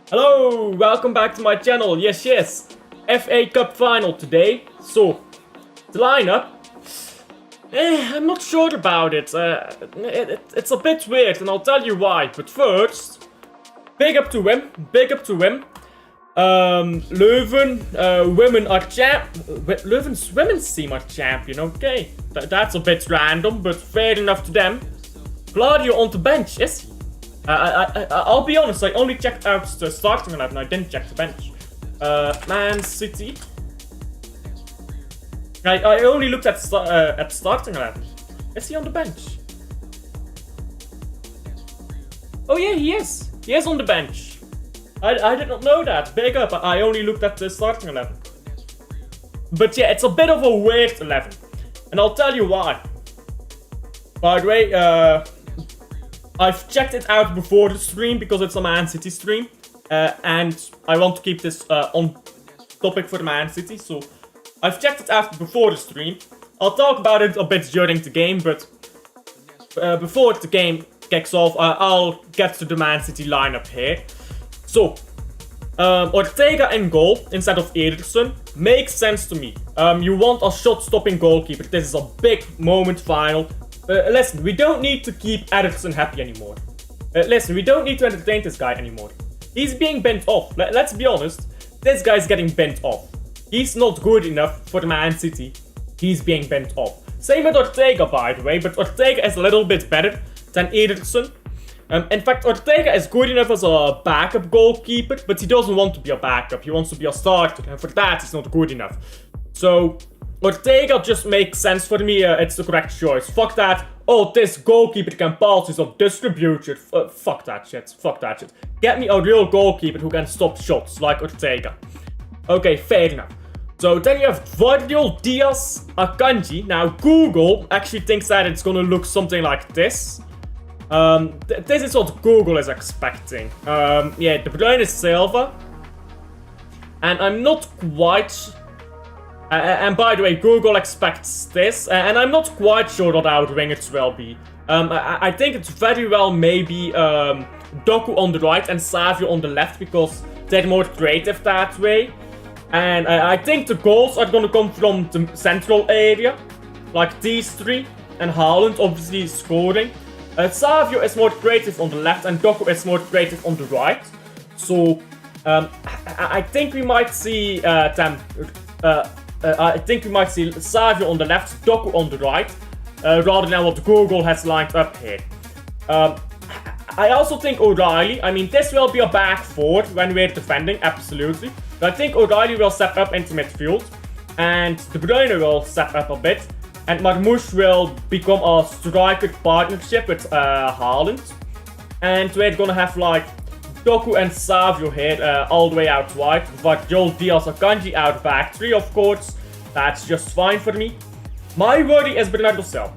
Hello, welcome back to my channel. Yes. FA Cup final today. So, the lineup. I'm not sure about it. It's a bit weird, and I'll tell you why. But first, big up to him. Leuven, Leuven's women's team are champion. Okay, that's a bit random, but fair enough to them. Claudio on the bench, is he? I'll be honest, I only checked out the starting 11, I didn't check the bench. Man City. I only looked at starting 11. Is he on the bench? Oh yeah, he is. He is on the bench. I did not know that. Big up, I only looked at the starting 11. But yeah, it's a bit of a weird 11. And I'll tell you why. By the way, I've checked it out before the stream because it's a Man City stream. And I want to keep this on topic for the Man City. So I've checked it out before the stream. I'll talk about it a bit during the game. But before the game kicks off, I'll get to the Man City lineup here. So, Ortega in goal instead of Ederson makes sense to me. You want a shot-stopping goalkeeper. This is a big moment final. Listen, we don't need to keep Ederson happy anymore. Listen, we don't need to entertain this guy anymore. He's being bent off. Let's be honest. This guy's getting bent off. He's not good enough for the Man City. He's being bent off. Same with Ortega, by the way, but Ortega is a little bit better than Ederson. In fact, Ortega is good enough as a backup goalkeeper, but he doesn't want to be a backup. He wants to be a starter, and for that, he's not good enough. So, Ortega just makes sense for me. It's the correct choice. Fuck that. Oh, this goalkeeper can pass. He's a distributor. Fuck that shit. Get me a real goalkeeper who can stop shots, like Ortega. Okay, fair enough. So then you have Vardiol, Diaz, Akanji. Now, Google actually thinks that it's gonna look something like this. This is what Google is expecting. Yeah, De Bruyne is Silva. And I'm not quite... and by the way, Google expects this. And I'm not quite sure what our wingers will be. I think it's very well maybe Doku on the right and Savio on the left. Because they're more creative that way. And I think the goals are gonna come from the central area. Like these three. And Haaland obviously scoring. Savio is more creative on the left and Doku is more creative on the right. So, I think we might see I think we might see Savio on the left, Doku on the right, rather than what Google has lined up here. I also think O'Reilly, I mean, this will be a back four when we're defending, absolutely. But I think O'Reilly will step up into midfield, and De Bruyne will step up a bit. And Marmoush will become a striker partnership with Haaland. And we're gonna have like Doku and Savio here all the way out wide. Vardiol, Diaz, Akanji out back three, of course. That's just fine for me. My worry is Bernardo Silva.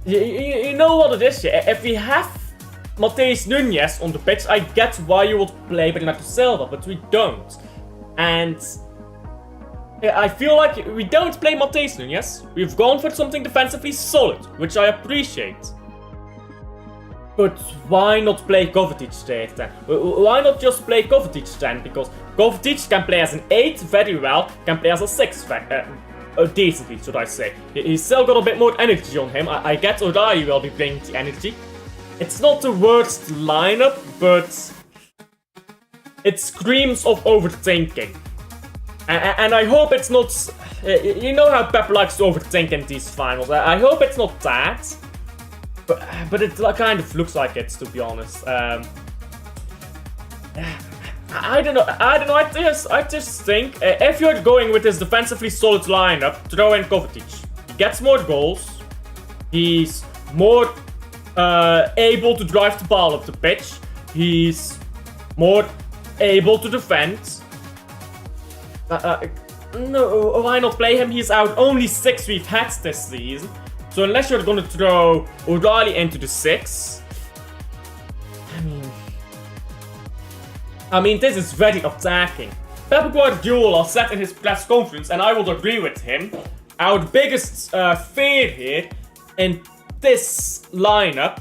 You know what it is, yeah? If we have Matheus Nunes on the pitch, I get why you would play Bernardo Silva, but we don't. And I feel like we don't play Matheus Nunes. We've gone for something defensively solid, which I appreciate. But why not play Kovacic there then? Why not just play Kovacic then? Because Kovacic can play as an 8 very well, can play as a 6 decently, should I say. He's still got a bit more energy on him. I get O'Reilly will be bringing the energy. It's not the worst lineup, but it screams of overthinking. And I hope it's not... You know how Pep likes to overthink in these finals. I hope it's not that. But it kind of looks like it, to be honest. I don't know. I just think if you're going with this defensively solid lineup, throw in Kovacic. He gets more goals. He's more able to drive the ball up the pitch. He's more able to defend. No, why not play him? He's out only 6 we've had this season. So unless you're gonna throw O'Reilly into the 6, I mean, this is very attacking. Pep Guardiola said in his press conference, and I would agree with him, our biggest fear here in this lineup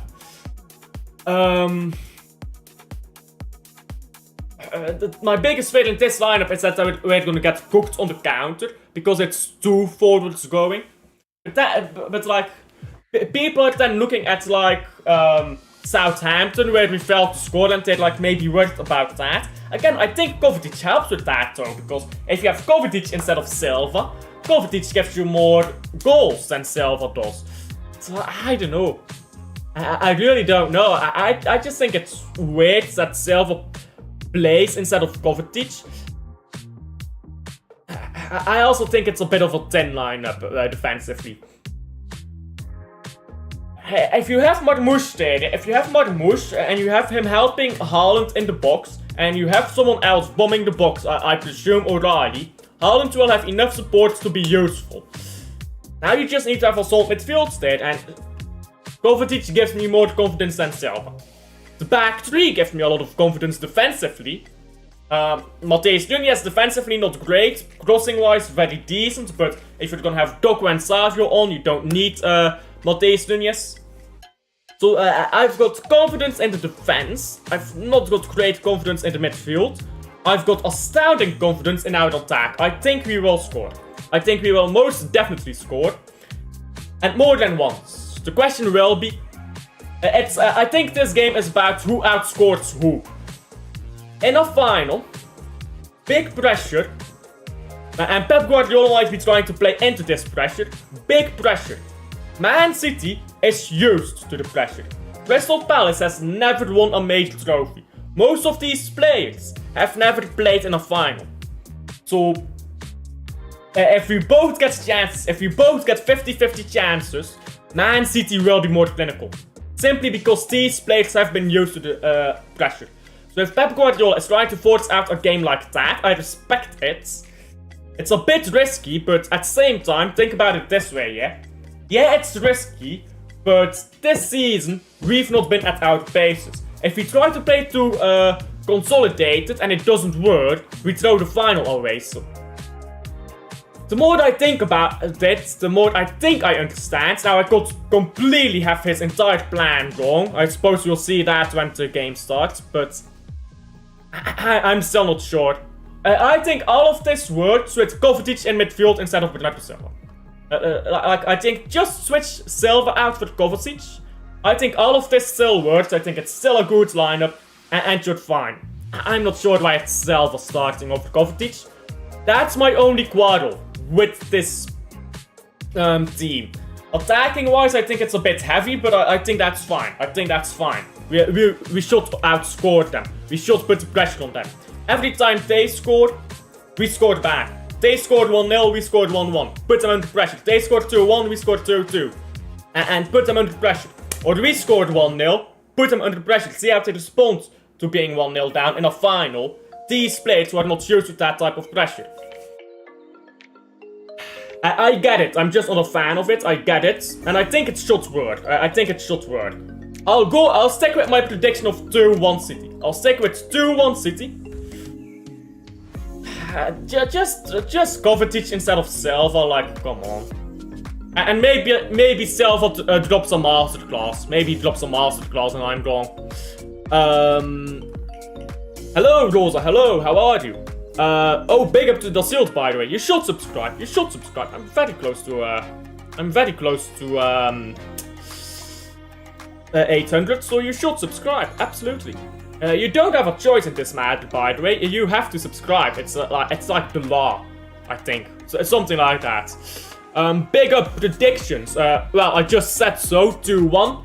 My biggest fear in this lineup is that we're gonna get cooked on the counter because it's too forwards going. But like, people are then looking at like Southampton, where we failed to score, and they're like maybe worried about that. Again, I think Kovacic helps with that though, because if you have Kovacic instead of Silva, Kovacic gives you more goals than Silva does. So I don't know. I really don't know. I just think it's weird that Silva plays instead of Kovacic. I also think it's a bit of a thin lineup defensively. If you have Marmoush there, and you have him helping Haaland in the box, and you have someone else bombing the box, I presume O'Reilly, Haaland will have enough support to be useful. Now you just need to have a solid midfield there, and Kovacic gives me more confidence than Silva. The back three gives me a lot of confidence defensively. Matheus Nunes defensively not great, crossing wise very decent, but if you're gonna have Doku and Savio on, you don't need Matheus Nunes. So I've got confidence in the defense. I've not got great confidence in the midfield. I've got astounding confidence in our attack. I think we will score. I think we will most definitely score. And more than once. The question will be... I think this game is about who outscores who. In a final, big pressure. And Pep Guardiola might be trying to play into this pressure. Big pressure. Man City is used to the pressure. Crystal Palace has never won a major trophy. Most of these players have never played in a final. So, if we both get chances, if we both get 50-50 chances, Man City will be more clinical. Simply because these players have been used to the pressure. So if Pep Guardiola is trying to force out a game like that, I respect it. It's a bit risky, but at the same time, think about it this way, yeah? Yeah, it's risky, but this season, we've not been at our paces. If we try to play too consolidated and it doesn't work, we throw the final away, so... The more I think about it, the more I think I understand. Now, I could completely have his entire plan wrong. I suppose we'll see that when the game starts, but... I'm still not sure. I think all of this works with Kovacic in midfield instead of Bernardo Silva. I think just switch Silva out for Kovacic. I think all of this still works. I think it's still a good lineup, and you're fine. I'm not sure why it's Silva starting over Kovacic. That's my only quarrel with this team. Attacking wise, I think it's a bit heavy, but I think that's fine. I think that's fine. We should outscore them. We should put the pressure on them. Every time they score, we scored back. They scored 1-0, we scored 1-1. Put them under pressure. They scored 2-1, we scored 2-2. And put them under pressure. Or we scored 1-0, put them under pressure. See how they respond to being 1-0 down in a final. These players were not used to that type of pressure. I get it. I'm just not a fan of it. I get it. And I think it should work. I think it should work. I'll stick with my prediction of 2-1 City. I'll stick with 2-1 City. Just Kovacic instead of Silva, like, come on. And maybe Silva drops a masterclass. Maybe he drops a masterclass and I'm wrong. Hello, Rosa, hello, how are you? Oh, big up to the Shield, by the way. You should subscribe, I'm very close to, 800, so you should subscribe, absolutely. You don't have a choice in this matter, by the way. You have to subscribe. It's like the law, I think. So it's something like that. Big up predictions. Well, I just said so. 2-1.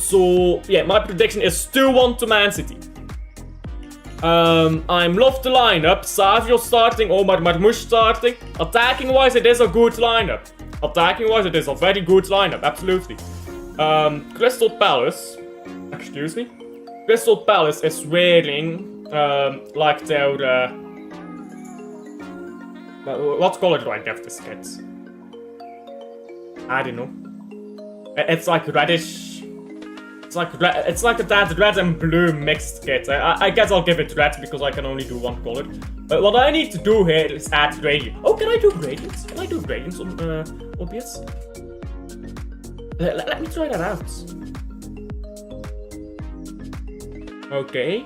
So yeah, my prediction is 2-1 to Man City. I love the lineup. Savio starting, Omar Marmoush starting. Attacking wise, it is a good lineup. Attacking wise, it is a very good lineup. Absolutely. Crystal Palace. Excuse me. Crystal Palace is wearing, like their, what color do I give this kit? I don't know. It's like reddish. It's like that red and blue mixed kit. I guess I'll give it red because I can only do one color. But what I need to do here is add gradient. Oh, can I do gradients? Can I do gradients on OBS? Let me try that out. Okay.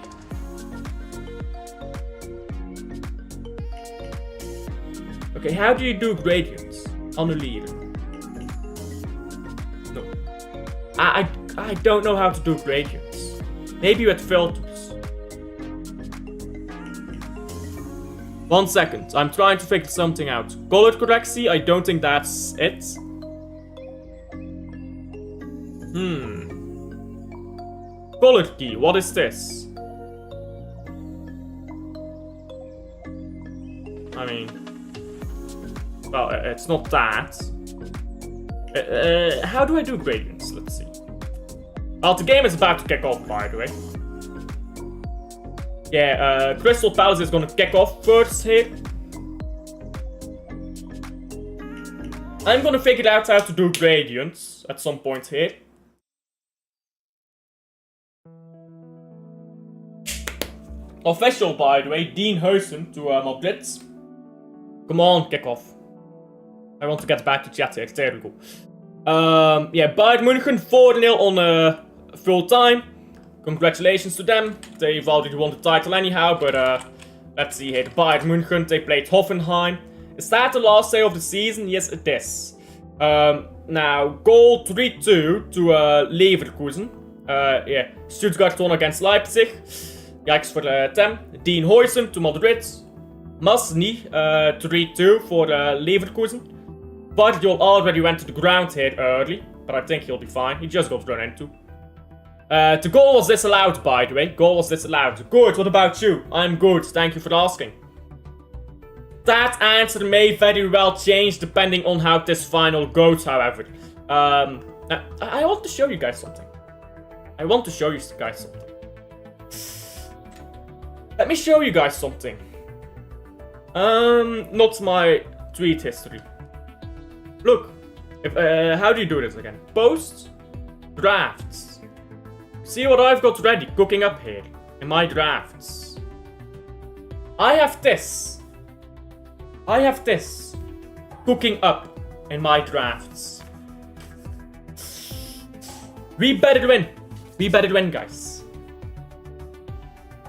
Okay, how do you do gradients? Annuleren. No. I don't know how to do gradients. Maybe with filters. 1 second. I'm trying to figure something out. Color correction, I don't think that's it. Color key, what is this? I mean... Well, it's not that. How do I do gradients? Let's see. Well, the game is about to kick off, by the way. Yeah, Crystal Palace is gonna kick off first here. I'm gonna figure out how to do gradients at some point here. Official, by the way, Dean Huijsen to Madrid. Come on, kick off. I want to get back to chat here, it's terrible. Yeah, Bayern München 4-0 on full time. Congratulations to them. They've already won the title anyhow, but let's see here. The Bayern München, they played Hoffenheim. Is that the last day of the season? Yes, it is. Now, goal 3-2 to Leverkusen. Yeah, Stuttgart won against Leipzig. Yikes for them. Dean Huijsen to Madrid. Masni 3-2 for Leverkusen. Guardiola already went to the ground here early, but I think he'll be fine. He just got run into. The goal was disallowed, by the way. Goal was disallowed. Good, what about you? I'm good, thank you for asking. That answer may very well change depending on how this final goes, however. I want to show you guys something. Let me show you guys something. Not my tweet history. Look, how do you do this again? Posts, drafts. See what I've got ready, cooking up here in my drafts. I have this cooking up in my drafts. We better win, guys.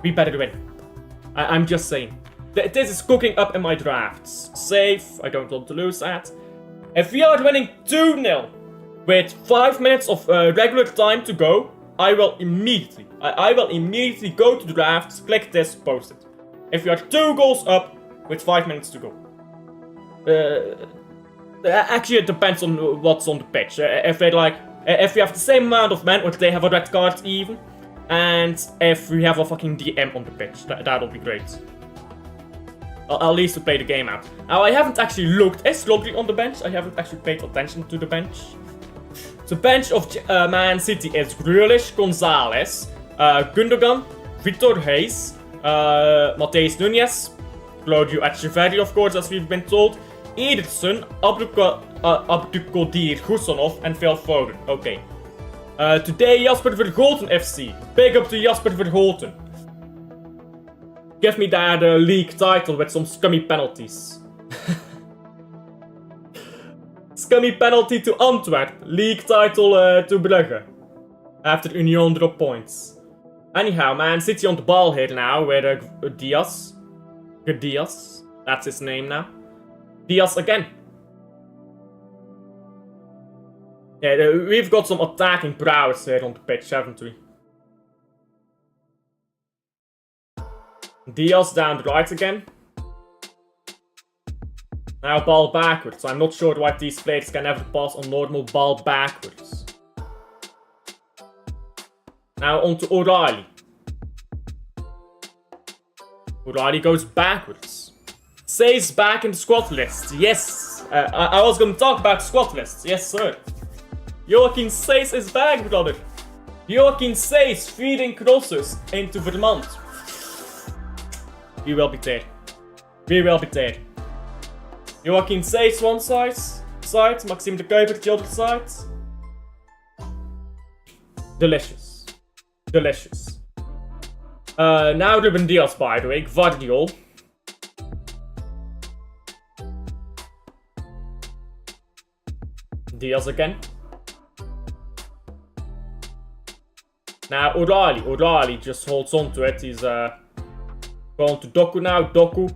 We better win. I'm just saying. This is cooking up in my drafts. Safe, I don't want to lose that. If we are winning 2-0 with 5 minutes of regular time to go, I will immediately go to the drafts, click this, post it. If we are 2 goals up with 5 minutes to go. Actually, it depends on what's on the pitch. If we have the same amount of men, or they have a red card even, and if we have a fucking DM on the pitch, that'll be great. At least to play the game out. Now, I haven't actually looked. Is Rodri on the bench? I haven't actually paid attention to the bench. The bench of Man City is Grealish, Gonzalez, Gundogan, Vitor Hayes, Mateus Nunes, Claudio Echeverri, of course, as we've been told, Ederson, Abdulkadir Husanov, and Phil Foden. Okay. Today, Jasper Vergolten FC. Big up to Jasper Vergolten. Give me that league title with some scummy penalties. Scummy penalty to Antwerp. League title to Brugge. After Union drop points. Anyhow, Man City on the ball here now with Diaz. Diaz. That's his name now. Diaz again. Yeah, we've got some attacking prowess here on the pitch, haven't we? Diaz down the right again. Now ball backwards. I'm not sure why these players can never pass on normal ball backwards. Now on to O'Reilly. O'Reilly goes backwards. Says back in the squad list. Yes. I was going to talk about squad lists. Yes, sir. Joachim Seys is back, brother. Joachim Seys feeding crosses into Vermont. We will be there. We will be there. Joachim Seys one side, Maxime de Kuiper the other side. Delicious. Delicious. Now Ruben Diaz, by the way. Guardiola. Diaz again. Now, O'Reilly just holds on to it. He's going to Doku now. Doku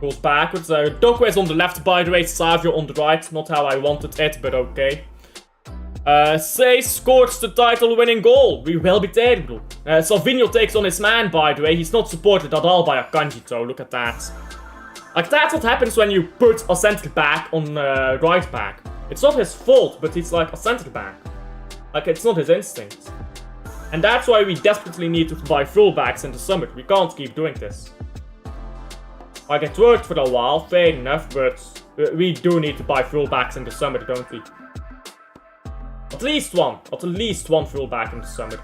goes backwards. Doku is on the left, by the way. Savio on the right. Not how I wanted it, but okay. Say scores the title-winning goal. We will be terrible. Salvino takes on his man, by the way. He's not supported at all by Akanji, though. Look at that. Like, that's what happens when you put a centre back on right back. It's not his fault, but he's like a centre back. Like, it's not his instinct. And that's why we desperately need to buy fullbacks in the summer. We can't keep doing this. Like, it worked for a while, fair enough, but we do need to buy fullbacks in the summer, don't we? At least one fullback in the summer.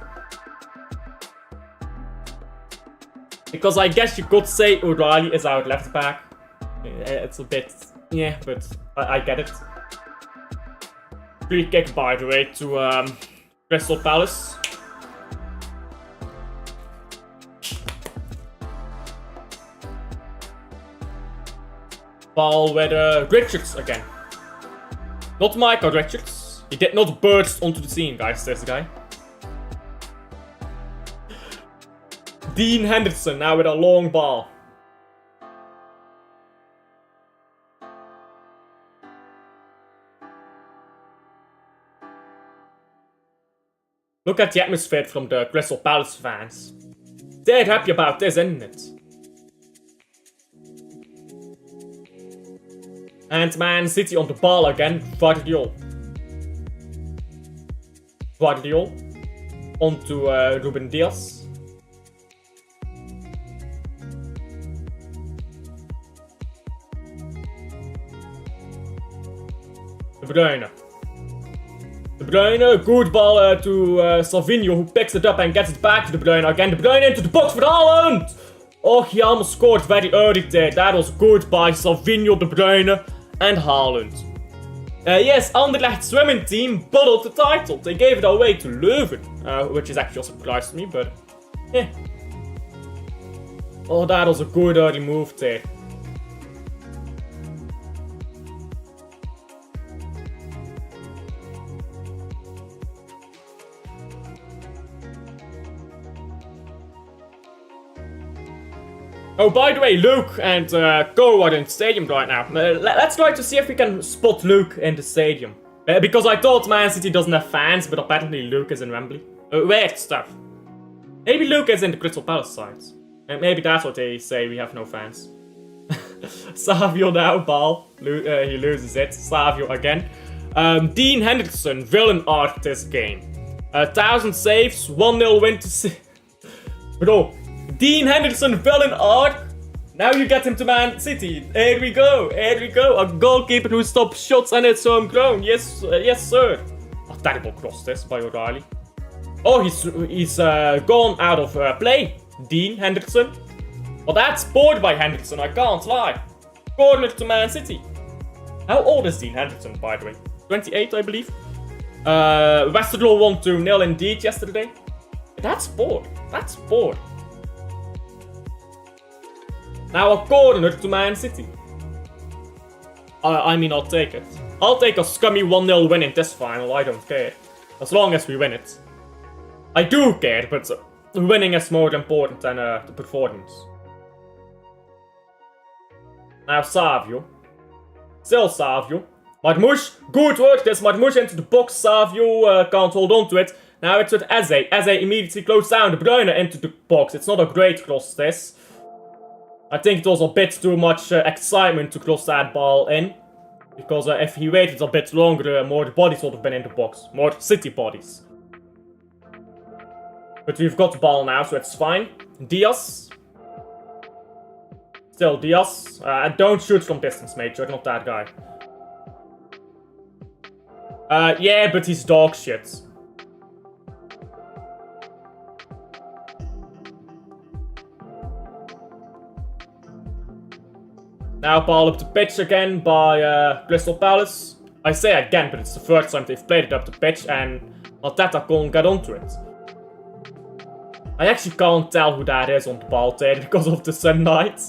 Because I guess you could say O'Reilly is our left back. It's a bit, yeah, but I get it. Free kick, by the way, to Crystal Palace. Ball with Richards again. Not Michael Richards. He did not burst onto the scene, guys, this guy. Dean Henderson now with a long ball. Look at the atmosphere from the Crystal Palace fans. They're happy about this, isn't it? And Man City on the ball again. Guardiol. On to Ruben Diaz. De Bruyne. De Bruyne, good ball to Salvino, who picks it up and gets it back to De Bruyne again. De Bruyne into the box for Haaland! Oh, he almost scored very early there. That was good by Salvino, De Bruyne and Haaland. Yes, Anderlecht swimming team bottled the title. They gave it away to Leuven, which is actually a surprise to me, but yeah. Oh, that was a good early move there. Oh, by the way, Luke and Go are in the stadium right now. Let's try to see if we can spot Luke in the stadium. Because I thought Man City doesn't have fans, but apparently Luke is in Wembley. Weird stuff. Maybe Luke is in the Crystal Palace side. And maybe that's what they say, we have no fans. Savio now, ball. He loses it. Savio again. Dean Henderson, villain art this game. 1,000 saves, 1-0 win to... Bro. Dean Henderson fell in art. Now you get him to Man City. Here we go. A goalkeeper who stops shots and it's homegrown. Yes, yes, sir. A terrible cross this by O'Reilly. Oh, he's gone out of play. Dean Henderson. Well, that's bored by Henderson. I can't lie. Corner to Man City. How old is Dean Henderson, by the way? 28, I believe. Westerlo won 2-0 indeed yesterday. That's bored. Now a corner to Man City. I mean, I'll take it. I'll take a scummy 1-0 win in this final, I don't care. As long as we win it. I do care, but winning is more important than the performance. Now Savio. Still Savio. Marmouche, good work, there's Marmouche into the box. Savio can't hold on to it. Now it's with Eze. Eze immediately closed down De Bruyne into the box. It's not a great cross, this. I think it was a bit too much excitement to cross that ball in. Because if he waited a bit longer, more bodies would have been in the box. More City bodies. But we've got the ball now, so it's fine. Diaz. Still Diaz. Don't shoot from distance, mate. You're not that guy. Yeah, but he's dog shit. Now ball up the pitch again by Crystal Palace. I say again, but it's the first time they've played it up the pitch and Arteta can't get onto it. I actually can't tell who that is on the ball there because of the sunlight.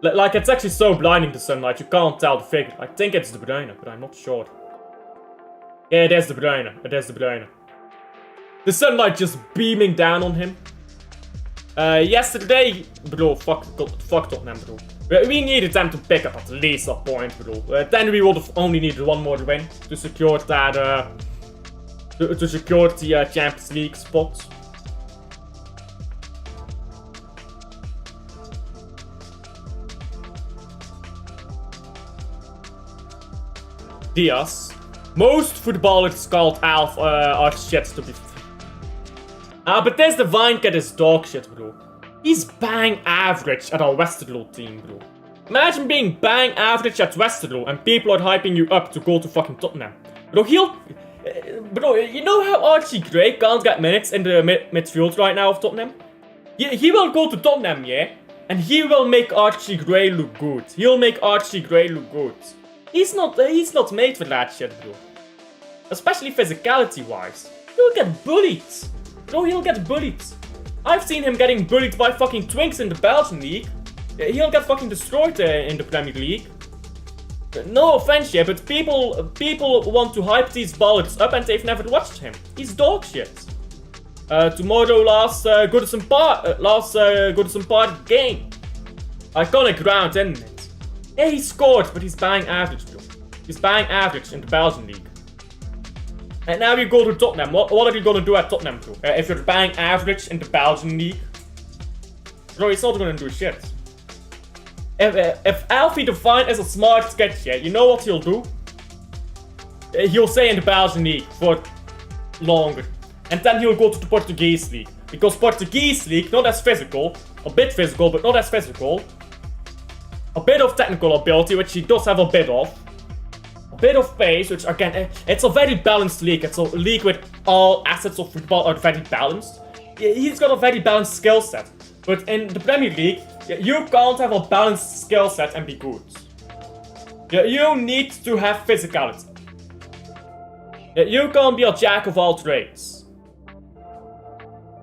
Like, it's actually so blinding, the sunlight, you can't tell the figure. I think it's De Bruyne, but I'm not sure. Yeah, it is De Bruyne. The sunlight just beaming down on him. Yesterday, bro, fuck Tottenham, bro. We needed them to pick up at least a point, bro. Then we would have only needed one more win to secure that, to secure the Champions League spot. Diaz. Most footballers called Alf are shit to be but this Divine Cat is dog shit, bro. He's bang average at our Westerlo team, bro. Imagine being bang average at Westerlo and people are hyping you up to go to fucking Tottenham. Bro, bro, you know how Archie Gray can't get minutes in the midfield right now of Tottenham? He will go to Tottenham, yeah? And he will make Archie Gray look good. He'll make Archie Gray look good. He's not made for that shit, bro. Especially physicality-wise. He'll get bullied. Bro, he'll get bullied. I've seen him getting bullied by fucking twinks in the Belgian league. He'll get fucking destroyed in the Premier League. No offense, yeah, but people want to hype these ballers up and they've never watched him. He's dog shit. Tomorrow, last Goodison Park game. Iconic round, isn't it? Yeah, he scored, but he's bang average, bro. He's bang average in the Belgian league. And now you go to Tottenham. What are you gonna do at Tottenham, bro? If you're bang average in the Belgian league? Bro, he's not gonna do shit. If Alfie Divine is a smart sketch, yeah, you know what he'll do? He'll stay in the Belgian league for longer. And then he'll go to the Portuguese league. Because Portuguese league, not as physical. A bit physical, but not as physical. A bit of technical ability, which he does have a bit of. A bit of pace, which again, it's a very balanced league. It's a league with all assets of football are very balanced. He's got a very balanced skill set. But in the Premier League, you can't have a balanced skill set and be good. You need to have physicality. You can't be a jack of all trades.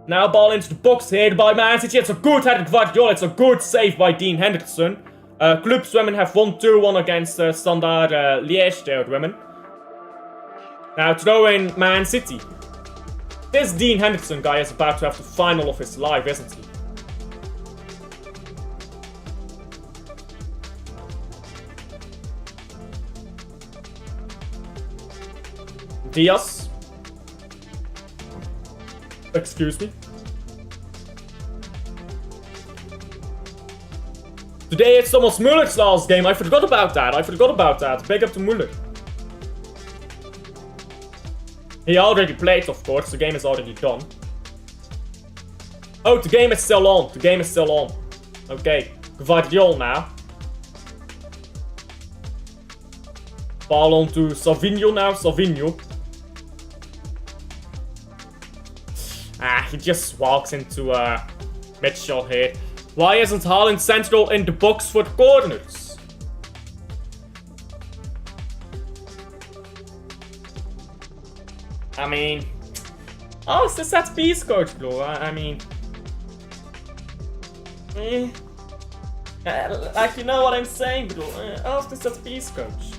Now ball into the box here by Man City. It's a good headed Guardiola. It's a good save by Dean Henderson. Club Women have won 2-1 against Standard Liège there, women. Now throw in Man City. This Dean Henderson guy is about to have the final of his life, isn't he? Diaz. Excuse me. Today it's Thomas Muller's last game. I forgot about that. Big up to Muller. He already played, of course. The game is already done. Oh, the game is still on. Okay. Guardiola now. Ball on to Savinho now. He just walks into Mitchell here. Why isn't Haaland central in the box for corners? I mean... Oh, it's the set piece coach, bro. I mean... like, you know what I'm saying, bro. Oh, it's the set piece coach.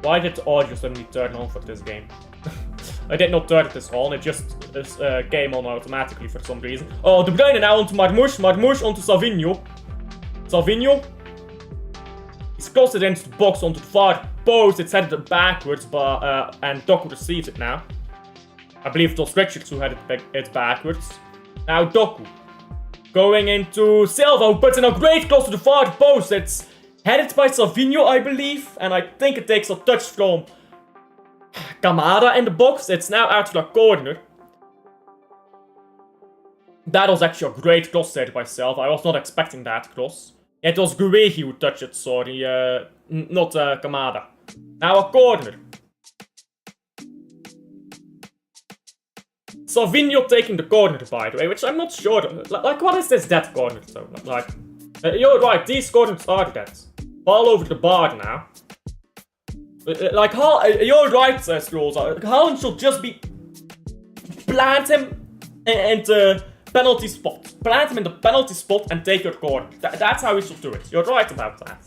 Why did the audio suddenly turn on for this game? I did not turn this on, it just came on automatically for some reason. Oh, De Bruyne now onto Marmoush onto Savinho. He's crossed it into the box onto the far post, it's headed backwards, but and Doku receives it now. I believe it was Richards who had it backwards. Now Doku. Going into Silva, who puts in a great cross to the far post. It's headed by Savinho, I believe, and I think it takes a touch from Kamada in the box. It's now out to the corner. That was actually a great cross there by Silva. I was not expecting that cross. It was Guehi who touched it, sorry, not Kamada. Now a corner. Savinho taking the corner, by the way, which I'm not sure. Like, what is this dead corner, though? Like, you're right, these corners are dead. Ball over the bar now. Like, you're right, Scrolls. Haaland should just be... Plant him in the penalty spot. Plant him in the penalty spot and take your corner. That's how we should do it. You're right about that.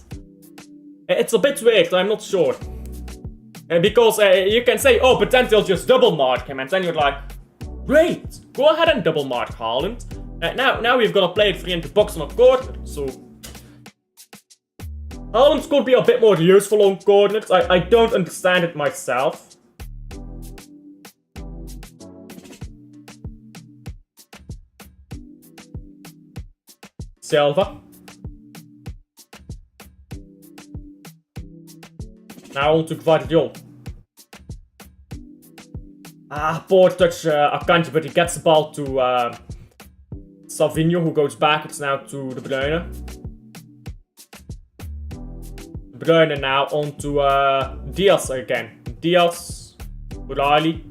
It's a bit weird, I'm not sure. Because you can say, oh, but then they'll just double mark him, and then you're like, great, go ahead and double mark Haaland. Now we've got to play it free into box on a corner, so Haaland could be a bit more useful on corners. I don't understand it myself. Silva. Now on to Guardiol. Poor touch Akanji, but he gets the ball to Salvinho, who goes back. It's now to De Bruyne. De Bruyne now on to Diaz again. Diaz, Riley.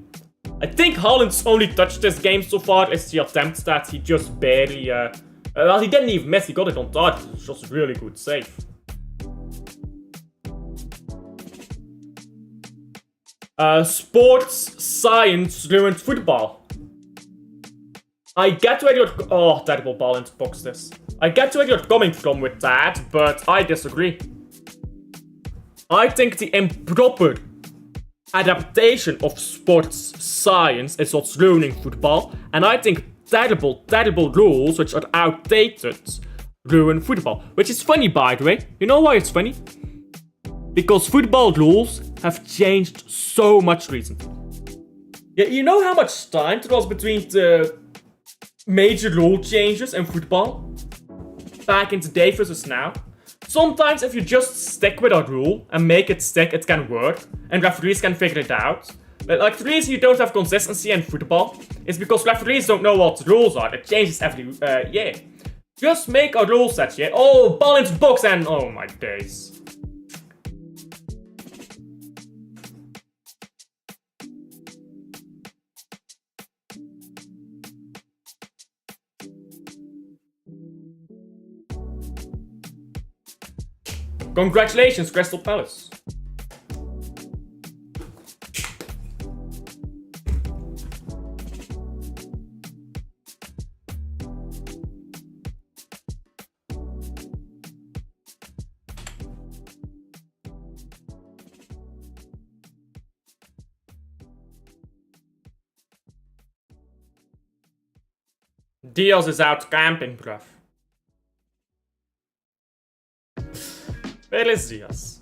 I think Haaland's only touched this game so far is the attempt that he just barely... well, he didn't even miss, he got it on target. It was just a really good save. Sports science ruined football. I get where you're... Oh, terrible ball into box this. I get where you're coming from with that, but I disagree. I think the improper adaptation of sports science is what's ruining football, and I think terrible rules which are outdated ruin football. Which is funny, by the way. You know why it's funny? Because football rules have changed so much recently. Yeah, you know how much time there was between the major rule changes in football? Back in the day versus now. Sometimes if you just stick with a rule and make it stick, it can work. And referees can figure it out. But like the reason you don't have consistency in football is because referees don't know what the rules are. It changes every year. Just make a rule set, yeah? Oh, ball into box and... Oh my days. Congratulations, Crystal Palace. Diaz is out camping, bruv. Where is Diaz?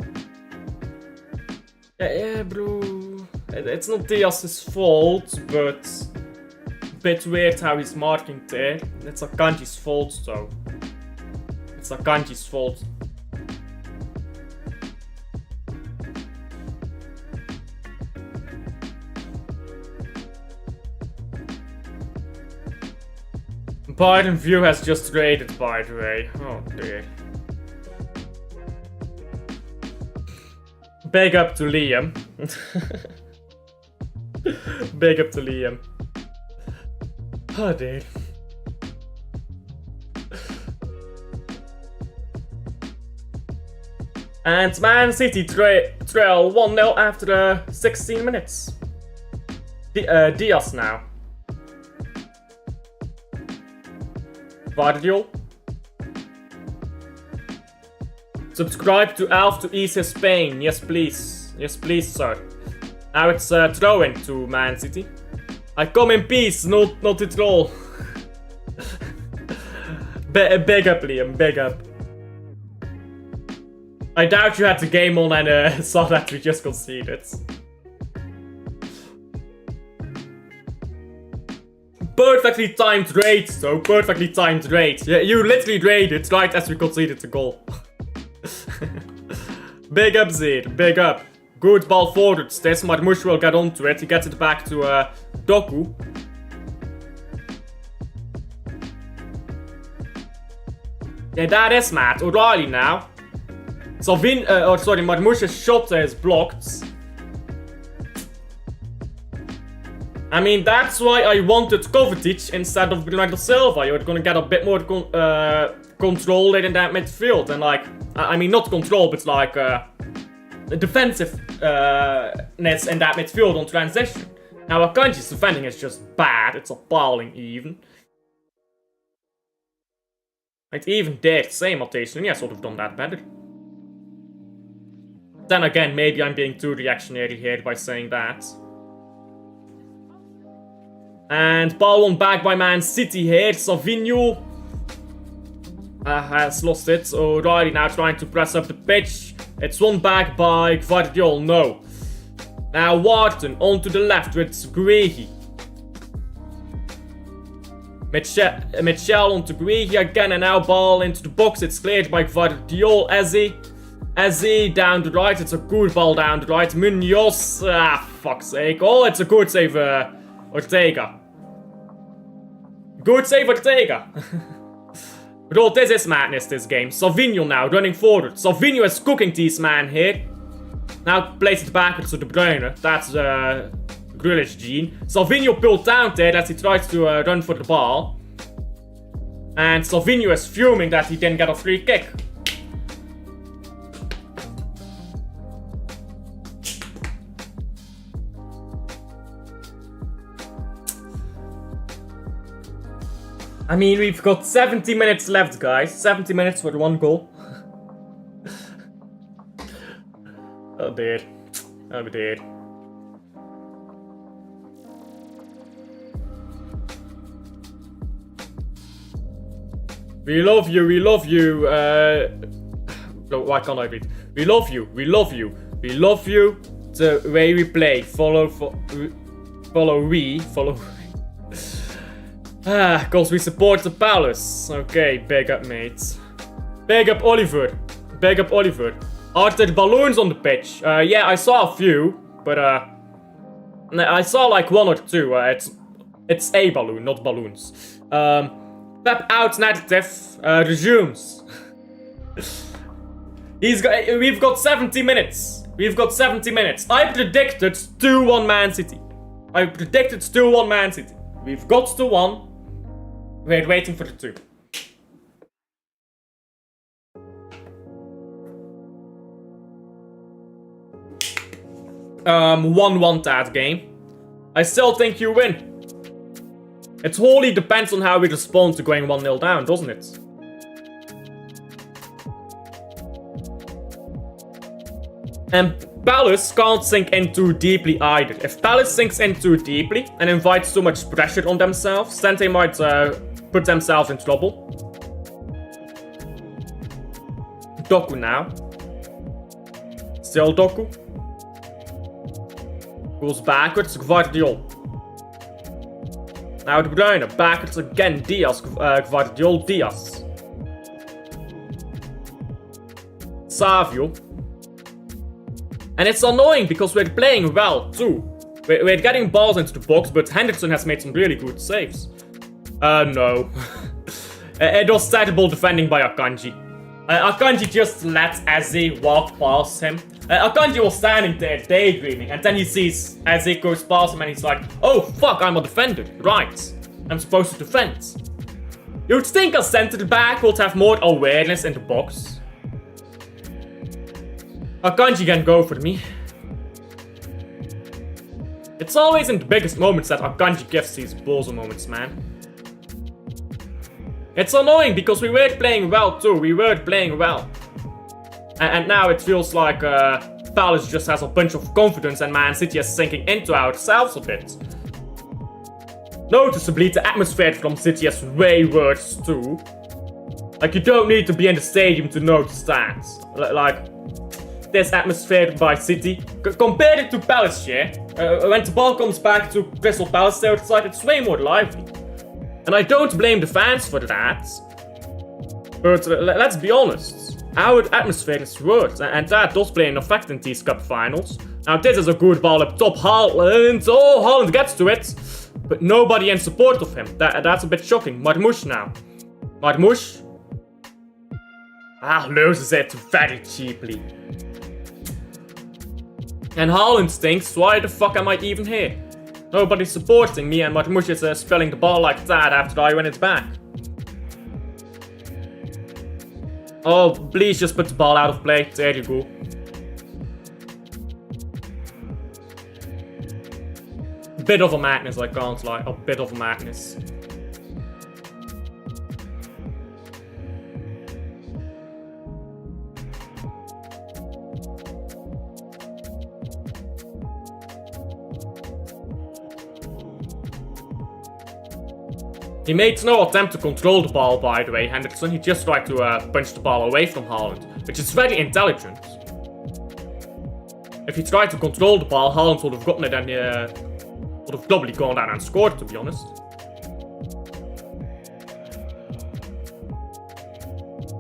Yeah, bro. It's not Diaz's fault, but a bit weird how he's marking there. It's Akanji's fault, though. It's Akanji's fault. Biden View has just raided, by the way. Oh dear. Big up to Liam. Big up to Liam. Oh dear. And Man City trail 1-0 after 16 minutes. Diaz now. Guardiol. Subscribe to Alf to ease his pain. Yes, please. Yes, please, sir. Now it's throwing to Man City. I come in peace, not to troll. Big up, Liam. Big up. I doubt you had the game on and saw that we just conceded. Perfectly timed raid, so perfectly timed raid. Yeah, you literally raided right as we conceded the goal. Big up, Zed. Big up. Good ball forwards. This Marmouche will get onto it. He gets it back to Doku. Yeah, that is Matt. O'Reilly now. Marmouche's shot is blocked. I mean, that's why I wanted Kovacic instead of Bernardo Silva. You're gonna get a bit more control there in that midfield. And like, I mean, not control, but like defensiveness in that midfield on transition. Now, Akanji's defending is just bad. It's appalling, even. Like, even there, same rotation. Yeah, sort of done that better. Then again, maybe I'm being too reactionary here by saying that. And ball won back by Man City here. Savinho has lost it. O'Reilly now trying to press up the pitch. It's won back by Guardiol. No. Now Wharton onto the left with Guehi. Mitchell onto Guehi again, and now ball into the box. It's cleared by Guardiol. Eze down the right. It's a good ball down the right. Munoz. Fuck's sake. Oh, it's a good save, Ortega. Good save, Ortega. But all this is madness, this game. Savinho now running forward. Savinho is cooking this man here. Now plays it backwards to De Bruyne. That's Grealish gene. Savinho pulled down there as he tries to run for the ball. And Savinho is fuming that he didn't get a free kick. I mean, we've got 70 minutes left, guys. 70 minutes for the one goal. Oh dear. Oh dear. We love you, we love you. No, why can't I read? We love you, we love you. We love you the way we play. Follow. Cause we support the Palace. Okay, big up, mates. Big up, Oliver. Big up, Oliver. Are there balloons on the pitch? Yeah, I saw a few, but I saw like one or two. It's a balloon, not balloons. Pep out narrative resumes. We've got 70 minutes. We've got 70 minutes. I predicted 2-1 Man City. I predicted 2-1 Man City. We've got to 1. We're waiting for the 2. One that game. I still think you win. It wholly depends on how we respond to going 1-0 down, doesn't it? And Palace can't sink in too deeply either. If Palace sinks in too deeply and invites too much pressure on themselves, then they might put themselves in trouble. Doku now. Still Doku. Goes backwards, Guardiol. Now De Bruyne, backwards again, Diaz, Guardiol, Diaz. Savio. And it's annoying because we're playing well too. We're getting balls into the box, but Henderson has made some really good saves. No. It was terrible defending by Akanji. Akanji just lets Eze walk past him. Akanji was standing there daydreaming, and then he sees Eze goes past him and he's like, oh fuck, I'm a defender. Right. I'm supposed to defend. You'd think a centre back would have more awareness in the box. Akanji can go for me. It's always in the biggest moments that Akanji gives these balls moments, man. It's annoying because we were playing well too. We were playing well. And now it feels like Palace just has a bunch of confidence and Man City is sinking into ourselves a bit. Noticeably, the atmosphere from City is way worse too. Like, you don't need to be in the stadium to notice that. Like, this atmosphere by City, compared it to Palace here, when the ball comes back to Crystal Palace side, it's way more lively. And I don't blame the fans for that. But let's be honest, our atmosphere is worse, and that does play an effect in these cup finals. Now this is a good ball up top, Haaland. Oh, Haaland gets to it, but nobody in support of him. That's a bit shocking. Marmoush now. Marmoush. Loses it very cheaply. And Haaland thinks, why the fuck am I even here? Nobody's supporting me, and Marmoush is spilling the ball like that after I win it back. Oh, please just put the ball out of play. There you go. Bit of a madness, I can't lie. A bit of a madness. He made no attempt to control the ball, by the way, Henderson. He just tried to punch the ball away from Haaland, which is very intelligent. If he tried to control the ball, Haaland would have gotten it and would have doubly gone down and scored, to be honest.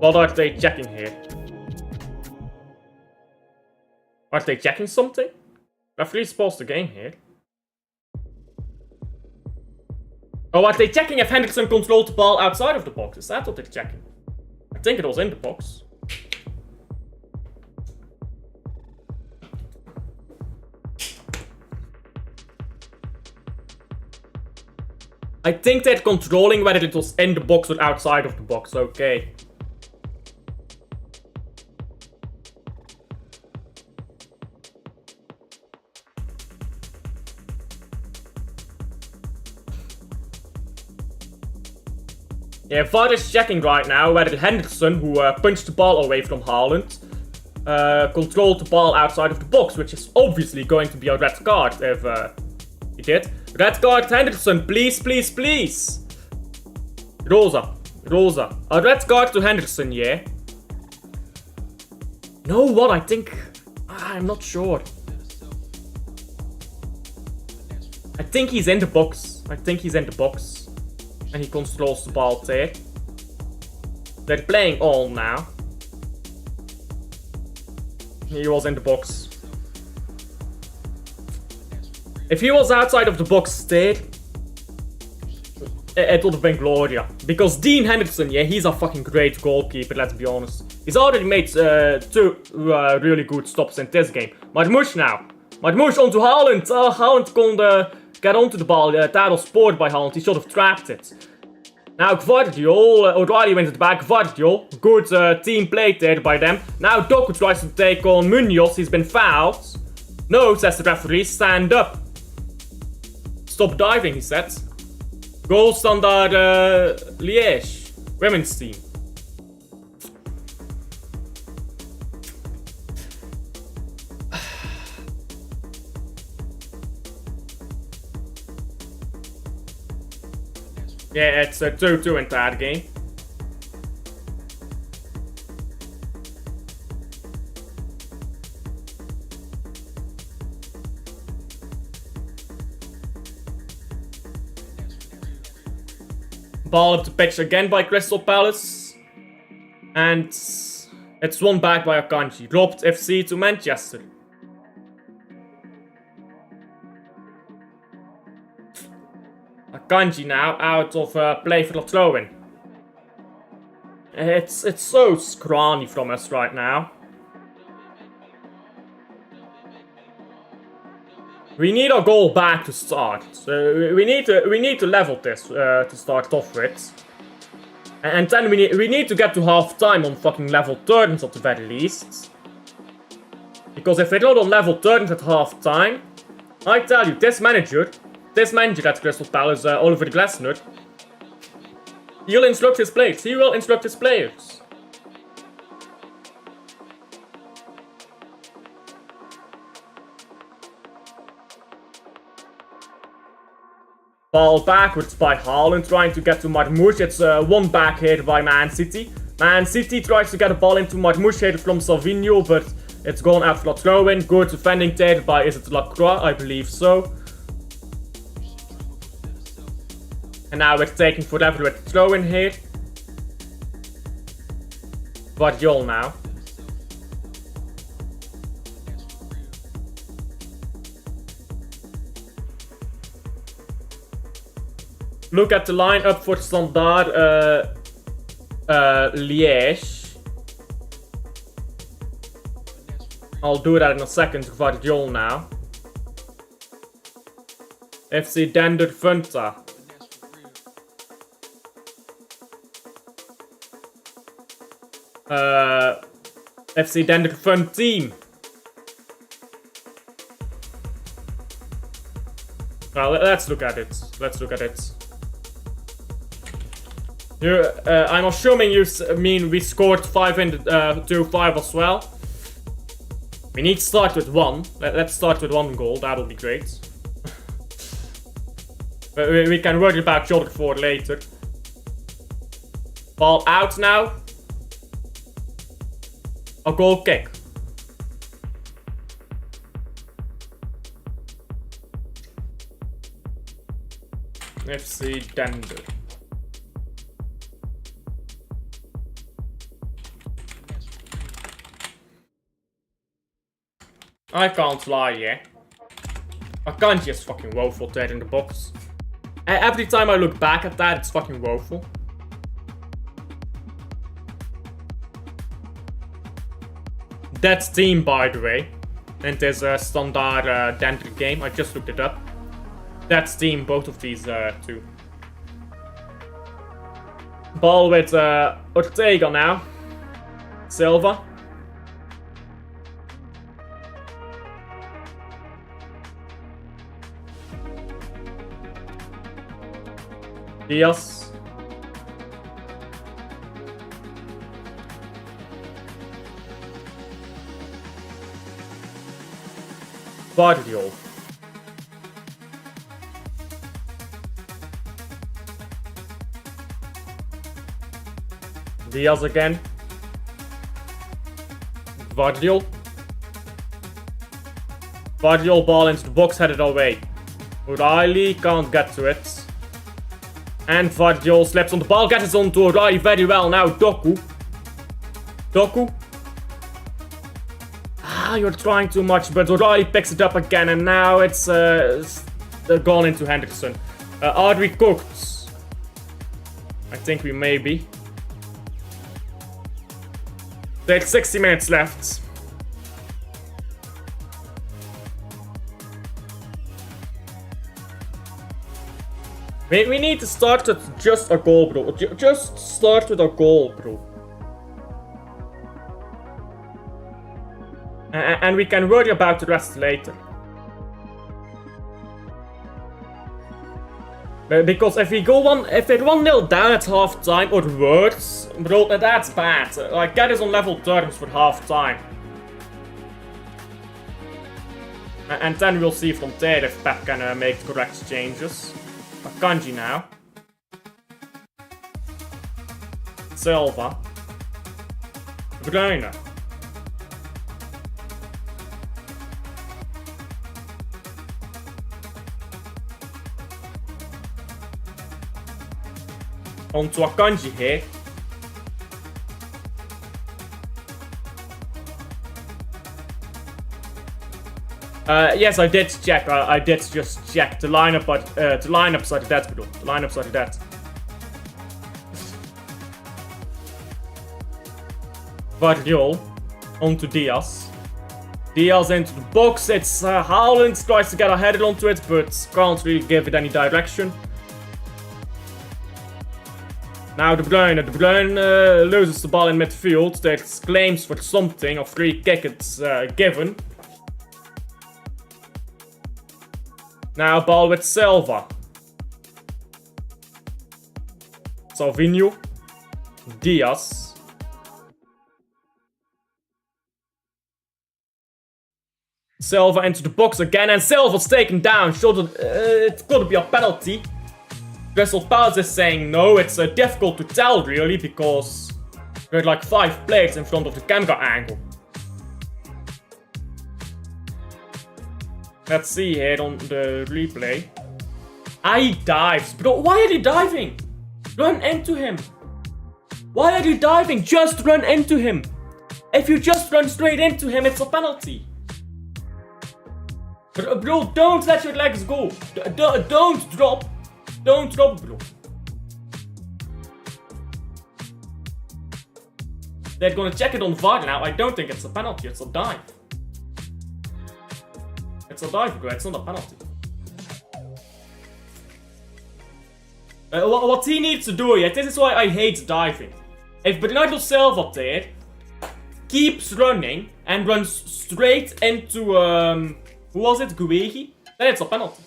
What are they checking here? Are they checking something? Referee's paused the game here. Oh, are they checking if Henderson controlled the ball outside of the box? Is that what they're checking? I think it was in the box. I think they're controlling whether it was in the box or outside of the box. Okay. Yeah, VAR is checking right now whether Henderson, who punched the ball away from Haaland, controlled the ball outside of the box, which is obviously going to be a red card if he did. Red card, Henderson, please, please, please. Rosa. A red card to Henderson, yeah. No, what? I think... I'm not sure. I think he's in the box. And he controls the ball there. They're playing on now. He was in the box. If he was outside of the box there, it would have been Gloria. Because Dean Henderson, yeah, he's a fucking great goalkeeper, let's be honest. He's already made 2 really good stops in this game. Marmoush now. Marmoush onto Haaland. Haaland couldn't get onto the ball. That was spoiled by Haaland. He should have trapped it. Now Gvardiol, O'Reilly went at the back. Gvardiol, good team played there by them. Now Doku tries to take on Munoz. He's been fouled. No, says the referee. Stand up. Stop diving, he said. Goal standard Liège. Women's team. Yeah, it's a 2-2 in that game. Ball up the pitch again by Crystal Palace. And it's won back by Akanji. Dropped FC to Manchester. Akanji now out of play for the throw-in. It's so scrawny from us right now. We need a goal back to start. So we need to level this to start off with. And then we need to get to half time on fucking level terms at the very least. Because if we're not on level terms at half time, I tell you, this manager at Crystal Palace, Oliver Glasner, he'll instruct his players. He will instruct his players. Ball backwards by Haaland, trying to get to Marmoush. It's one back hit by Man City. Man City tries to get a ball into Marmoush here from Salvinho, but it's gone out for a throw-in. Good defending there by, is it Lacroix? I believe so. And now it's taking forever with the throw-in here. Guardiol now. Look at the lineup for Standard Liège. I'll do that in a second. Guardiol now. FC Dender Funta. FC Dender Fun Team. Well, let's look at it. I'm assuming you mean we scored 5 in 2-5 as well. We need to start with 1. Let's start with 1 goal. That'll be great. We can worry about shoulder for later. Ball out now. A goal kick. FC Dender. I can't lie, yeah. Akanji is fucking woeful there in the box. Every time I look back at that, it's fucking woeful. That's team, by the way. And there's a standard Dender game. I just looked it up. That's team, both of these two. Ball with Ortega now. Silva. Diaz. Guardiol. Diaz again. Guardiol. Guardiol ball into the box, headed away. O'Reilly can't get to it. And Guardiol slaps on the ball, gets it onto O'Reilly very well now. Doku. Doku. You're trying too much, but O'Reilly picks it up again, and now it's gone into Henderson. Are we cooked? I think we may be. There's 60 minutes left. We need to start with just a goal, bro. Just start with a goal, bro. And we can worry about the rest later. Because if we're 1-0 down at half time or worse, bro, that's bad. Like, get us on level terms for half time. And then we'll see from there if Pep can make the correct changes. Akanji now. Silva. Bruyne. On to Akanji here. Yes, I did check. I did just check the lineup, but the lineups are that, bro. The lineups are that. Guardiol onto Diaz. Diaz into the box. It's Haaland tries to get a header onto it, but can't really give it any direction. Now De Bruyne loses the ball in midfield. There's claims for something. A free kick it's given. Now ball with Silva. Salvinho. Diaz. Silva into the box again, and Silva's taken down. It's gotta be a penalty. Crystal Palace is saying no. It's difficult to tell really, because there are like 5 players in front of the camera angle. Let's see here on the replay. He dives. Bro, why are you diving? Run into him. Why are you diving? Just run into him. If you just run straight into him, it's a penalty. Bro, don't let your legs go. Don't drop. Don't drop, bro. They're gonna check it on VAR now. I don't think it's a penalty. It's a dive. It's a dive, bro. It's not a penalty. What he needs to do here, this is why I hate diving. If Bernardo Silva there keeps running and runs straight into, who was it, Guehi, then it's a penalty.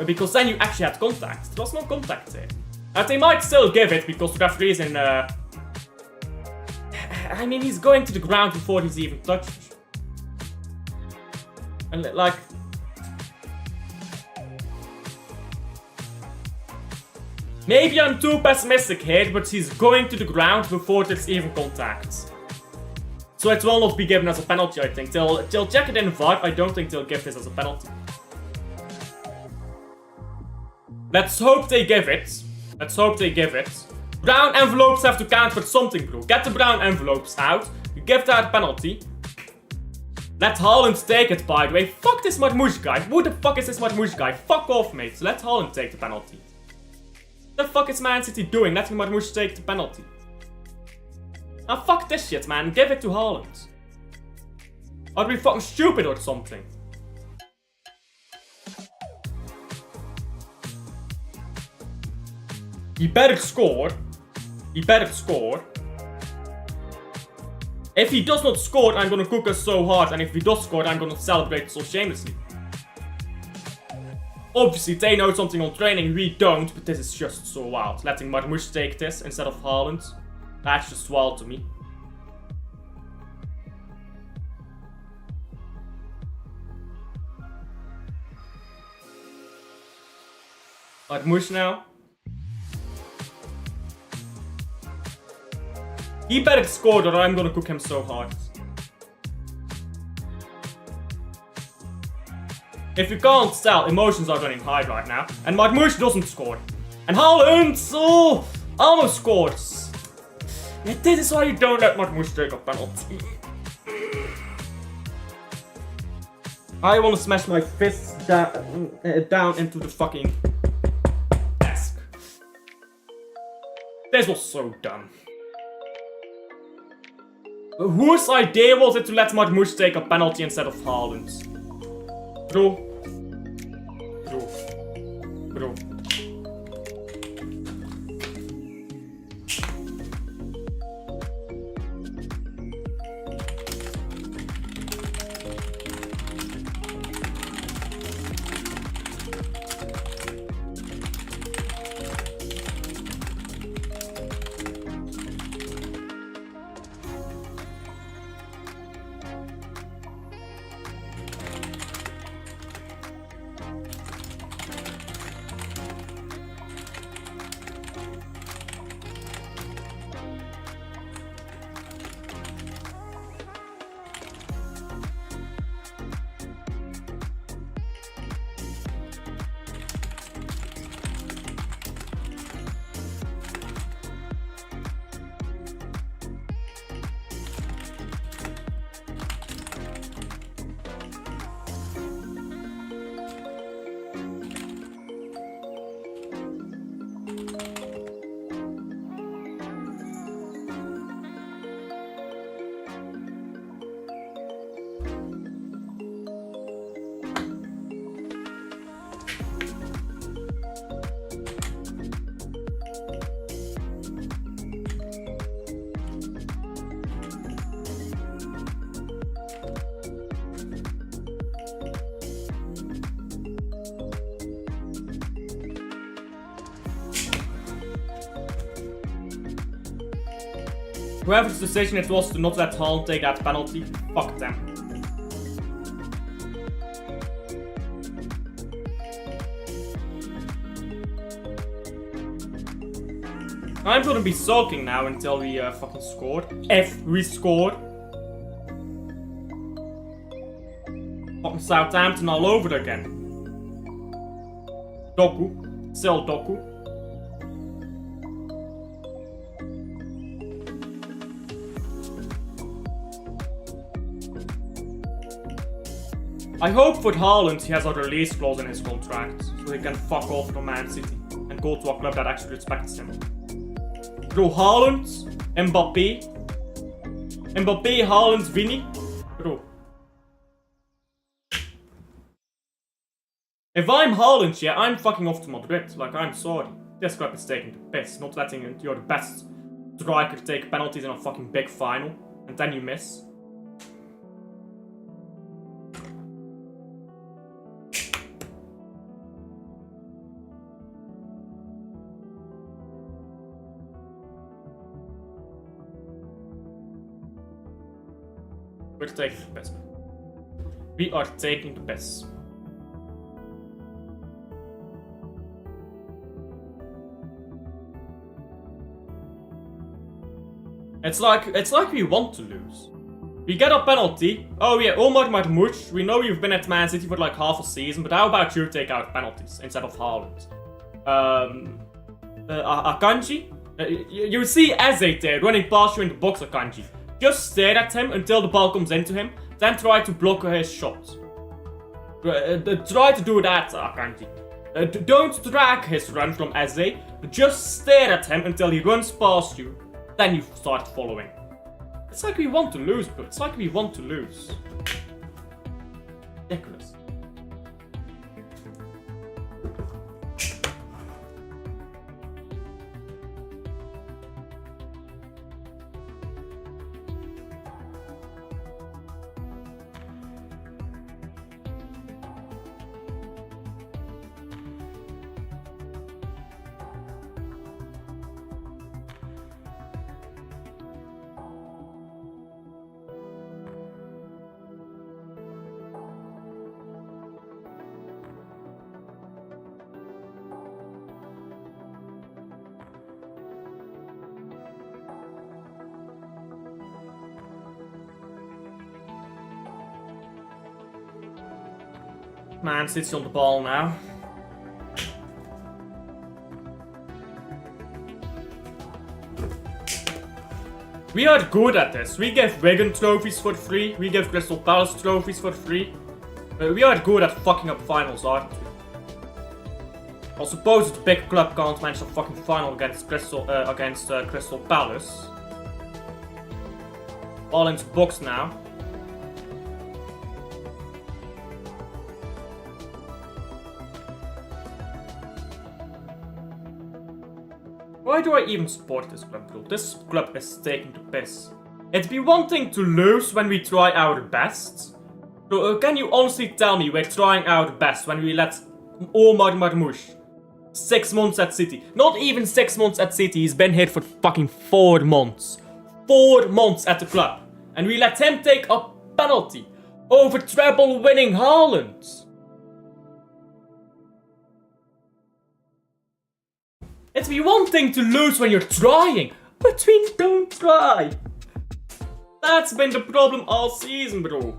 Because then you actually had contact. There was no contact there. And they might still give it because the referee is in, I mean, he's going to the ground before he's even touched. And like, Maybe I'm too pessimistic here, but he's going to the ground before there's even contact. So it will not be given as a penalty, I think. They'll check it in VAR. I don't think they'll give this as a penalty. Let's hope they give it. Let's hope they give it. Brown envelopes have to count for something, bro. Get the brown envelopes out. You give that a penalty. Let Haaland take it, by the way. Fuck this Marmouche guy. Who the fuck is this Marmouche guy? Fuck off, mate. So let Haaland take the penalty. What the fuck is Man City doing? Letting Marmouche take the penalty. Now fuck this shit, man. Give it to Haaland. Are we fucking stupid or something? He better score. He better score. If he does not score, I'm gonna cook us so hard. And if he does score, I'm gonna celebrate so shamelessly. Obviously, they know something on training, we don't. But this is just so wild. Letting Marmouche take this instead of Haaland. That's just wild to me. Marmouche now. He better score or I'm gonna cook him so hard. If you can't tell, emotions are running high right now. And Marmouche doesn't score. And Haaland, oh, almost scores. Yeah, this is why you don't let Marmouche take a penalty. I want to smash my fists down into the fucking desk. This was so dumb. Whose idea was it to let Marmouche take a penalty instead of Haaland? Bro. Bro. Whoever's decision it was to not let Haaland take that penalty, fuck them. I'm gonna be sulking now until we fucking scored. If we scored. Fucking Southampton all over again. Doku. Still Doku. I hope for Haaland he has a release clause in his contract, so he can fuck off from Man City and go to a club that actually respects him. Bro, Haaland, Mbappé, Haaland, Vinny, bro. If I'm Haaland, yeah, I'm fucking off to Madrid. Like, I'm sorry. This club is taking the piss, not letting your best striker take penalties in a fucking big final, and then you miss. We're taking the piss. We are taking the piss. It's like we want to lose. We get a penalty. Oh yeah, Omar Marmoush. We know you've been at Man City for like half a season, but how about you take out penalties instead of Haaland? Akanji? You see Eze there running past you in the box, Akanji. Just stare at him until the ball comes into him, then try to block his shot. Try to do that, Akanji. Don't drag his run from Eze, just stare at him until he runs past you, then you start following. It's like we want to lose, bro. It's like we want to lose. Ridiculous. Man City's on the ball now. We are good at this. We give Wigan trophies for free. We give Crystal Palace trophies for free. We are good at fucking up finals, aren't we? I suppose the big club can't manage a fucking final against Crystal Palace. Ball into the box now. Why do I even support this club, bro? This club is taking the piss. It'd be one thing to lose when we try our best. So can you honestly tell me we're trying our best when we let Omar Marmoush 6 months at City? Not even 6 months at City, he's been here for fucking 4 months. 4 months at the club. And we let him take a penalty over treble winning Haaland. It'd be one thing to lose when you're trying, but we don't try. That's been the problem all season, bro.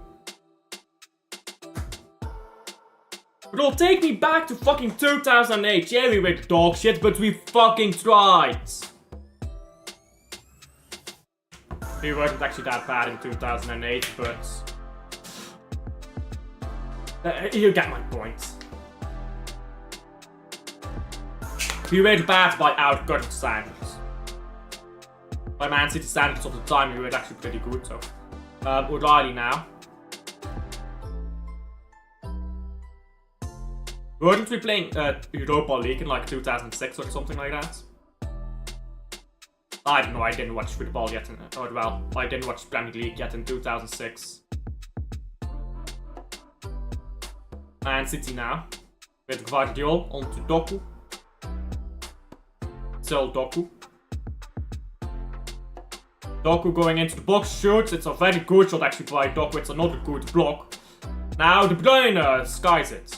Bro, take me back to fucking 2008. Yeah, we were dog shit, but we fucking tried. We weren't actually that bad in 2008, but... you get my point. We were bad by our current standards. By Man City standards of the time, we were actually pretty good, so. O'Reilly now. Weren't we playing Europa League in like 2006 or something like that? I don't know, I didn't watch football yet, I didn't watch Premier League yet in 2006. Man City now. With Guardiola onto Doku. Doku. Doku going into the box, shoots. It's a very good shot actually by Doku. It's another good block. Now De Bruyne skies it.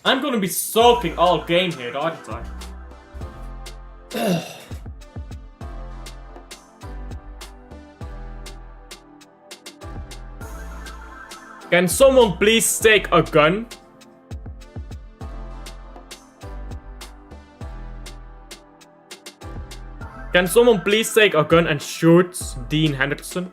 I'm gonna be soaking all game here, aren't I? Can someone please take a gun? Can someone please take a gun and shoot Dean Henderson?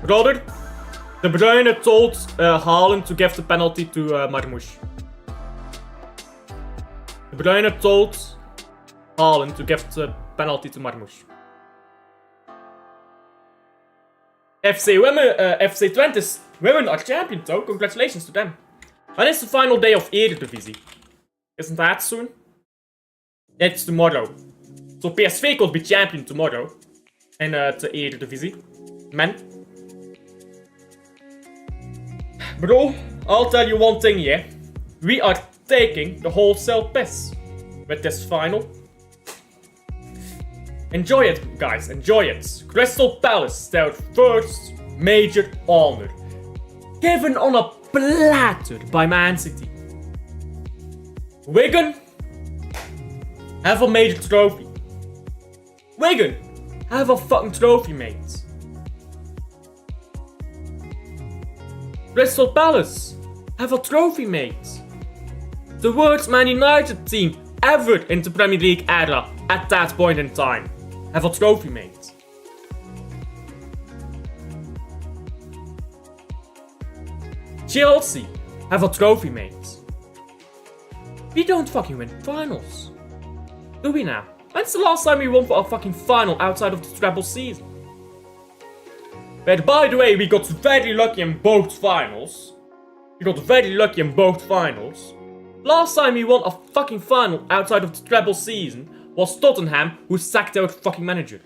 Brother, De Bruyne told Haaland to give the penalty to Marmoush. De Bruyne told Haaland to give the penalty to Marmoush. FC Twente's women are champion though, congratulations to them. When is the final day of Eredivisie? Isn't that soon? It's tomorrow. So PSV could be champion tomorrow in the Eredivisie. Man. Bro, I'll tell you one thing, yeah. We are taking the wholesale piss with this final. Enjoy it, guys, enjoy it. Crystal Palace, their first major honor. Given on a platter by Man City. Wigan have a major trophy. Wigan have a fucking trophy, mate. Crystal Palace have a trophy, mate. The worst Man United team ever in the Premier League era at that point in time have a trophy, mate. Chelsea have a trophy, mate. We don't fucking win finals. Do we now? When's the last time we won for a fucking final outside of the treble season? But by the way, we got very lucky in both finals. Last time we won a fucking final outside of the treble season was Tottenham, who sacked their fucking manager.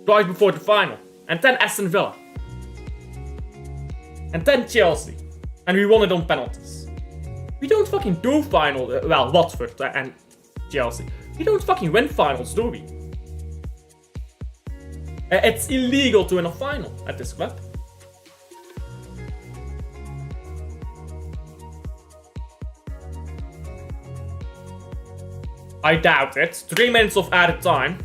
Right before the final. And then Aston Villa. And then Chelsea. And we won it on penalties. We don't fucking do final... well, Watford and Chelsea. We don't fucking win finals, do we? It's illegal to win a final at this club. I doubt it. 3 minutes of added time.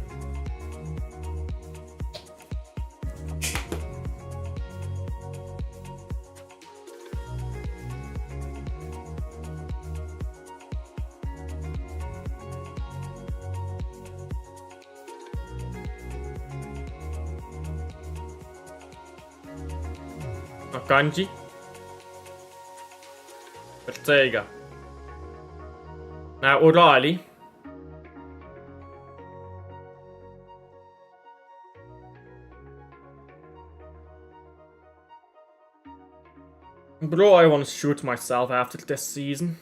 Akanji. Ortega. Now O'Reilly. Bro, I want to shoot myself after this season.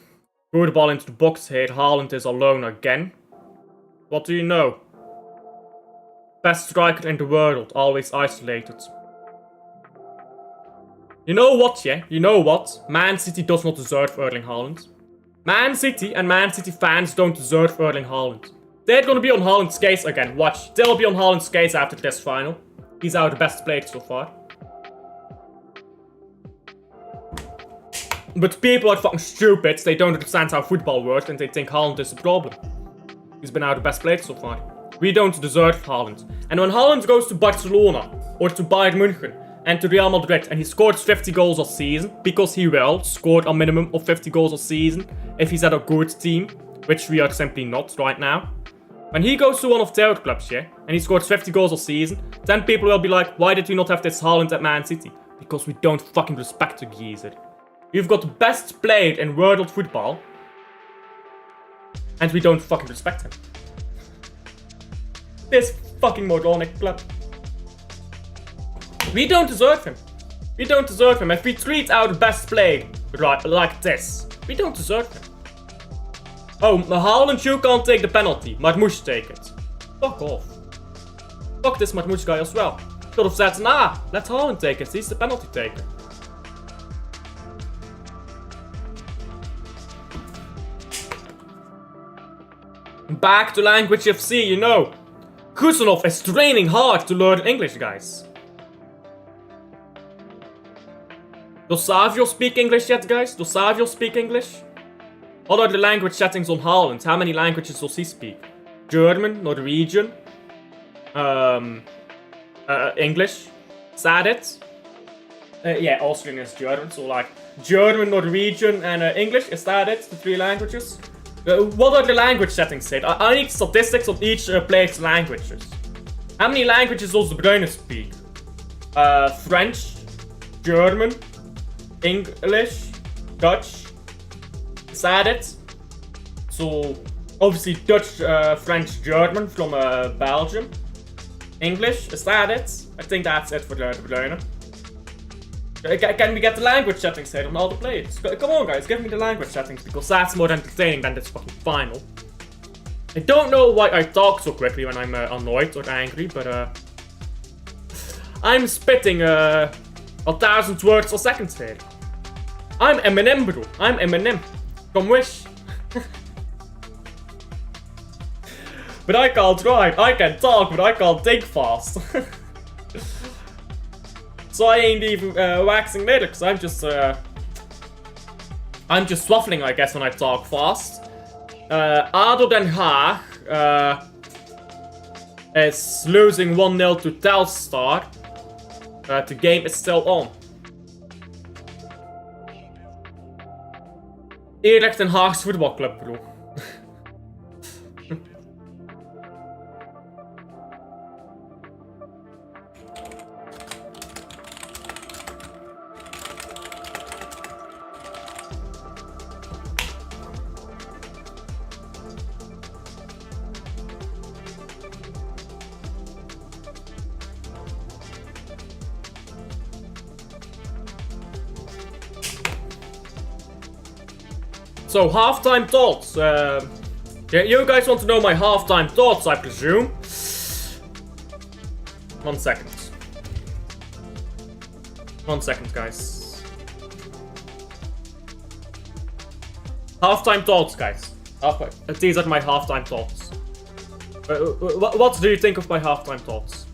Throw the ball into the box here. Haaland is alone again. What do you know? Best striker in the world, always isolated. You know what, yeah? You know what? Man City does not deserve Erling Haaland. Man City and Man City fans don't deserve Erling Haaland. They're gonna be on Haaland's case again. Watch. They'll be on Haaland's case after this final. He's our best player so far. But people are fucking stupid. They don't understand how football works and they think Haaland is the problem. He's been our best player so far. We don't deserve Haaland. And when Haaland goes to Barcelona or to Bayern München and to Real Madrid and he scores 50 goals a season, because he will score a minimum of 50 goals a season if he's at a good team, which we are simply not right now. When he goes to one of their clubs, yeah, and he scores 50 goals a season, then people will be like, why did we not have this Haaland at Man City? Because we don't fucking respect the geezer. You've got the best player in world football, and we don't fucking respect him. This fucking moronic club. We don't deserve him. We don't deserve him. If we treat our best player like this, we don't deserve him. Oh, Haaland, you can't take the penalty. Marmoush take it. Fuck off. Fuck this Marmoush guy as well. Could have said, nah, let Haaland take it. He's the penalty taker. Back to Language FC, you know. Kusanov is training hard to learn English, guys. Does Savio speak English yet, guys? Does Savio speak English? What are the language settings on Haaland? How many languages does he speak? German, Norwegian, English. Is that it? Yeah, Austrian is German, so like German, Norwegian, and English. Is that it? The 3 languages? What are the language settings said? I need statistics of each player's languages. How many languages does De Bruyne speak? French, German, English, Dutch. Is that it? So, obviously Dutch, French, German from Belgium. English, is that it? I think that's it for De Bruyne. Can we get the language settings here on all the players? Come on, guys, give me the language settings, because that's more entertaining than this fucking final. I don't know why I talk so quickly when I'm annoyed or angry, but I'm spitting 1,000 words a second here. I'm Eminem, bro. I'm Eminem. Come wish. But I can't drive. I can talk, but I can't think fast. So I ain't even waxing lyrics. I'm just swaffling, I guess, when I talk fast. ADO Den Haag is losing 1-0 to Telstar. The game is still on. Eerlijk Den Haag's voetbalclub, bro. So, halftime thoughts. Yeah, you guys want to know my halftime thoughts, I presume. 1 second. 1 second, guys. Halftime thoughts, guys. These are my halftime thoughts. What do you think of my halftime thoughts?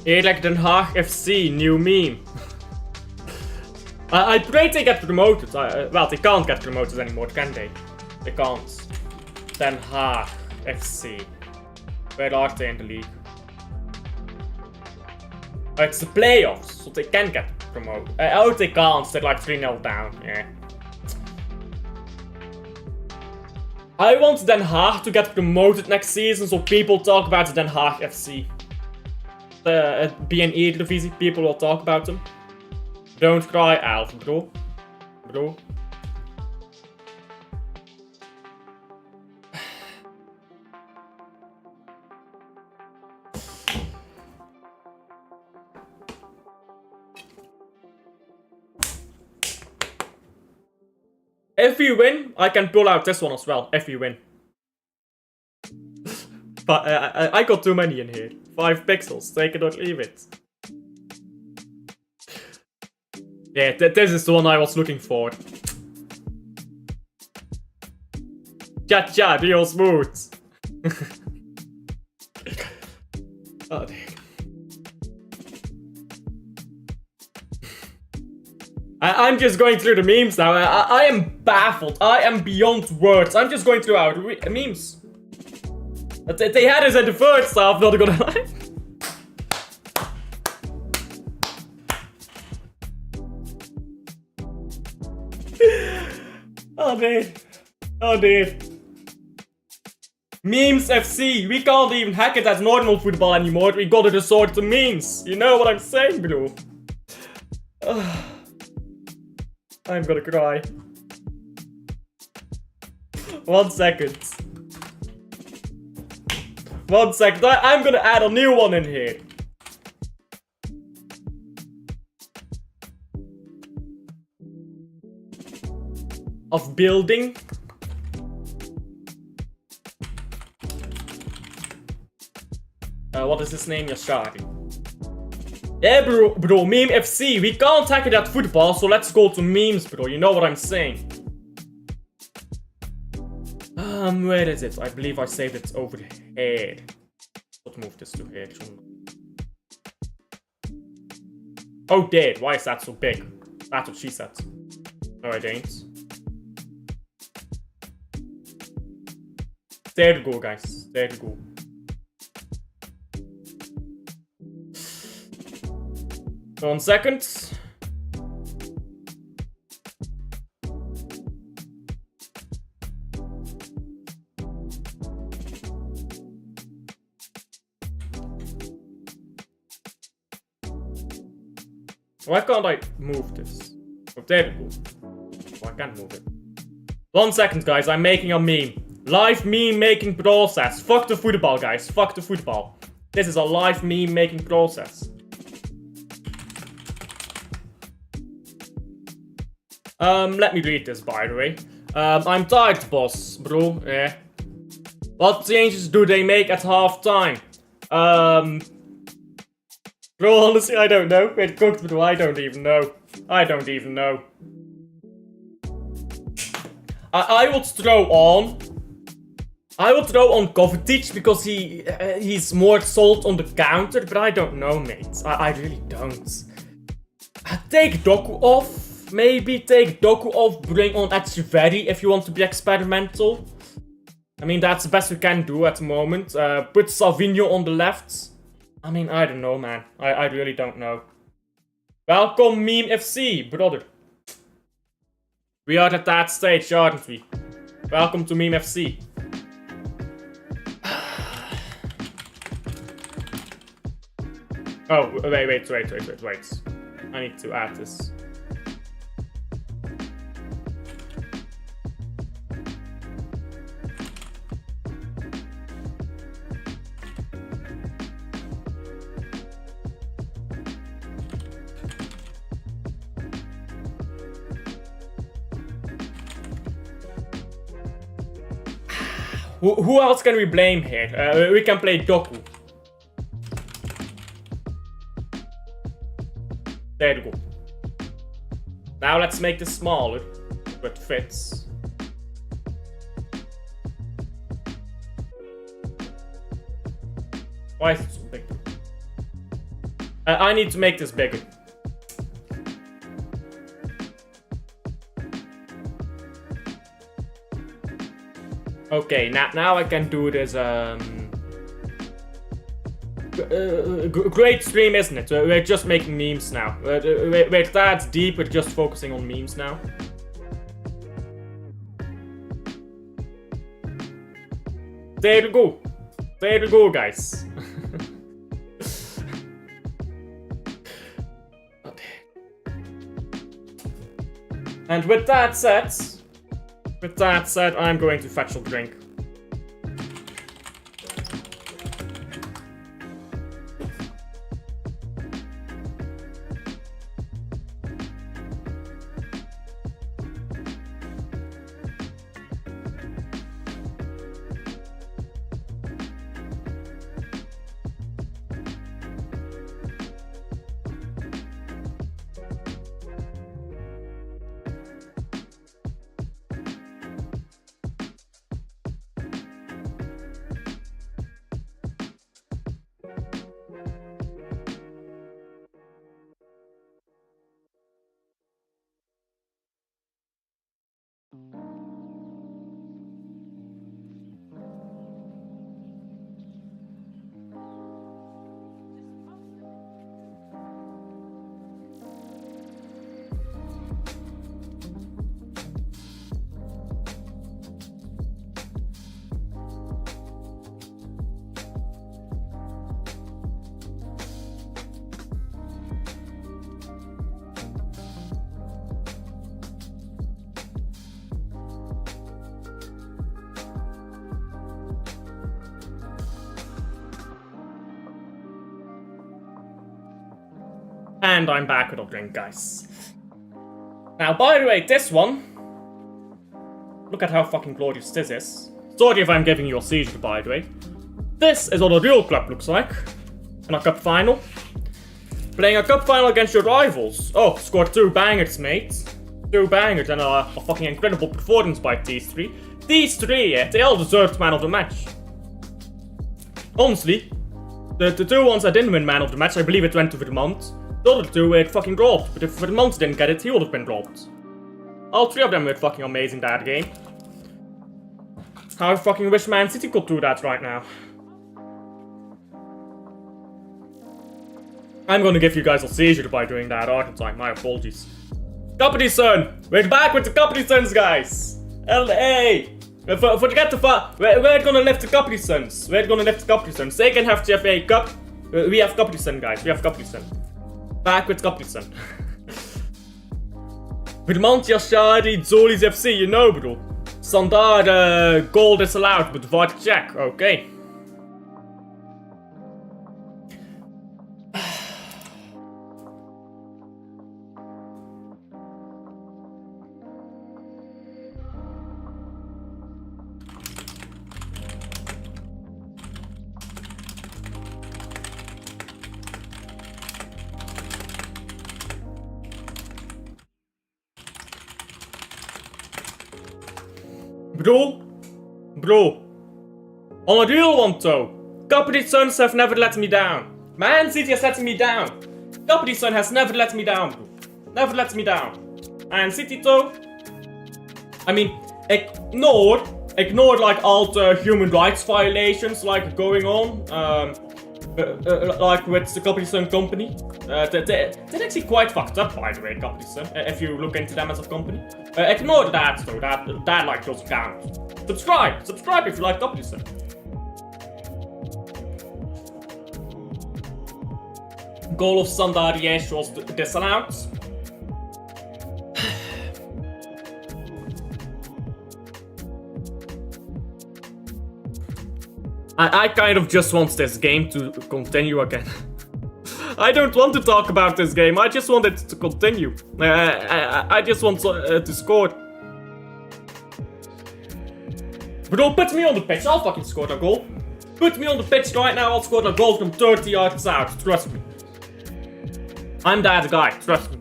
Eerlijk Den Haag FC, new meme. I pray they get promoted. Well, they can't get promoted anymore, can they? They can't. Den Haag FC. Where are they in the league? It's the playoffs, so they can get promoted. Oh, they can't. They're like 3-0 down. Yeah. I want Den Haag to get promoted next season, so people talk about the Den Haag FC. BNE divisie, people will talk about them. Don't cry, Alf, bro. Bro. If we win, I can pull out this one as well, if we win. But I got too many in here. 5 pixels, take it or leave it. Yeah, this is the one I was looking for. Cha-cha, real smooth. Oh, dear. I'm just going through the memes now. I am baffled. I am beyond words. I'm just going through our memes. They had us in the first half, not gonna lie. Oh dear. Oh dear. Memes FC. We can't even hack it as normal football anymore. We gotta resort to memes. You know what I'm saying, bro? I'm gonna cry. 1 second. 1 second, I'm gonna add a new one in here. Of building. What is his name? Yashari. Yeah, bro, meme FC. We can't hack it at football, so let's go to memes, bro. You know what I'm saying. Where is it? I believe I saved it over here. Let's move this to here. Oh, dear. Why is that so big? That's what she said. No, it ain't. There you go, guys. There you go. One second. Why can't I move this? Oh, there we go. can't move it. 1 second, guys. I'm making a meme. Live meme making process. Fuck the football, guys. Fuck the football. This is a live meme making process. Let me read this, by the way. I'm tired, boss, bro. Yeah. What changes do they make at halftime? Bro, honestly, I don't know. It cooked, bro. I don't even know. I don't even know. I would throw on. I would throw on Kovacic because he's more sold on the counter, but I don't know, mate. I really don't. Take Doku off. Maybe take Doku off. Bring on Echeverri if you want to be experimental. I mean, that's the best we can do at the moment. Put Salvinho on the left. I mean, I don't know, man. I really don't know. Welcome, Meme FC, brother. We are at that stage, aren't we? Welcome to Meme FC. Oh, wait. I need to add this. Who else can we blame here? We can play Doku. There we go. Now let's make this smaller, but fits. Why is it so big? I need to make this bigger. Okay, now I can do this. Great stream, isn't it? We're just making memes now. We're that deep. We're just focusing on memes now. There we go. There we go, guys. And with that said, I'm going to fetch a drink. And I'm back with a drink, guys. Now, by the way, this one... Look at how fucking glorious this is. Sorry if I'm giving you a seizure, by the way. This is what a real club looks like. In a cup final. Playing a cup final against your rivals. Oh, scored 2 bangers, mate. 2 bangers and a fucking incredible performance by these 3. These 3, yeah, they all deserved man of the match. Honestly, the 2 ones that didn't win man of the match, I believe it went to Vermont. The other 2 were fucking dropped, but if Vermont didn't get it, he would have been dropped. All 3 of them were fucking amazing that game. How I fucking wish Man City could do that right now. I'm gonna give you guys a seizure by doing that, aren't I? My apologies. Company Sun! We're back with the Company Suns, guys! LA! Forget the we're gonna lift the Company Suns. We're gonna lift the Company Suns. They can have the FA Cup. We have Company Sun, guys. We have Company Sun. Back with Company Sun. Vermantia Shadi, Zoli's FC, you know, bro. Standard goal disallowed, but what check, okay. Bro, on a real one though, Capri Suns have never let me down. Man City has let me down. Capri Sun has never let me down, bro. Never let me down. And City though, I mean, ignore like all the human rights violations like going on, like with the Capri Sun company. They're actually quite fucked up, by the way, Capri Sun, if you look into them as a company. Ignore that though, that like doesn't count. Subscribe if you like Capri Sun. Goal of Standard Liège was disallowed. I kind of just want this game to continue again. I don't want to talk about this game, I just want it to continue. I just want to score. Bro, put me on the pitch, I'll fucking score a goal. Put me on the pitch right now, I'll score a goal from 30 yards out, trust me. I'm that guy, trust me.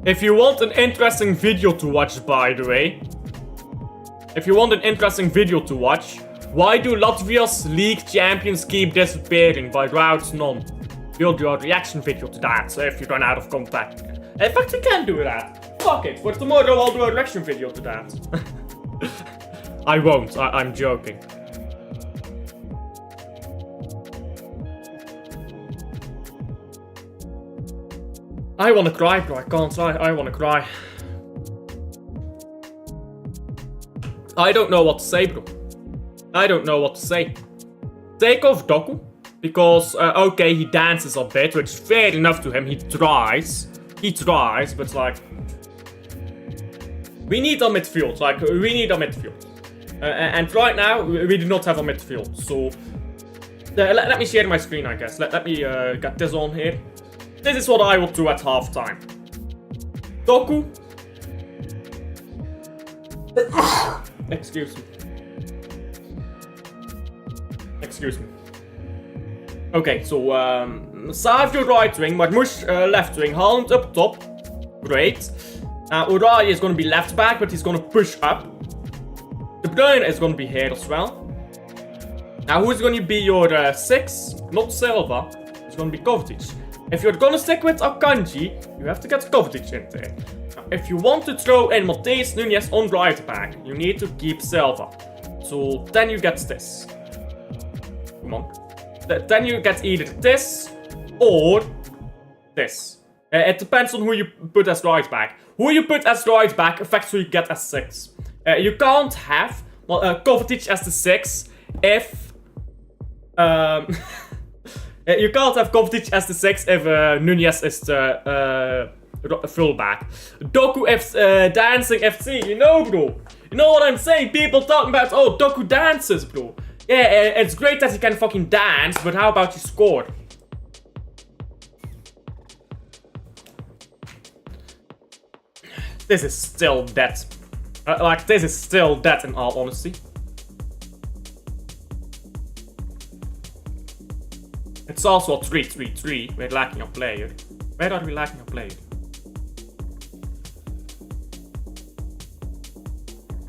If you want an interesting video to watch, by the way, why do Latvia's league champions keep disappearing by routes none? Build your reaction video to that, so if you run out of contact. In fact, we can do that. Fuck it, for tomorrow I'll do a reaction video to that. I won't, I'm joking. I wanna cry, bro, I can't lie, I wanna cry. I don't know what to say, bro. I don't know what to say. Take off Doku, because, okay, he dances a bit, which is fair enough to him, he tries, but like... We need a midfield, and right now, we do not have a midfield, so... let me share my screen, I guess. Let me get this on here. This is what I will do at halftime. Doku. Excuse me. Okay, so Savio right wing, Marmoush left wing, Haaland up top. Great. Urayi is gonna be left back, but he's gonna push up. De Bruyne is gonna be here as well. Now who's gonna be your 6? Not Silva. It's gonna be Kovacic. If you're gonna stick with Akanji, you have to get Kovacic in there. Now, if you want to throw in Mateus Nunes on right back, you need to keep Silva. So then you get this. Come on. Then you get either this or this. It depends on who you put as right back. Who you put as right back affects who you get as 6. You can't have Kovacic as the 6 if... you can't have Kovacic as the 6 if Nunes is the fullback. Doku dancing FC, you know, bro. You know what I'm saying? People talking about, oh, Doku dances, bro. Yeah, it's great that he can fucking dance, but how about you score? This is still dead. This is still dead in all honesty. It's also a 3-3-3. We're lacking a player. Where are we lacking a player?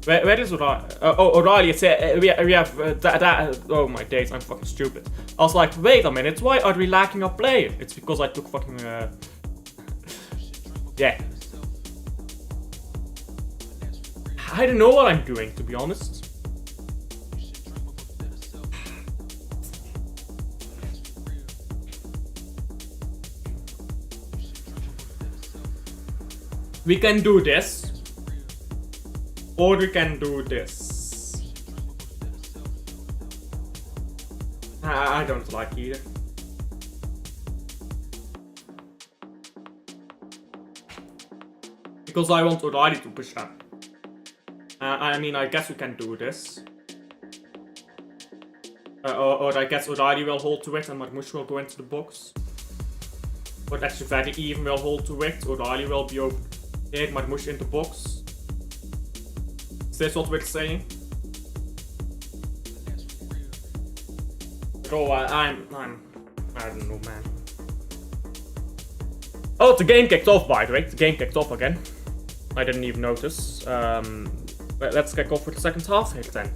Where is O'Reilly? O'Reilly, it's, we have that. Oh my days, I'm fucking stupid. I was like, wait a minute, why are we lacking a player? It's because I took fucking. Yeah. I don't know what I'm doing, to be honest. We can do this. Or we can do this. I don't like either. Because I want O'Reilly to push up. I mean, I guess we can do this. Or I guess O'Reilly will hold to it and Marmouche will go into the box. Or actually very even will hold to it. O'Reilly will be over here, Marmouche in the box. Is this what we're saying? Bro, I don't know, man. Oh, the game kicked off, by the way. The game kicked off again. I didn't even notice. Let's kick off for the second half here then.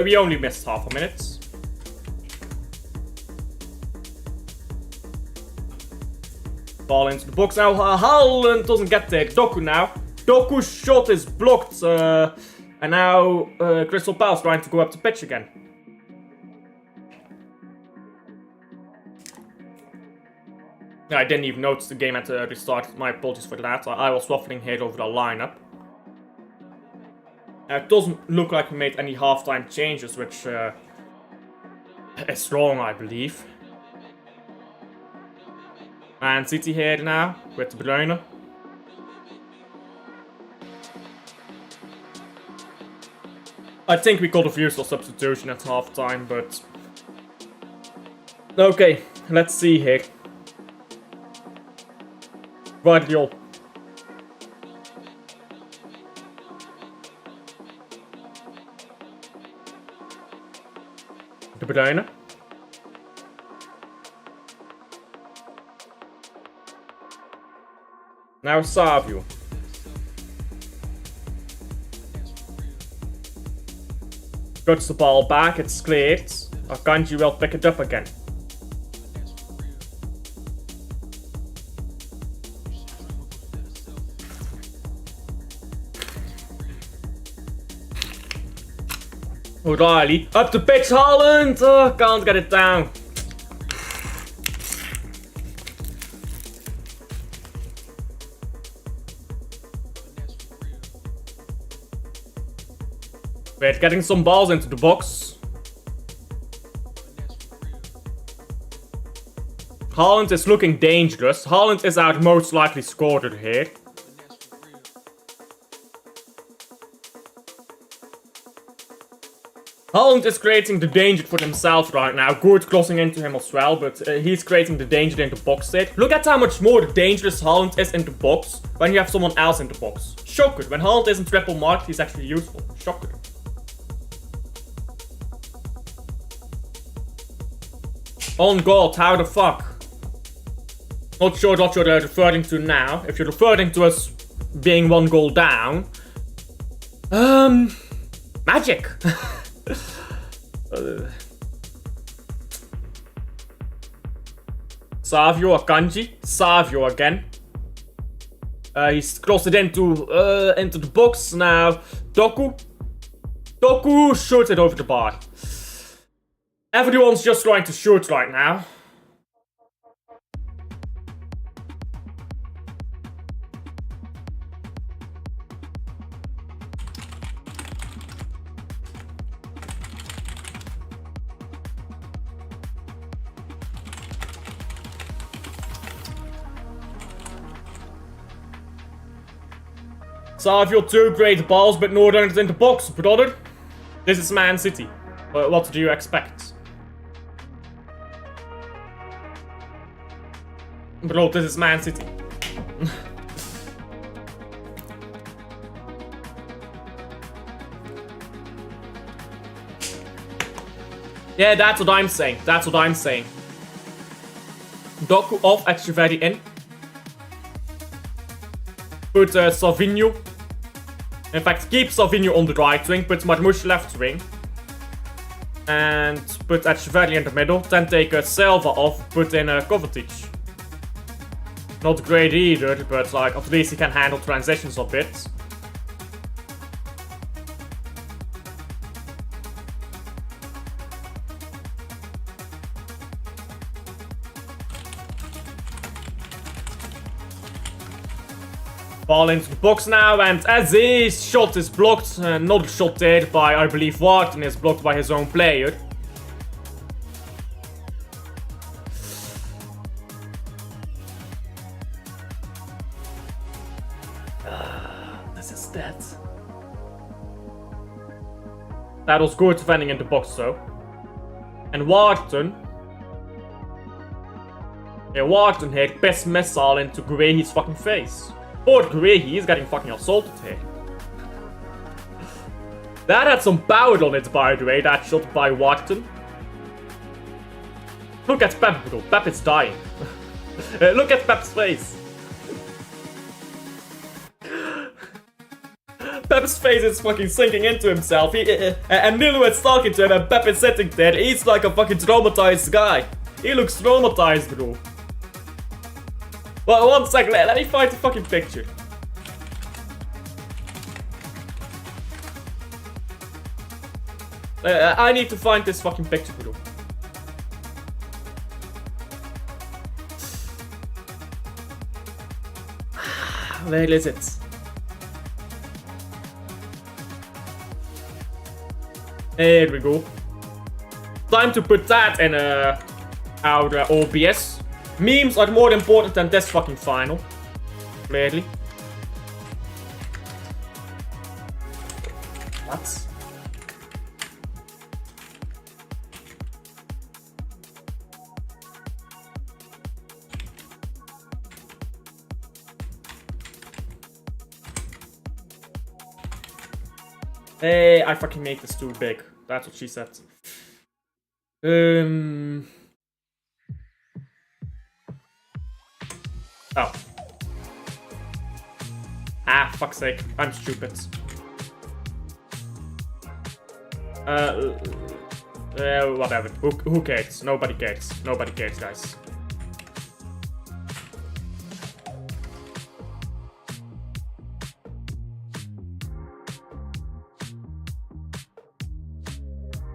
We only missed half a minute. Ball into the box now. Haaland doesn't get there. Doku now. Doku's shot is blocked. And now Crystal Palace trying to go up the pitch again. I didn't even notice the game at the restart. My apologies for that. I was waffling here over the lineup. It doesn't look like we made any halftime changes, which is wrong, I believe. Man City here now with De Bruyne. I think we could have used a substitution at halftime, but okay, let's see here. Guardiola. De Bruyne. Now Savio. Gets the ball back, it's cleared. Akanji will pick it up again. O'Reilly, up the pitch, Haaland! Oh, can't get it down. We're getting some balls into the box. Haaland is looking dangerous. Haaland is our most likely scorer here. Haaland is creating the danger for himself right now. Good crossing into him as well, but he's creating the danger in the box there. Look at how much more dangerous Haaland is in the box when you have someone else in the box. Shocker. When Haaland isn't triple marked, he's actually useful. Shocker. On God, how the fuck? Not sure what you're referring to now. If you're referring to us being 1 goal down. Magic. Savio, Akanji. Savio again. He's crossed it into the box now. Doku. Doku shoots it over the bar. Everyone's just trying to shoot right now. Savio, 2 great balls, but no runners in the box, brother. This is Man City. What do you expect? Bro, this is Man City. Yeah, that's what I'm saying. That's what I'm saying. Doku off, Echeverri in. Put Savinho. In fact, keep Savinho on the right wing, put Marmouche left wing. And put Echeverri in the middle. Then take Silva off, put in Kovacic. Not great either, but like at least he can handle transitions a bit. Ball into the box now, and as his shot is blocked, another shot there by, I believe, Wharton is blocked by his own player. This is dead. That was good defending in the box though. And Wharton. Yeah, Wharton hit best missile into Guehi's fucking face. But Guehi is getting fucking assaulted here. That had some power on it, by the way, that shot by Wharton. Look at Pep, bro. Pep is dying. Look at Pep's face. Pep's face is fucking sinking into himself. And Nilu is talking to him, and Pep is sitting there. He's like a fucking traumatized guy. He looks traumatized, bro. Well, 1 second, let me find the fucking picture. I need to find this fucking picture, bro. Where is it? There we go. Time to put that in our OBS. Memes are more important than this fucking final. Clearly. What? Hey, I fucking made this too big. That's what she said. Oh. Ah, fuck's sake. I'm stupid. Whatever. Who cares? Nobody cares. Nobody cares, guys.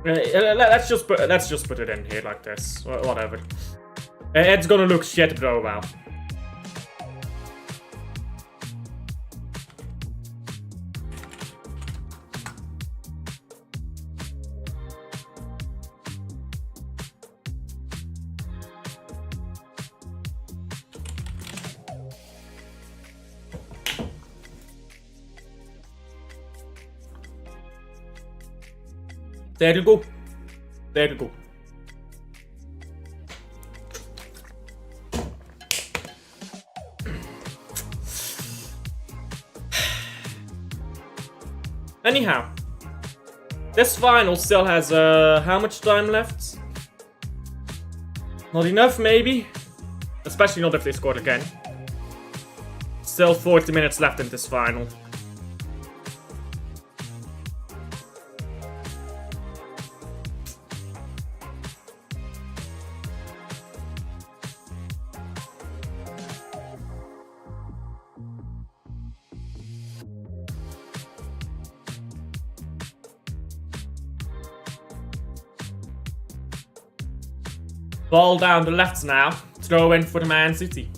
Let's just put it in here like this. Whatever. It's gonna look shit, bro. Wow. There you go. There you go. Anyhow, this final still has how much time left? Not enough, maybe? Especially not if they scored again. Still 40 minutes left in this final. Ball down the left now. Throw in for the Man City.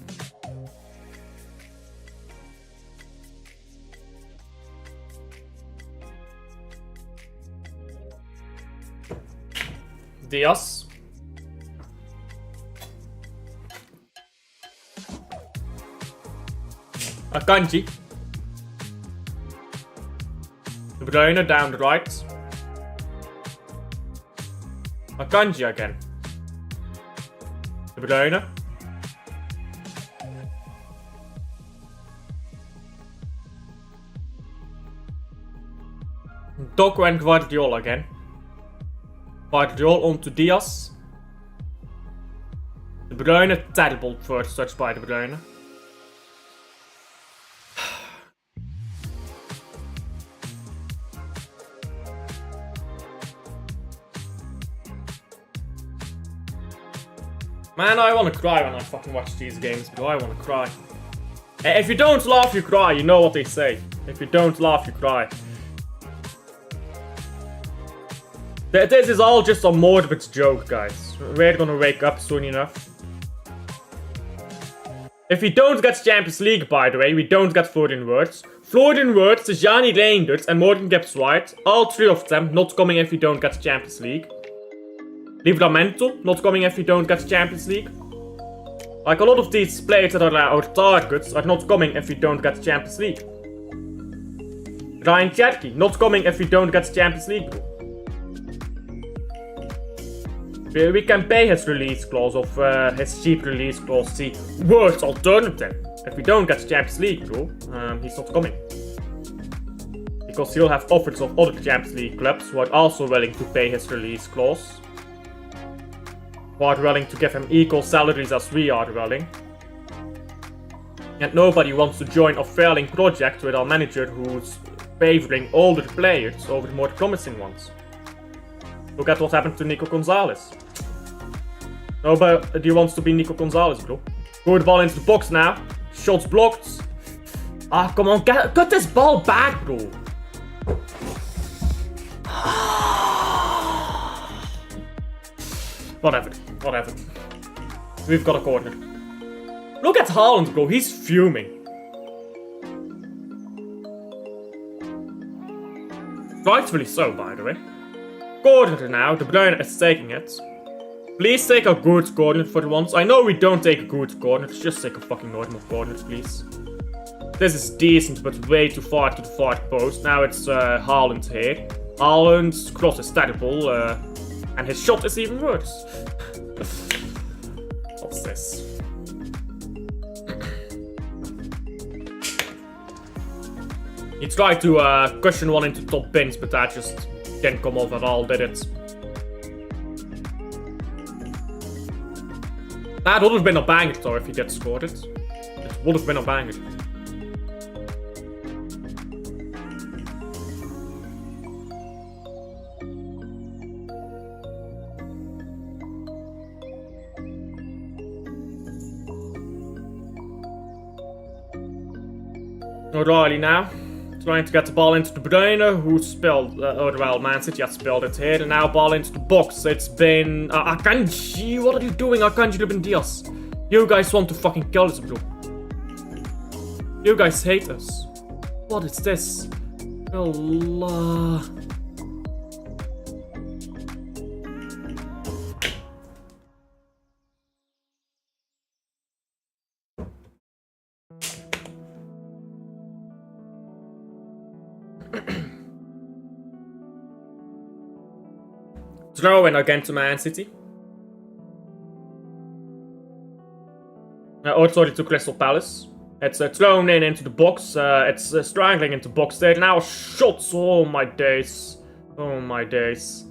Diaz. Akanji. De Bruyne down the right. Akanji again. De Bruyne. Doku and Guardiola again. Guardiola onto Diaz. De Bruyne, terrible first touch by De Bruyne. Man, I wanna cry when I fucking watch these games, bro. I wanna cry. If you don't laugh, you cry. You know what they say. If you don't laugh, you cry. This is all just a morbid joke, guys. We're gonna wake up soon enough. If we don't get Champions League, by the way, we don't get Florian Wirtz. Florian Wirtz, Tijani Reinders, and Morgan Gibbs-White, all three of them not coming if we don't get Champions League. Livramento, not coming if we don't get Champions League. Like, a lot of these players that are our targets are not coming if we don't get Champions League. Ryan Cherky, not coming if we don't get Champions League, bro. We can pay his release clause of his cheap release clause, see, worst alternative. If we don't get Champions League, bro, he's not coming. Because he'll have offers of other Champions League clubs who are also willing to pay his release clause. Who are willing to give him equal salaries as we are willing. And nobody wants to join a failing project with our manager who's favoring older players over more promising ones. Look at what happened to Nico Gonzalez. Nobody wants to be Nico Gonzalez, bro. Good ball into the box now. Shots blocked. Ah, come on, cut this ball back, bro. Whatever. We've got a corner. Look at Haaland, bro. He's fuming. Rightfully so, by the way. Corner now. De Bruyne is taking it. Please take a good corner for once. I know we don't take good corners. Just take a fucking normal corner, please. This is decent, but way too far to the far post. Now it's Haaland here. Haaland's cross is terrible. And his shot is even worse. What's this? He tried to cushion one into top pins, but that just didn't come off at all, did it? That would have been a banger though if he did scored it. It would have been a banger. O'Reilly now. Trying to get the ball into De Bruyne, who spilled, well, Man City has spilled it here, and now ball into the box. It's been, Akanji, what are you doing, Akanji Ruben Diaz? You guys want to fucking kill us, bro. You guys hate us. What is this? Allah. Throw in again to Man City. Sorry, to Crystal Palace. It's thrown in into the box. It's strangling into box there. Now shots. Oh my days. Oh my days.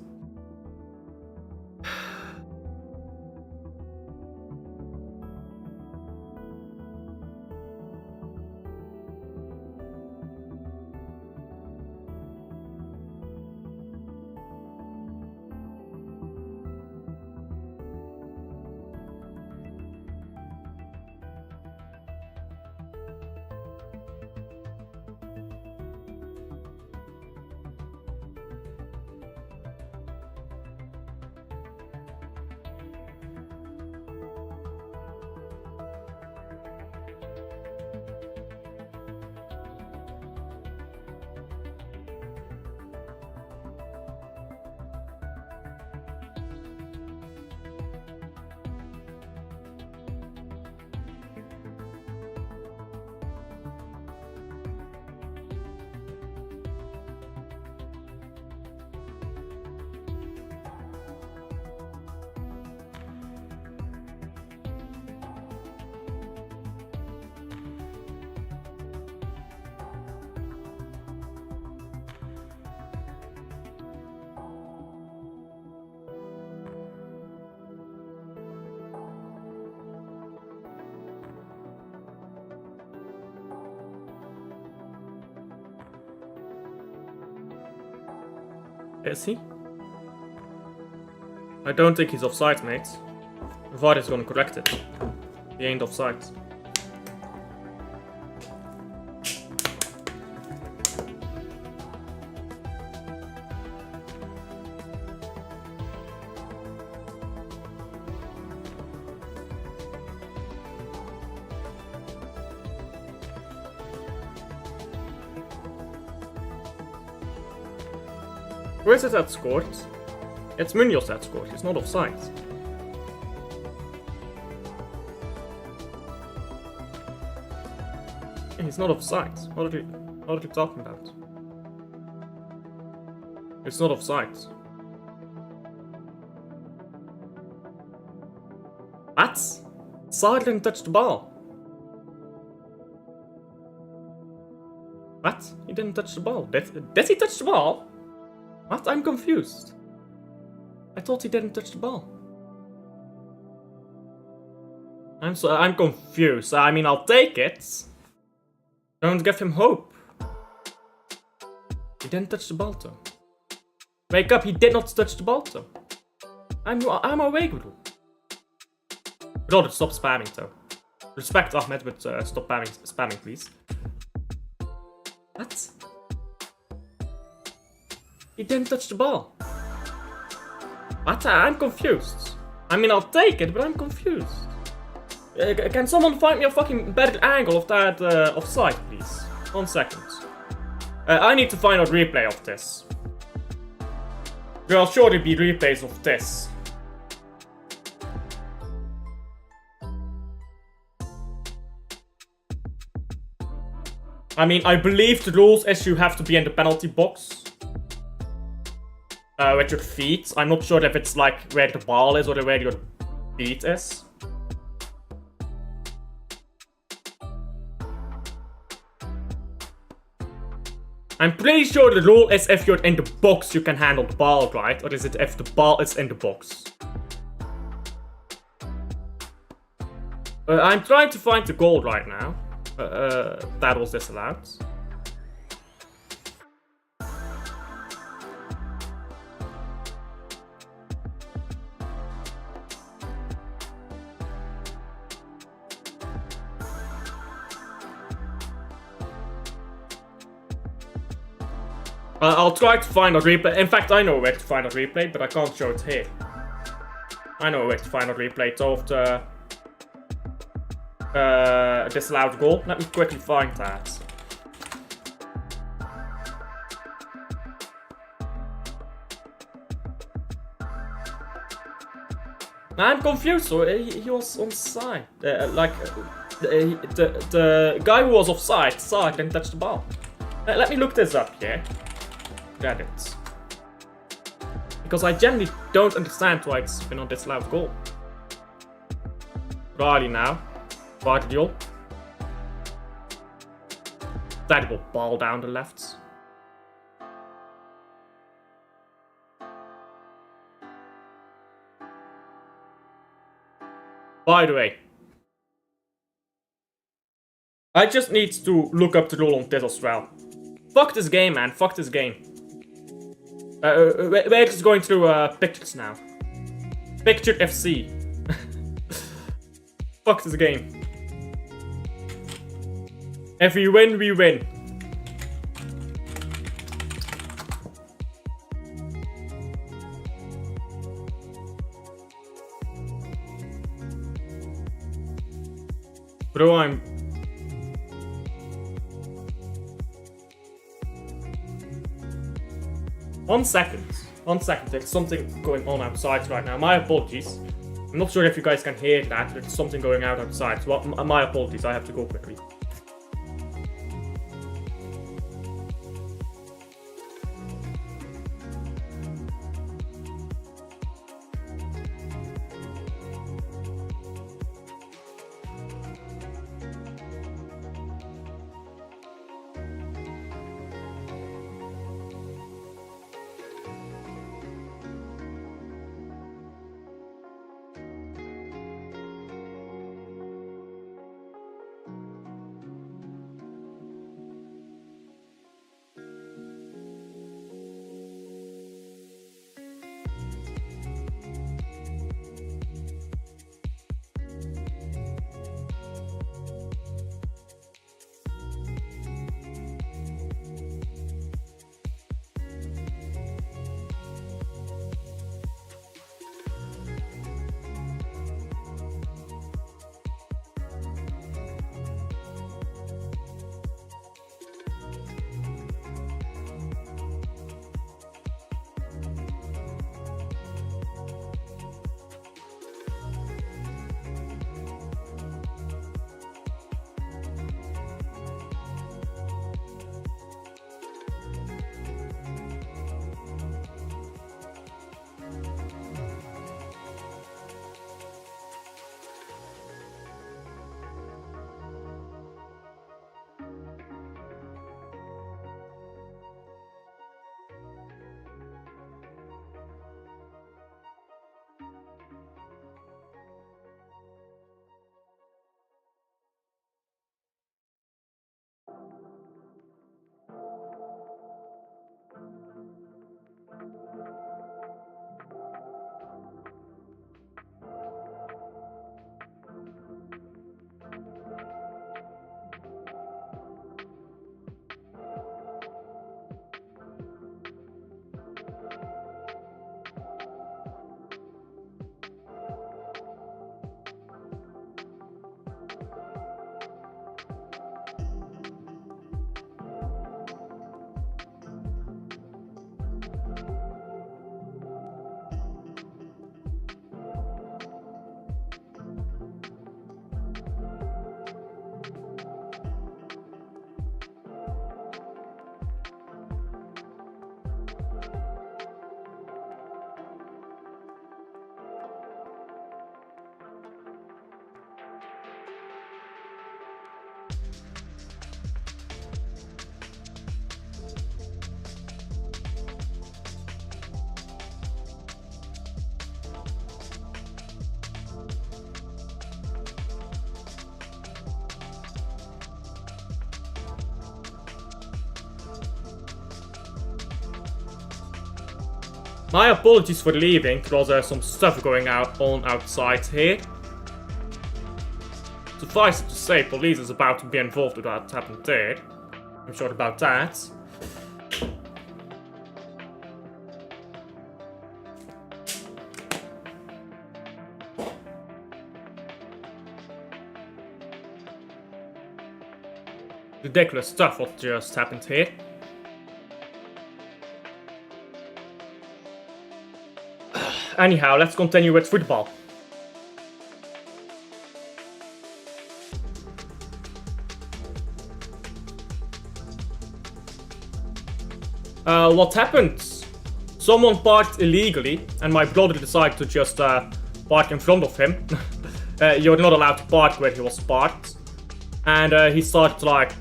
Is he? I don't think he's offside, mate. VAR is gonna correct it. He ain't offside. Where is it that scored? It's Munoz that scored. He's not offside. He's not offside. What are you talking about? It's not offside. What? Saad didn't touch the ball. What? He didn't touch the ball. Did he touch the ball? What? I'm confused. I thought he didn't touch the ball. I'm confused. I mean, I'll take it. Don't give him hope. He didn't touch the ball, though. Wake up! He did not touch the ball, though. I'm awake, bro. Brother, stop spamming, though. Respect Ahmed, but stop spamming, please. What? He didn't touch the ball. What? I'm confused. I mean, I'll take it, but I'm confused. Can someone find me a fucking better angle of that offside, please? 1 second. I need to find out replay of this. There will surely be replays of this. I mean, I believe the rules is you have to be in the penalty box. With your feet. I'm not sure if it's like where the ball is or where your feet is. I'm pretty sure the rule is if you're in the box you can handle the ball, right? Or is it if the ball is in the box? I'm trying to find the goal right now. That was disallowed. I'll try to find a replay. In fact, I know where to find a replay, but I can't show it here. I know where to find a replay of the disallowed goal. Let me quickly find that. I'm confused. So he was onside. The guy who was offside saw it, didn't touch the ball. Let me look this up, yeah. Get it. Because I generally don't understand why it's been on disallowed goal. Riley now. Guardiol. Terrible ball down the left. By the way, I just need to look up the rule on this as well. Fuck this game, man. Fuck this game. We're just going through pictures now. Picture FC. Fuck this game. If we win, we win. Bro, I'm... One second. There's something going on outside right now. My apologies. I'm not sure if you guys can hear that. There's something going out outside. So my apologies. I have to go quickly. My apologies for leaving, because there's some stuff going on outside here. Suffice it to say, police is about to be involved with what happened there. I'm sure about that. Ridiculous stuff what just happened here. Anyhow, let's continue with football. What happened? Someone parked illegally, and my brother decided to just park in front of him. You're not allowed to park where he was parked. And he started like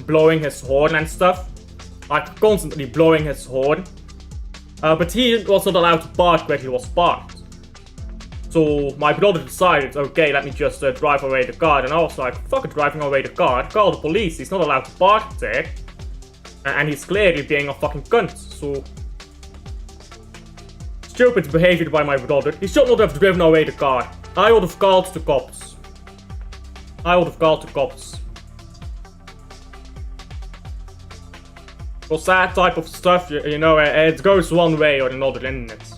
blowing his horn and stuff. Like constantly blowing his horn. But he was not allowed to park where he was parked. So my brother decided, okay, let me just drive away the car. And I was like, fuck it, driving away the car. Call the police, he's not allowed to park there. And he's clearly being a fucking cunt, so... Stupid behavior by my brother. He should not have driven away the car. I would have called the cops. Because that type of stuff, you know, it goes one way or another, isn't it?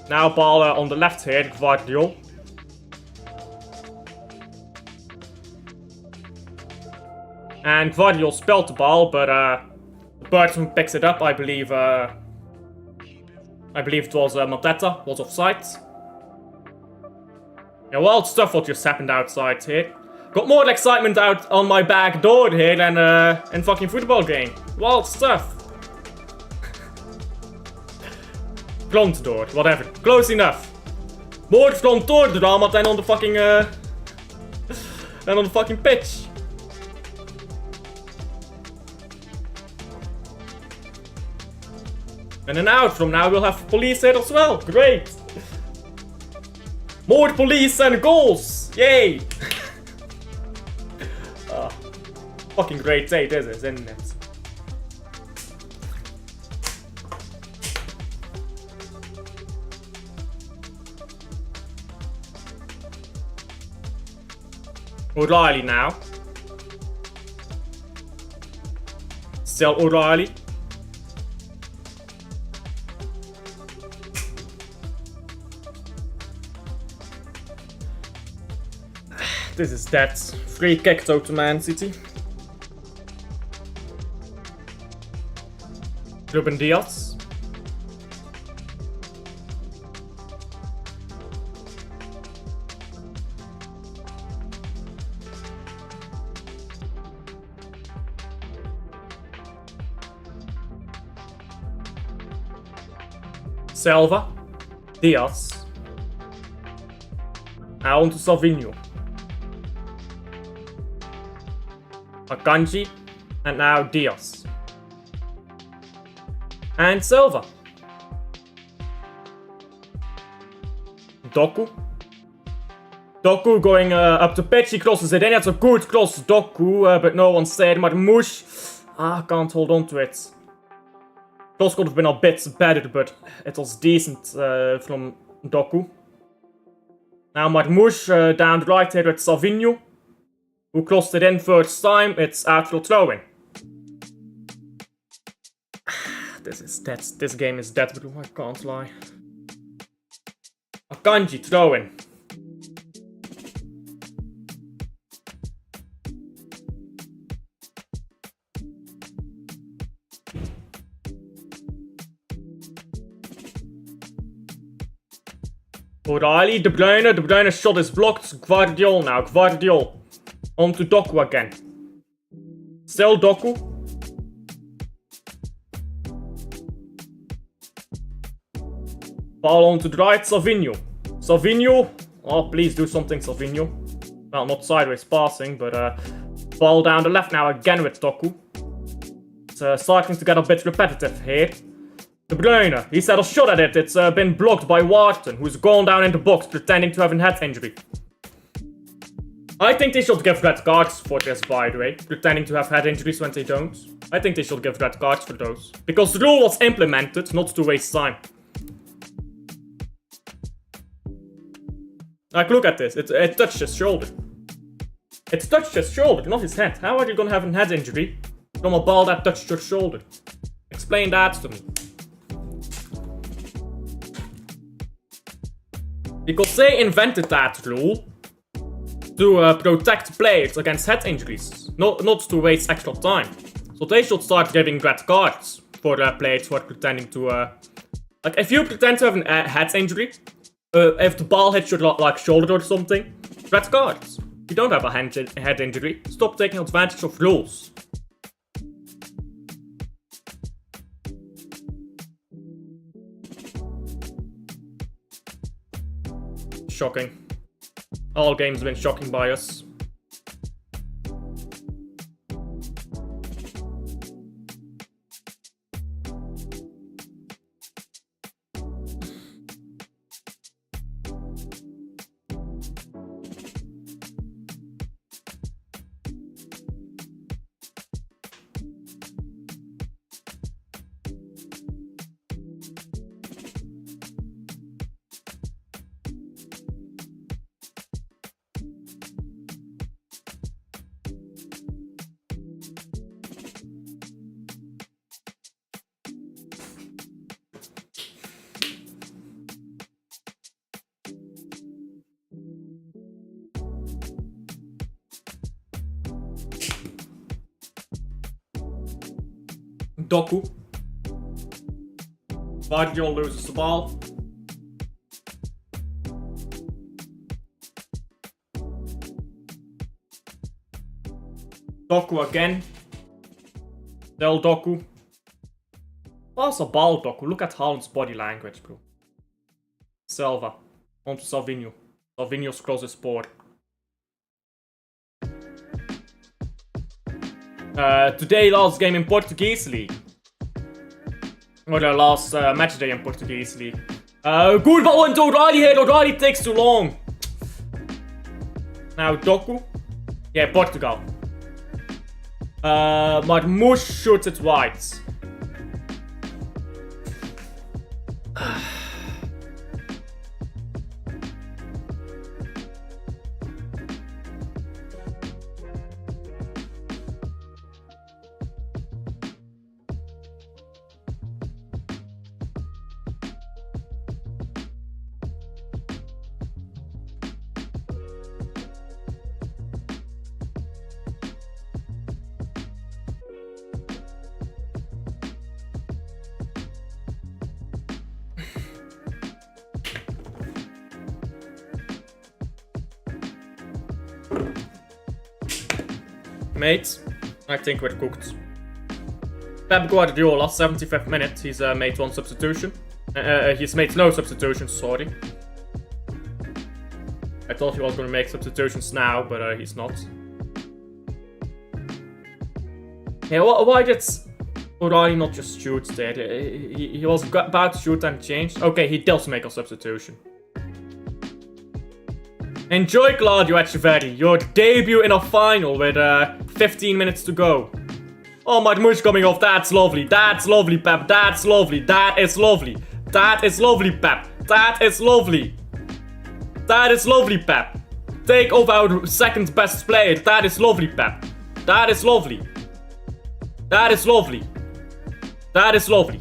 Now ball on the left here, Guardiol. And Guardiol spelled the ball, but the person who picks it up, I believe it was Mateta, was offside. Yeah, wild stuff what just happened outside here. Got more excitement out on my back door here than in fucking football game. Wild stuff. Front door, whatever. Close enough. More front door drama than on the fucking pitch. And an hour from now we'll have police here as well. Great. More police and goals. Yay. Fucking great day this is, isn't it? O'Reilly now. Still O'Reilly. This is that. Free kick though to Man City. Ruben Diaz. Silva, Diaz, now on to Salvinho, Akanji, and now Diaz, and Silva, Doku going up the pitch, he crosses it in, it's a good cross, Doku, but no one's there, Marmouche, can't hold on to it. Cross could have been a bit better, but it was decent from Doku. Now Marmouche down the right here with Salvinho, who crossed it in first time. It's out for throwing. This game is dead, but I can't lie. Akanji throwing. O'Reilly, De Bruyne shot is blocked. Guardiol now, Guardiol. On to Doku again. Still Doku. Ball on to the right, Salvinho. Salvinho. Oh, please do something, Salvinho. Well, not sideways passing, but ball down the left now again with Doku. It's starting to get a bit repetitive here. De Bruyne, he's had a shot at it. It's been blocked by Wharton, who's gone down in the box pretending to have a head injury. I think they should give red cards for this, by the way. Pretending to have head injuries when they don't. I think they should give red cards for those. Because the rule was implemented, not to waste time. Like, look at this. It touched his shoulder. It touched his shoulder, not his head. How are you gonna have a head injury from a ball that touched your shoulder? Explain that to me. Because they invented that rule to protect players against head injuries, not to waste extra time. So they should start giving red cards for players who are pretending to... like, if you pretend to have a head injury, if the ball hits your like shoulder or something, red cards. You don't have a head injury. Stop taking advantage of rules. Shocking. All games have been shocking by us. Doku. Vardiol loses the ball. Doku again. Del Doku. Pass a ball, Doku. Look at Haaland's body language, bro. Silva. On to Salvinho. Salvinho's closest sport. Today, last game in Portuguese League. Or the last match day in Portuguese League. Good ball into O'Reilly here. O'Reilly takes too long. Now Doku. Yeah, Portugal. Marmouche shoots it wide. Mates, I think we're cooked. Pep Guardiola, 75th minute, he's made one substitution. He's made no substitutions, sorry. I thought he was gonna make substitutions now, but he's not. Yeah, why did O'Reilly not just shoot there? He was about to shoot and changed. Okay, he does make a substitution. Enjoy, Claudio Echeverri, your debut in a final with 15 minutes to go. Oh, Marmouche coming off. That's lovely. That's lovely, Pep. That's lovely. That is lovely. That is lovely, Pep. That is lovely. That is lovely, Pep. Take off our second best player. That is lovely, Pep. That is lovely. That is lovely. That is lovely.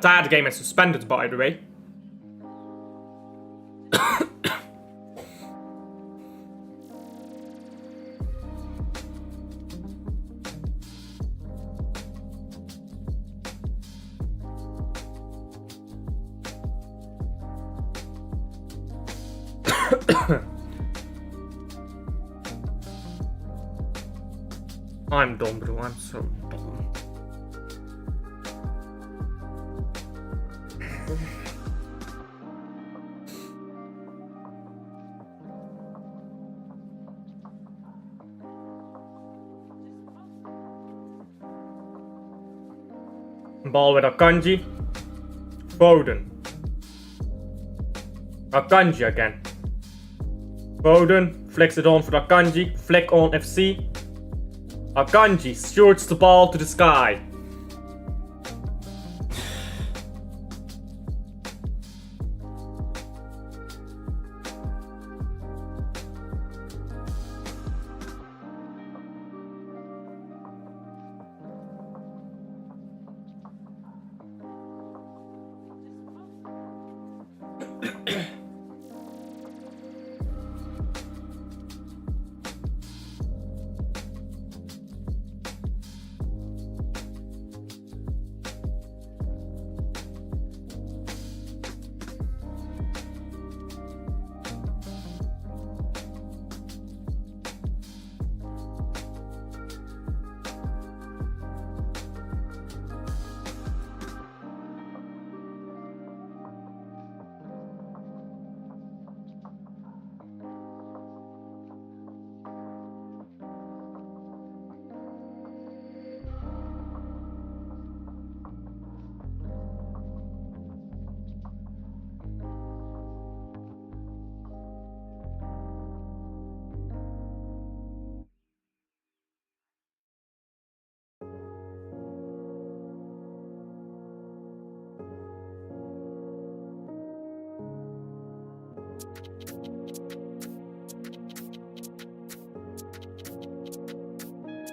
That game is suspended, by the way. I'm dumb, bro. I'm so dumb. Ball with Akanji. Foden. Akanji again. Foden flicks it on for Akanji. Flick on FC. Akanji shoots the ball to the sky.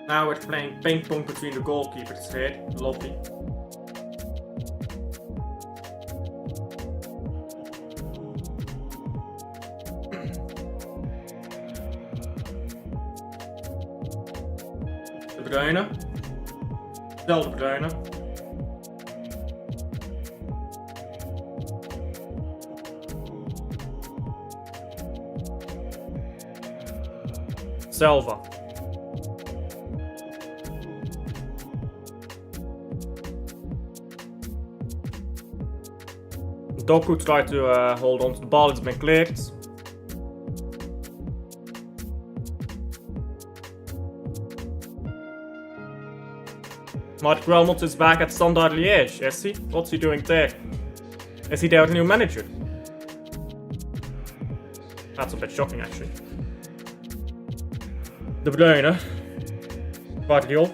Now we're playing ping pong between the goalkeepers here. Lovely. De Bruyne. Stel De Bruyne. Silva. Doku tried to hold on to the ball, it's been cleared. Mark Wilmot is back at Standard Liège, is he? What's he doing there? Is he their new manager? That's a bit shocking actually. De Bruyne. Guardiola.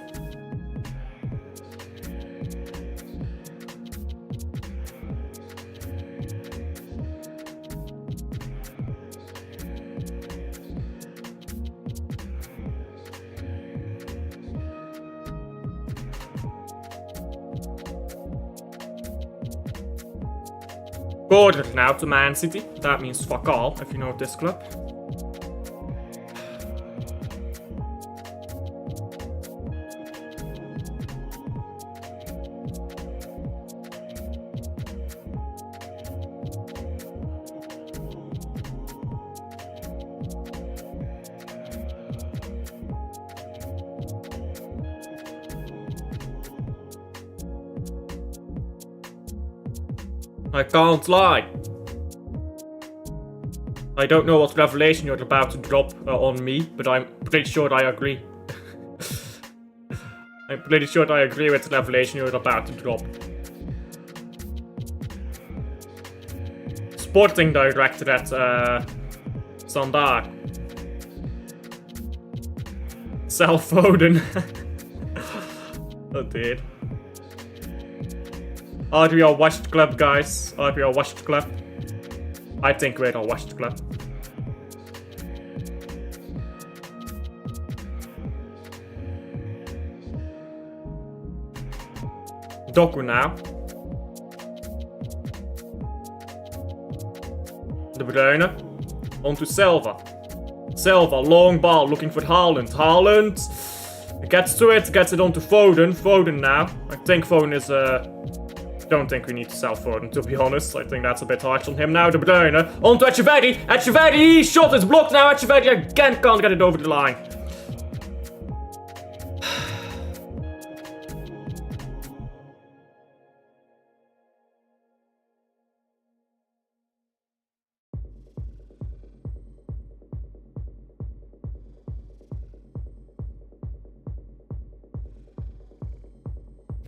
Border now to Man City. That means fuck all, if you know this club. I can't lie. I don't know what revelation you're about to drop on me, but I'm pretty sure I agree. I'm pretty sure I agree with the revelation you're about to drop. Sporting director at Standard. Sell Foden. Oh dear. Are we a washed club, guys? Are we a washed club? I think we're a washed club. Doku now. De Bruyne. On to Silva. Silva, long ball, looking for Haaland. Haaland gets to it, gets it onto Foden. Foden now. I think Foden is don't think we need to sell Foden, to be honest. I think that's a bit harsh on him now. De Bruyne. On to Echeverri. Echeverri! Shot is blocked now. Echeverri again can't get it over the line.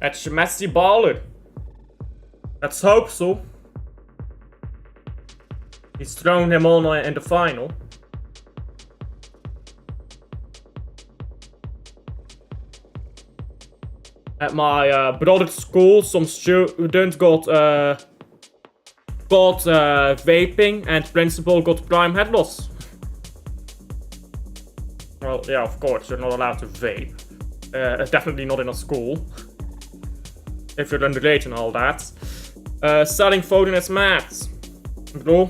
That's Messi baller. Let's hope so. He's thrown him on in the final. At my brother's school, some student got vaping, and principal got prime head loss. Well, yeah, of course, you're not allowed to vape. Definitely not in a school. If you're underage and all that. Selling Foden as mad. Bro.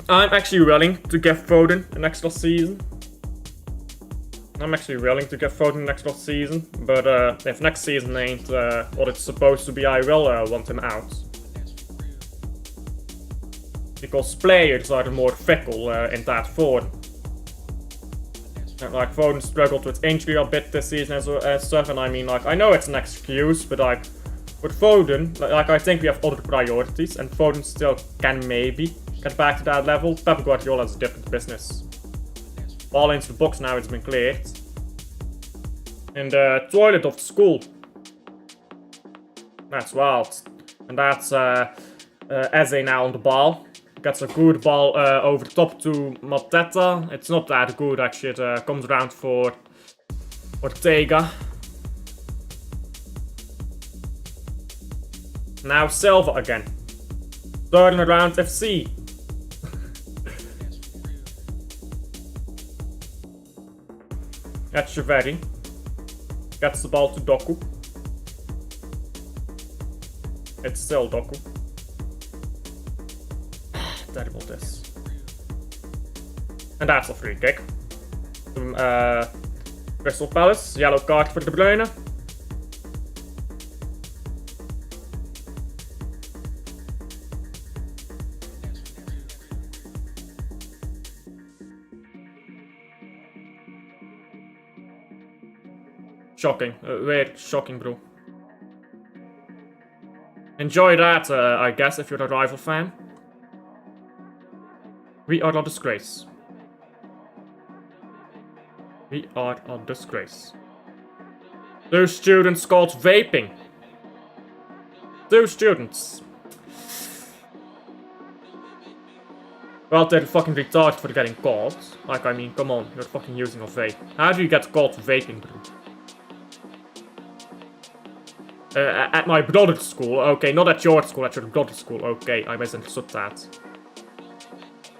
I'm actually willing to give Foden an extra season. But if next season ain't what it's supposed to be, I will want him out. Because players are more fickle in that form. And, like, Foden struggled with injury a bit this season and stuff, and I mean, like, I know it's an excuse, but like, with Foden, like, I think we have other priorities, and Foden still can maybe get back to that level. Pep Guardiola has a different business. Ball into the box now, it's been cleared. In the toilet of the school. That's wild. And that's Eze now on the ball. Gets a good ball over the top to Mateta. It's not that good actually. It comes around for Ortega. Now Silva again. Turn around FC. That's Cheveri. Gets the ball to Doku. It's still Doku. Terrible this. And that's a free kick. From Crystal Palace. Yellow card for De Bruyne. Shocking. Very shocking, bro. Enjoy that, I guess, if you're a rival fan. We are a disgrace. We are a disgrace. Those students caught vaping. Those students. Well, they're fucking retarded for getting caught. Like, I mean, come on, you're fucking using a vape. How do you get caught vaping, bro? At my brother's school, okay, not at your school, at your brother's school, okay, I misunderstood that.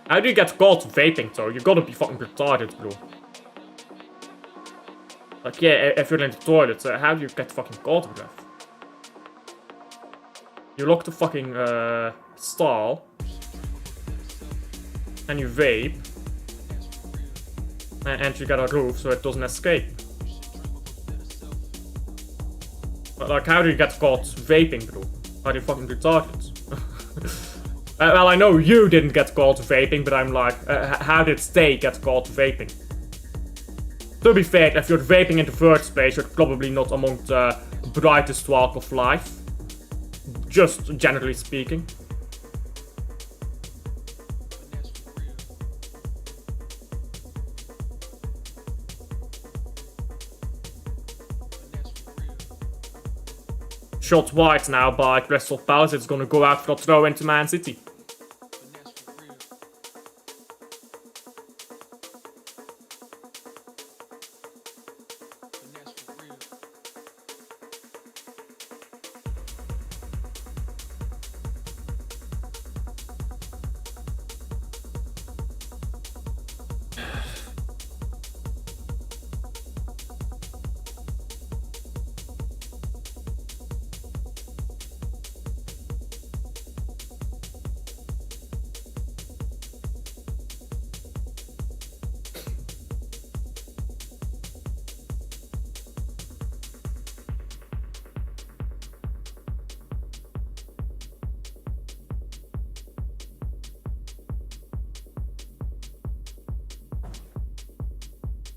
How do you get caught vaping, though? You gotta be fucking retarded, bro. Like, yeah, if you're in the toilet, how do you get fucking caught, bro? You lock the fucking, stall. And you vape. And you get a roof so it doesn't escape. But, like, how do you get caught vaping, bro? Are you fucking retarded? Well, I know you didn't get caught vaping, but I'm like, how did they get caught vaping? To be fair, if you're vaping in the first place, you're probably not among the brightest walk of life. Just generally speaking. Shot wide now by Crystal Palace. It's gonna go out for a throw into Man City.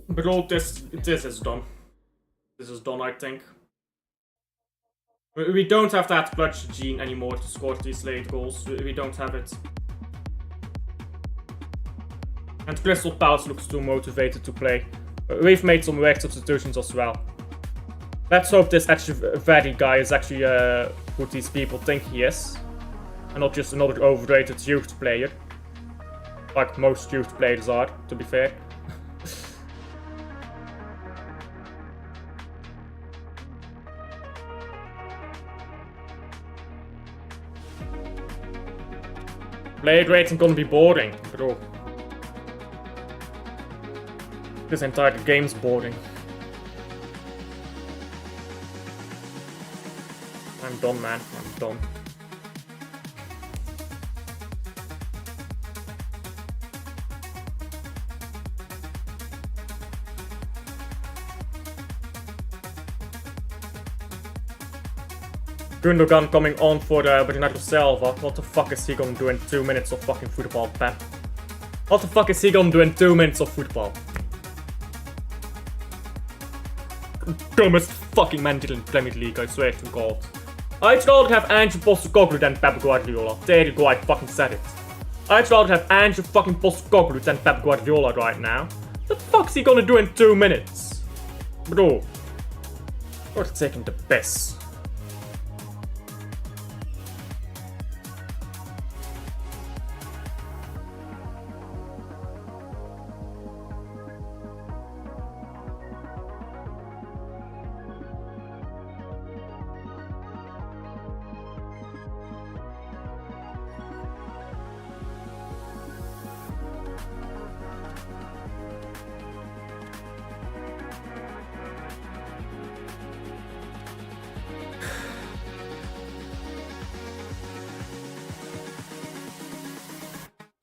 Bro, this is done. This is done, I think. We don't have that clutch gene anymore to score these late goals. We don't have it. And Crystal Palace looks too motivated to play. We've made some weird substitutions as well. Let's hope this Vadi guy is actually what these people think he is. And not just another overrated youth player. Like most youth players are, to be fair. Blade rating gonna be boring, bro. This entire game's boring. I'm done, man. I'm done. Gundogan coming on for Bernardo Silva. What the fuck is he gonna do in 2 minutes of fucking football, Pep? What the fuck is he gonna do in 2 minutes of football? Dumbest fucking manager in Premier League, I swear to God. I'd rather have Andrew Postecoglou than Pep Guardiola. There you go, I fucking said it. I'd rather have Andrew fucking Postecoglou than Pep Guardiola right now. What the fuck's he gonna do in 2 minutes? Bro. You're taking the piss.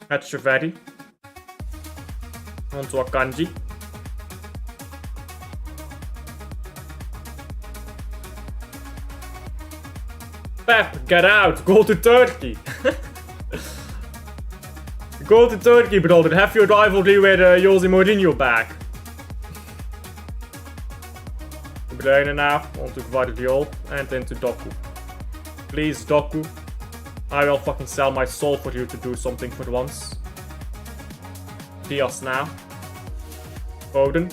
That's Shavadi. On to Akanji. Pep, get out! Go to Turkey! Go to Turkey, brother. Have your rivalry with Jose Mourinho back. De Bruyne now. On to Guardiola. And into Doku. Please, Doku. I will fucking sell my soul for you to do something for once. Diaz now. Foden.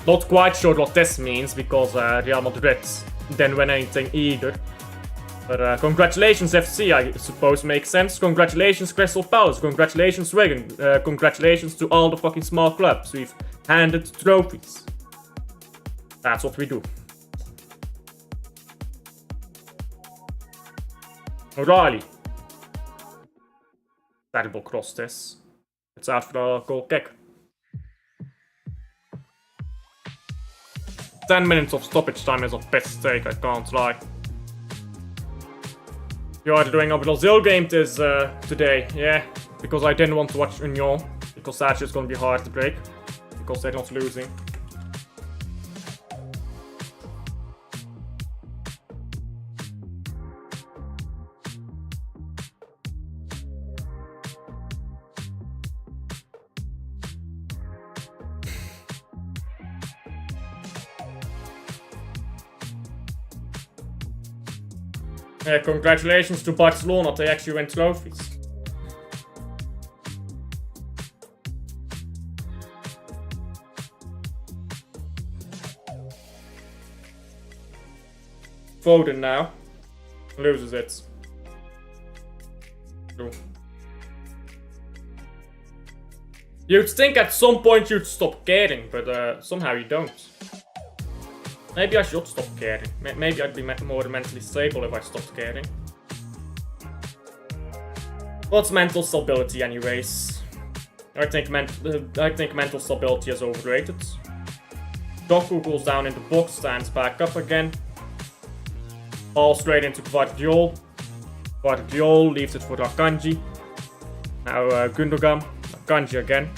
Not quite sure what this means because Real Madrid didn't win anything either. But congratulations FC, I suppose makes sense. Congratulations Crystal Palace. Congratulations Wigan. Congratulations to all the fucking small clubs we've handed trophies. That's what we do. O'Reilly. Terrible cross this. It's after a goal kick. 10 minutes of stoppage time is a piss take, I can't lie. You are doing a Brazil game this today, yeah. Because I didn't want to watch Union. Because that's just gonna be hard to break. Because they're not losing. Yeah, congratulations to Barcelona, they actually win trophies. Foden now. Loses it. True. You'd think at some point you'd stop caring, but somehow you don't. Maybe I should stop caring. Maybe I'd be more mentally stable if I stopped caring. What's mental stability anyways? I think mental stability is overrated. Doku goes down in the box, stands back up again. Ball straight into Guardiola. Guardiola leaves it for Akanji. Now Gundogan. Akanji again.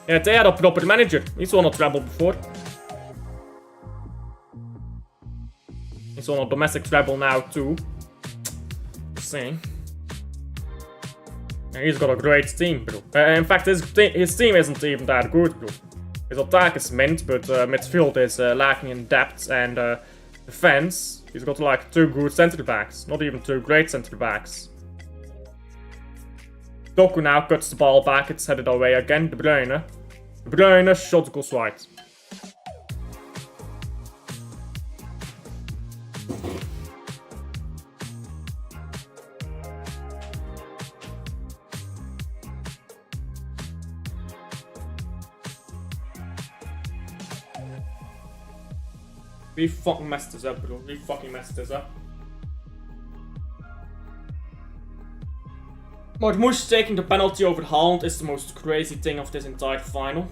Yeah, they had a proper manager. He's won a treble before. He's on a domestic treble now too. Just saying. And he's got a great team, bro. In fact, his team isn't even that good, bro. His attack is mint, but midfield is lacking in depth and defense. He's got like 2 good centre backs, not even 2 great centre backs. Doku now cuts the ball back, it's headed our way again. De Bruyne. De Bruyne, shot goes wide. We fucking messed this up, bro. We fucking messed this up. Marmouche taking the penalty over Haaland is the most crazy thing of this entire final.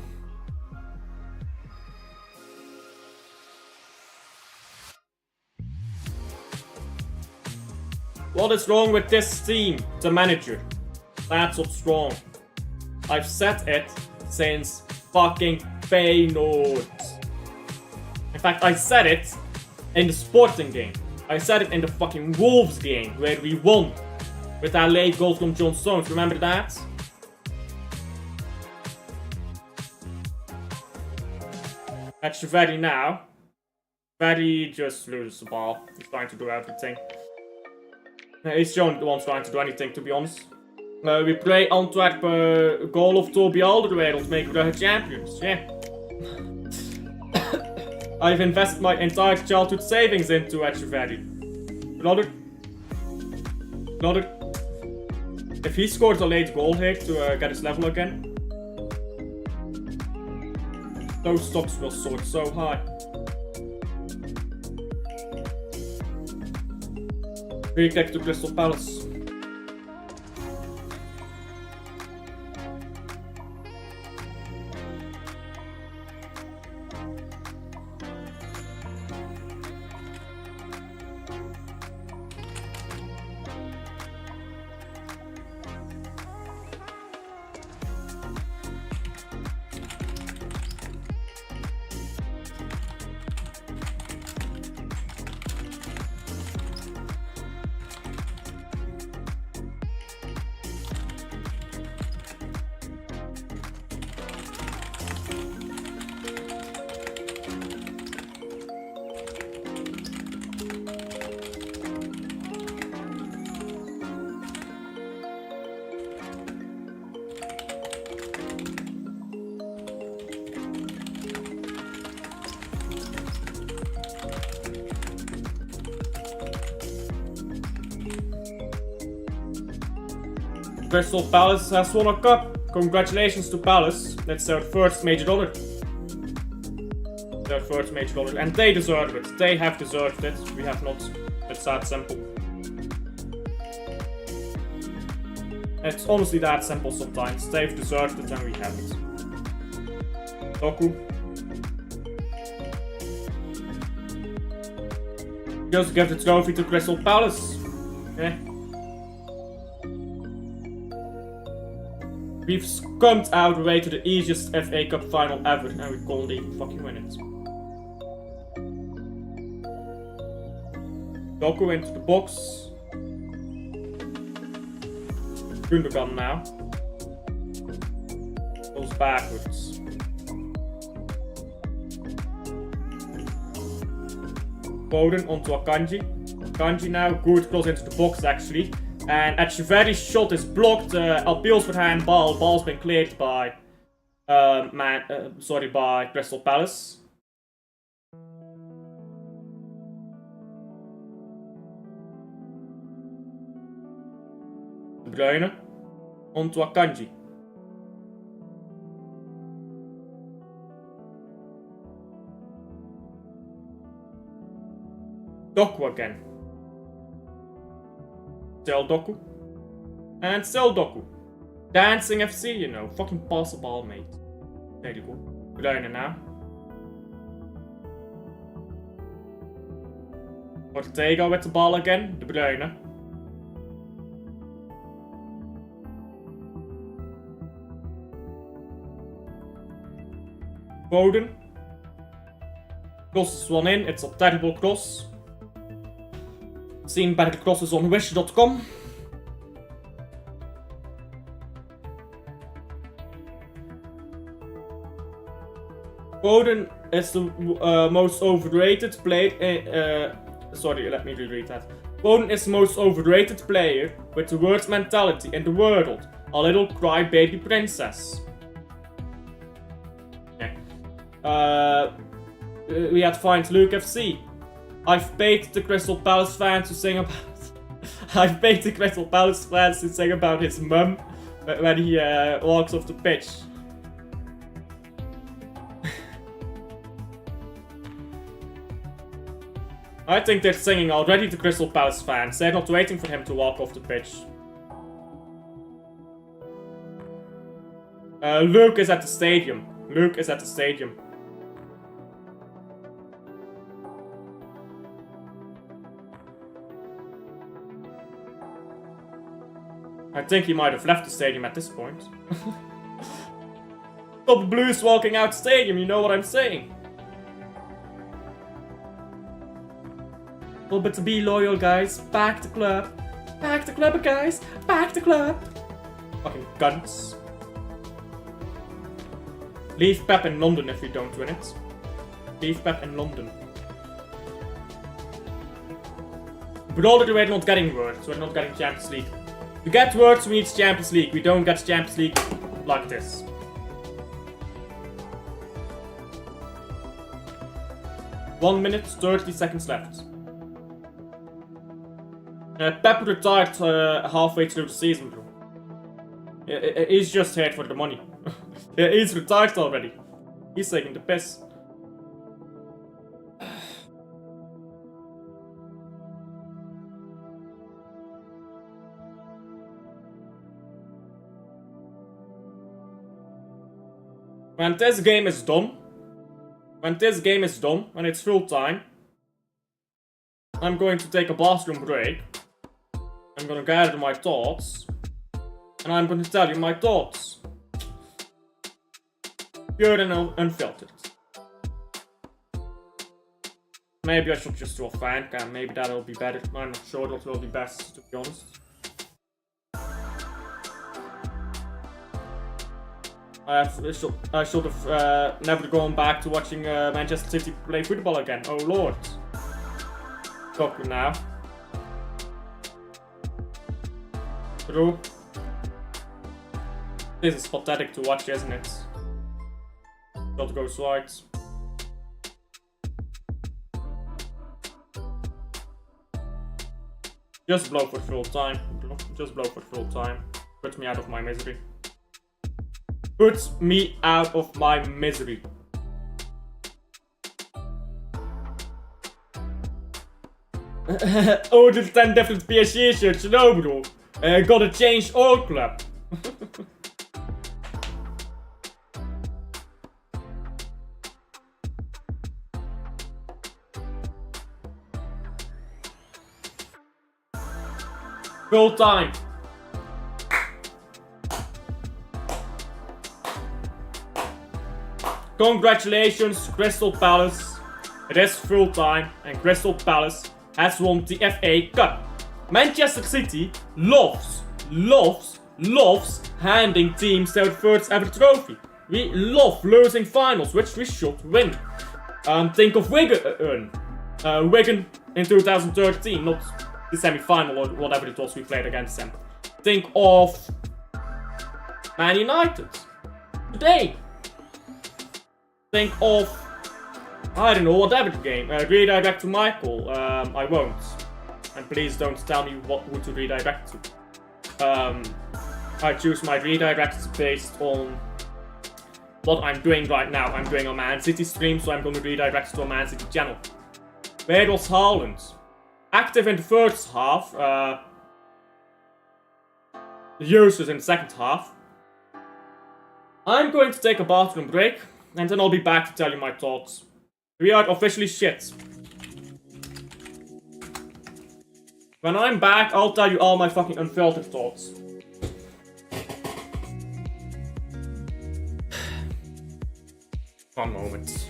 What is wrong with this team? The manager. That's what's wrong. I've said it since fucking Feyenoord. In fact, I said it in the Sporting game. I said it in the fucking Wolves game where we won with that late goal from John Stones. Remember that? Echeverri now. Echeverri just loses the ball. He's trying to do everything. He's the only one trying to do anything, to be honest. We play Antwerp goal of Toby Alderweireld, make Brugge champions. Yeah. I've invested my entire childhood savings into Echeverri. Brother. If he scores a late goal here to get his level again, those stocks will soar so high. Free kick to Crystal Palace. Crystal Palace has won a cup. Congratulations to Palace. That's their first major dollar. And they deserve it. They have deserved it. We have not. It's that simple. It's honestly that simple sometimes. They've deserved it and we haven't. Doku. Just give the trophy to Crystal Palace. Okay. We've scummed our way to the easiest FA Cup final ever and we can't even fucking win it. Doku into the box. Gundogan now. Goes backwards. Foden onto Akanji. Akanji now, good cross into the box actually. And Echeverri's shot is blocked. Appeals for handball. Ball's been cleared by by Crystal Palace. De Bruyne onto Akanji. Doku again. Still Doku. And still Doku. Dancing FC, you know. Fucking pass the ball, mate. There you go. Bruyne now. Ortega with the ball again. De Bruyne. Foden. Cross is one in. It's a terrible cross. Seen better crosses on wish.com. Foden is the most overrated player. Sorry, let me reread that. Foden is the most overrated player with the worst mentality in the world. A little crybaby princess. Yeah. We had to find Luke FC. I've paid the Crystal Palace fans to sing about. I've paid the Crystal Palace fans to sing about his mum when he walks off the pitch. I think they're singing already, the Crystal Palace fans. They're not waiting for him to walk off the pitch. Luke is at the stadium. Luke is at the stadium. I think he might have left the stadium at this point. Top Blues walking out stadium, you know what I'm saying? Well, but to be loyal, guys, back the club. Back the club, guys. Back the club. Fucking cunts. Leave Pep in London if we don't win it. Leave Pep in London. But although we're not getting words, we're not getting Champions League. To get words, we need Champions League. We don't get Champions League like this. One minute, 30 seconds left. Pep retired halfway through the season, bro. He's just here for the money. He's retired already. He's taking the piss. When this game is done, when it's full time, I'm going to take a bathroom break. I'm gonna gather my thoughts, and I'm going to tell you my thoughts. Pure and unfiltered. Maybe I should just do a fan cam, maybe that'll be better. I'm not sure that will be best, to be honest. I should have never gone back to watching Manchester City play football again. Oh lord. Talking now. True. This is pathetic to watch, isn't it? Shot goes wide. Just blow for full time. Just blow for full time. Put me out of my misery. Put me out of my misery. Order 10 different PSG shirts, no bro. Gotta change all club. Full time. Congratulations, Crystal Palace. It is full time and Crystal Palace has won the FA Cup. Manchester City loves handing teams their first ever trophy. We love losing finals, which we should win. Think of Wigan in 2013, not the semi-final or whatever it was we played against them. Think of Man United today. Think of, I don't know, whatever the game. Redirect to Michael. I won't. And please don't tell me who to redirect to. I choose my redirects based on what I'm doing right now. I'm doing a Man City stream, so I'm going to redirect to a Man City channel. Where was Haaland? Active in the first half. Useless in the second half. I'm going to take a bathroom break. And then I'll be back to tell you my thoughts. We are officially shit. When I'm back, I'll tell you all my fucking unfiltered thoughts. One moment.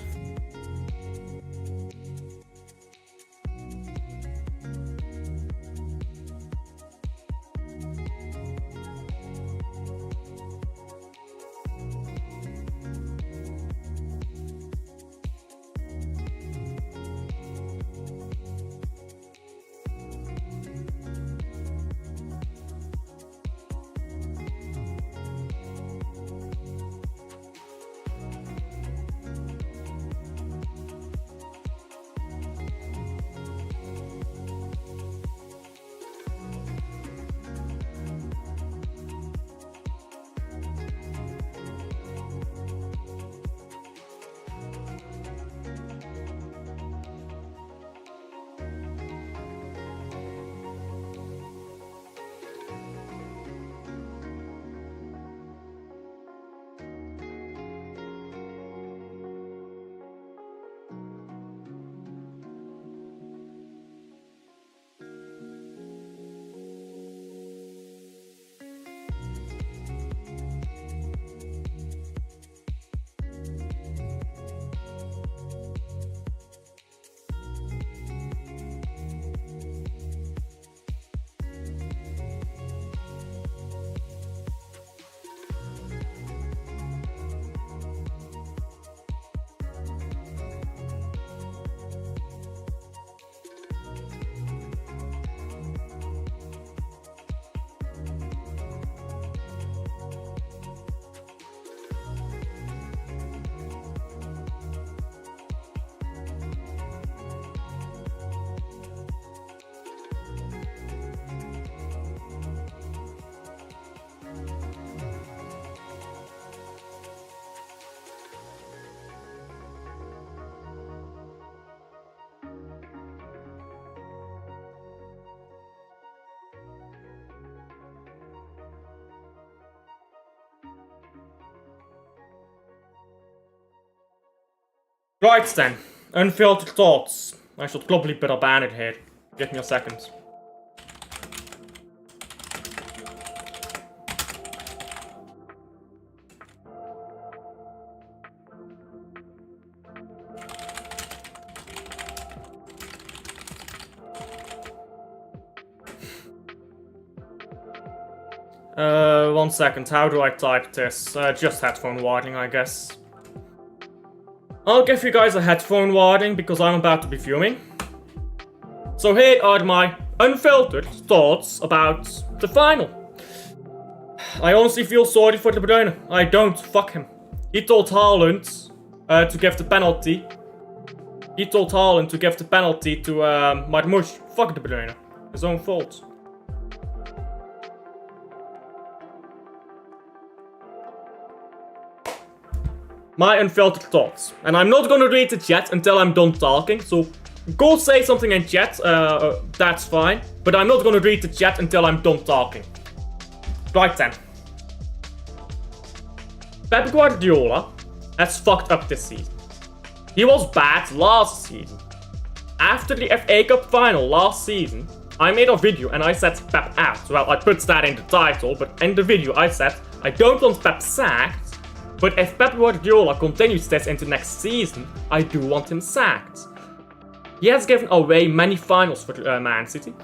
Right then, unfiltered thoughts. I should probably put a banner here. Give me a second. One second, how do I type this? Just headphone warning, I guess. I'll give you guys a headphone warning because I'm about to be fuming. So here are my unfiltered thoughts about the final. I honestly feel sorry for De Bruyne. I don't, fuck him. He told Haaland to give the penalty. He told Haaland to give the penalty to Marmoush. Fuck De Bruyne. His own fault. My unfiltered thoughts. And I'm not gonna read the chat until I'm done talking, so go say something in chat, that's fine. But I'm not gonna read the chat until I'm done talking. Right then. Pep Guardiola has fucked up this season. He was bad last season. After the FA Cup final last season, I made a video and I said Pep out. Well, I put that in the title, but in the video I said I don't want Pep sacked. But if Pep Guardiola continues this into next season, I do want him sacked. He has given away many finals for Man City.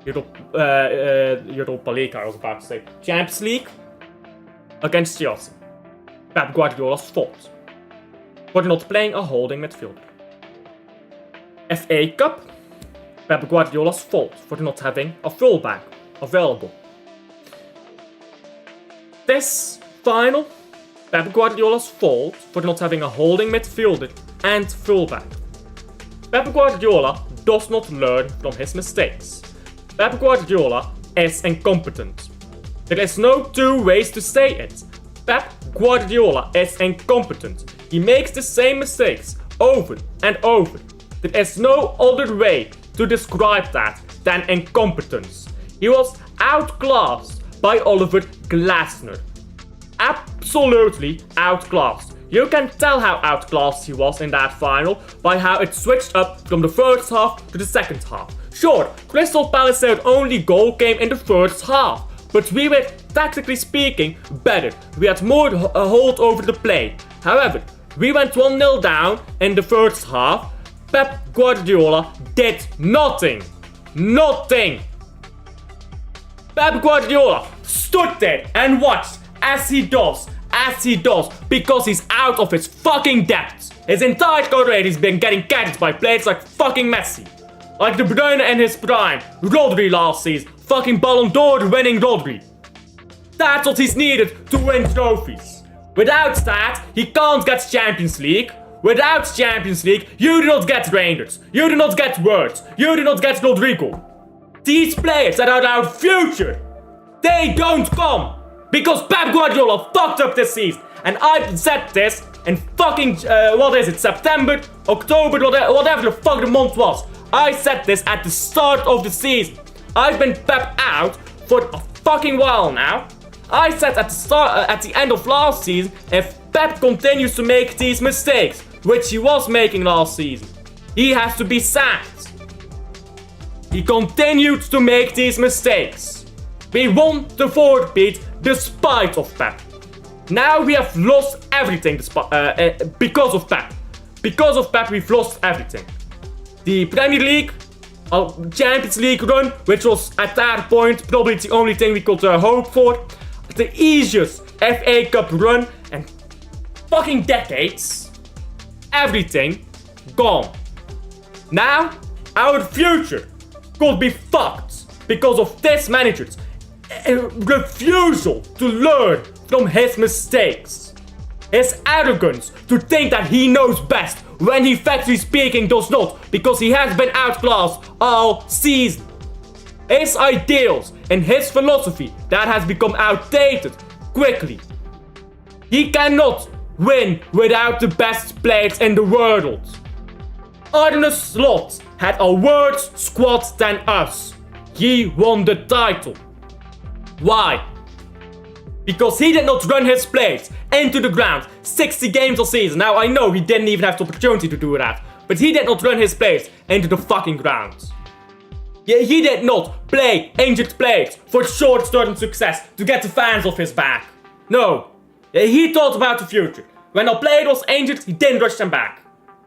Europa League, I was about to say. Champions League against Chelsea. Pep Guardiola's fault for not playing a holding midfielder. FA Cup, Pep Guardiola's fault for not having a fullback available. This final, Pep Guardiola's fault for not having a holding midfielder and fullback. Pep Guardiola does not learn from his mistakes. Pep Guardiola is incompetent. There is no two ways to say it. Pep Guardiola is incompetent. He makes the same mistakes over and over. There is no other way to describe that than incompetence. He was outclassed by Oliver Glasner. Absolutely outclassed. You can tell how outclassed he was in that final by how it switched up from the first half to the second half. Sure, Crystal Palace's only goal came in the first half, but we were, tactically speaking, better. We had more hold over the play. However, we went 1-0 down in the first half. Pep Guardiola did nothing. Nothing. Pep Guardiola stood there and watched as he does, because he's out of his fucking depth. His entire career he's been getting carried by players like fucking Messi. Like De Bruyne in his prime, Rodri last season, fucking Ballon d'Or winning Rodri. That's what he's needed to win trophies. Without that, he can't get Champions League. Without Champions League, you do not get Rangers. You do not get Words. You do not get Rodrigo. These players that are our future, they don't come. Because Pep Guardiola fucked up this season. And I said this in fucking, September, October, whatever the fuck the month was. I said this at the start of the season. I've been Pep out for a fucking while now. I said at the end of last season, if Pep continues to make these mistakes, which he was making last season, he has to be sacked. He continued to make these mistakes. We won the fourth beat despite of Pep. Now we have lost everything because of Pep. Because of Pep, we've lost everything. The Premier League, Champions League run, which was at that point probably the only thing we could hope for. The easiest FA Cup run in fucking decades. Everything gone. Now, our future could be fucked because of this manager's refusal to learn from his mistakes. His arrogance to think that he knows best when he factually speaking does not, because he has been outclassed all season. His ideals and his philosophy that has become outdated quickly. He cannot win without the best players in the world. Arne Slot had a worse squad than us. He won the title. Why? Because he did not run his players into the ground. 60 games a season. Now I know he didn't even have the opportunity to do that, but he did not run his players into the fucking ground. Yeah, he did not play injured players for short-term success to get the fans off his back. No. Yeah, he thought about the future. When a player was injured, he didn't rush them back.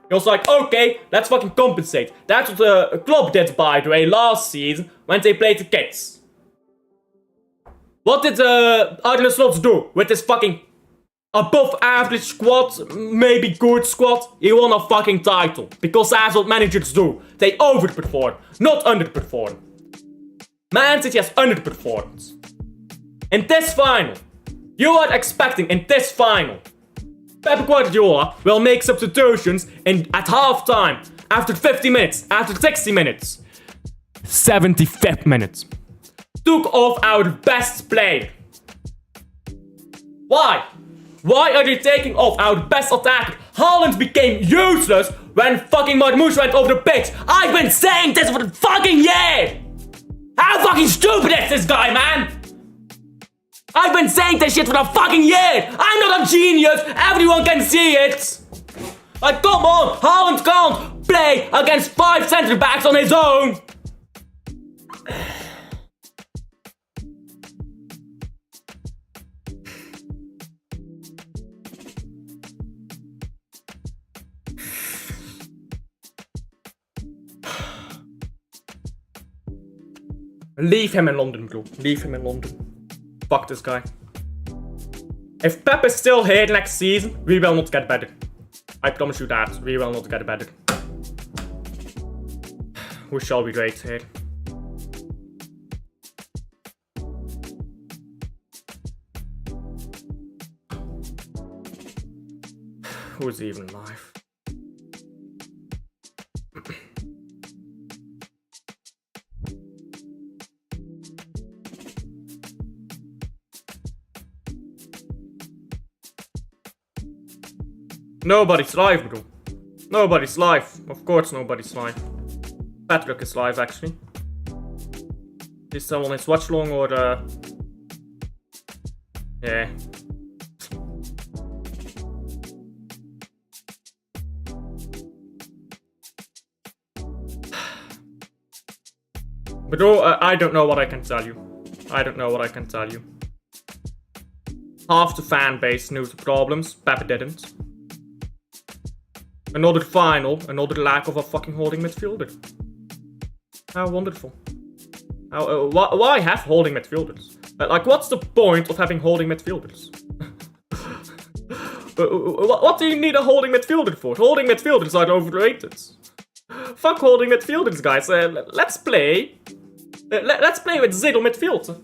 He was like, okay, let's fucking compensate. That's what the club did, by the way, last season when they played the kids. What did Arne Slot do with this fucking above average squad, maybe good squad? He won a fucking title. Because that's what managers do. They overperform, not underperform. Man City has underperformed. In this final, you are expecting in this final, Pep Guardiola will make substitutions at half-time, after 50 minutes, after 60 minutes. 75th minute. Took off our best player. Why? Why are they taking off our best attacker? Haaland became useless when fucking Marmouche went over the pitch. I've been saying this for a fucking year! How fucking stupid is this guy, man? I've been saying this shit for a fucking year! I'm not a genius! Everyone can see it! Like, come on! Haaland can't play against 5 centre backs on his own! Leave him in London, bro. Leave him in London. Fuck this guy. If Pep is still here next season, we will not get better. I promise you that. We will not get better. Who shall we rate here? Who's even alive? Nobody's live, bro. Nobody's live. Of course nobody's live. Patrick is live, actually. Is someone is Watchalong or yeah. But I don't know what I can tell you. I don't know what I can tell you. Half the fan base knew the problems, Pep didn't. Another final, another lack of a fucking holding midfielder. How wonderful. Why have holding midfielders? Like, what's the point of having holding midfielders? What do you need a holding midfielder for? Holding midfielders are overrated. Fuck holding midfielders, guys. Let's play. Let's play with zero midfield.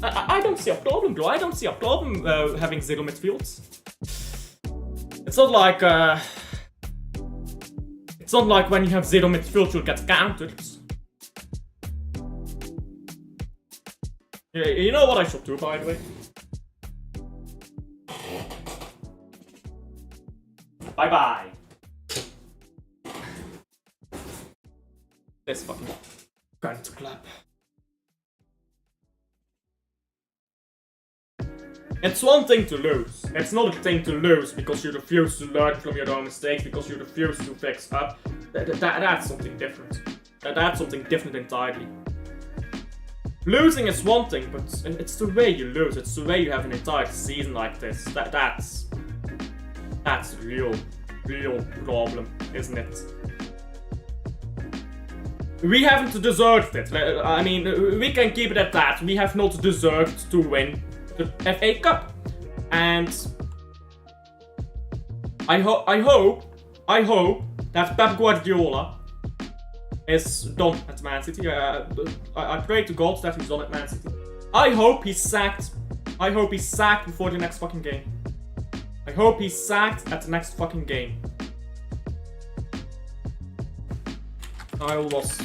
I don't see a problem, bro. I don't see a problem having zero midfields. It's not like it's not like when you have zero midfield you'll get countered. Yeah, you know what I should do, by the way? Bye-bye. This fucking cunt clap. It's one thing to lose. It's not a thing to lose because you refuse to learn from your own mistakes, because you refuse to fix up. That's something different. That's something different entirely. Losing is one thing, but it's the way you lose. It's the way you have an entire season like this. That's a real problem, isn't it? We haven't deserved it. I mean, we can keep it at that. We have not deserved to win the FA Cup, and I hope that Pep Guardiola is done at Man City. I pray to God that he's done at Man City. I hope he's sacked. I hope he's sacked before the next fucking game. I hope he's sacked at the next fucking game. I was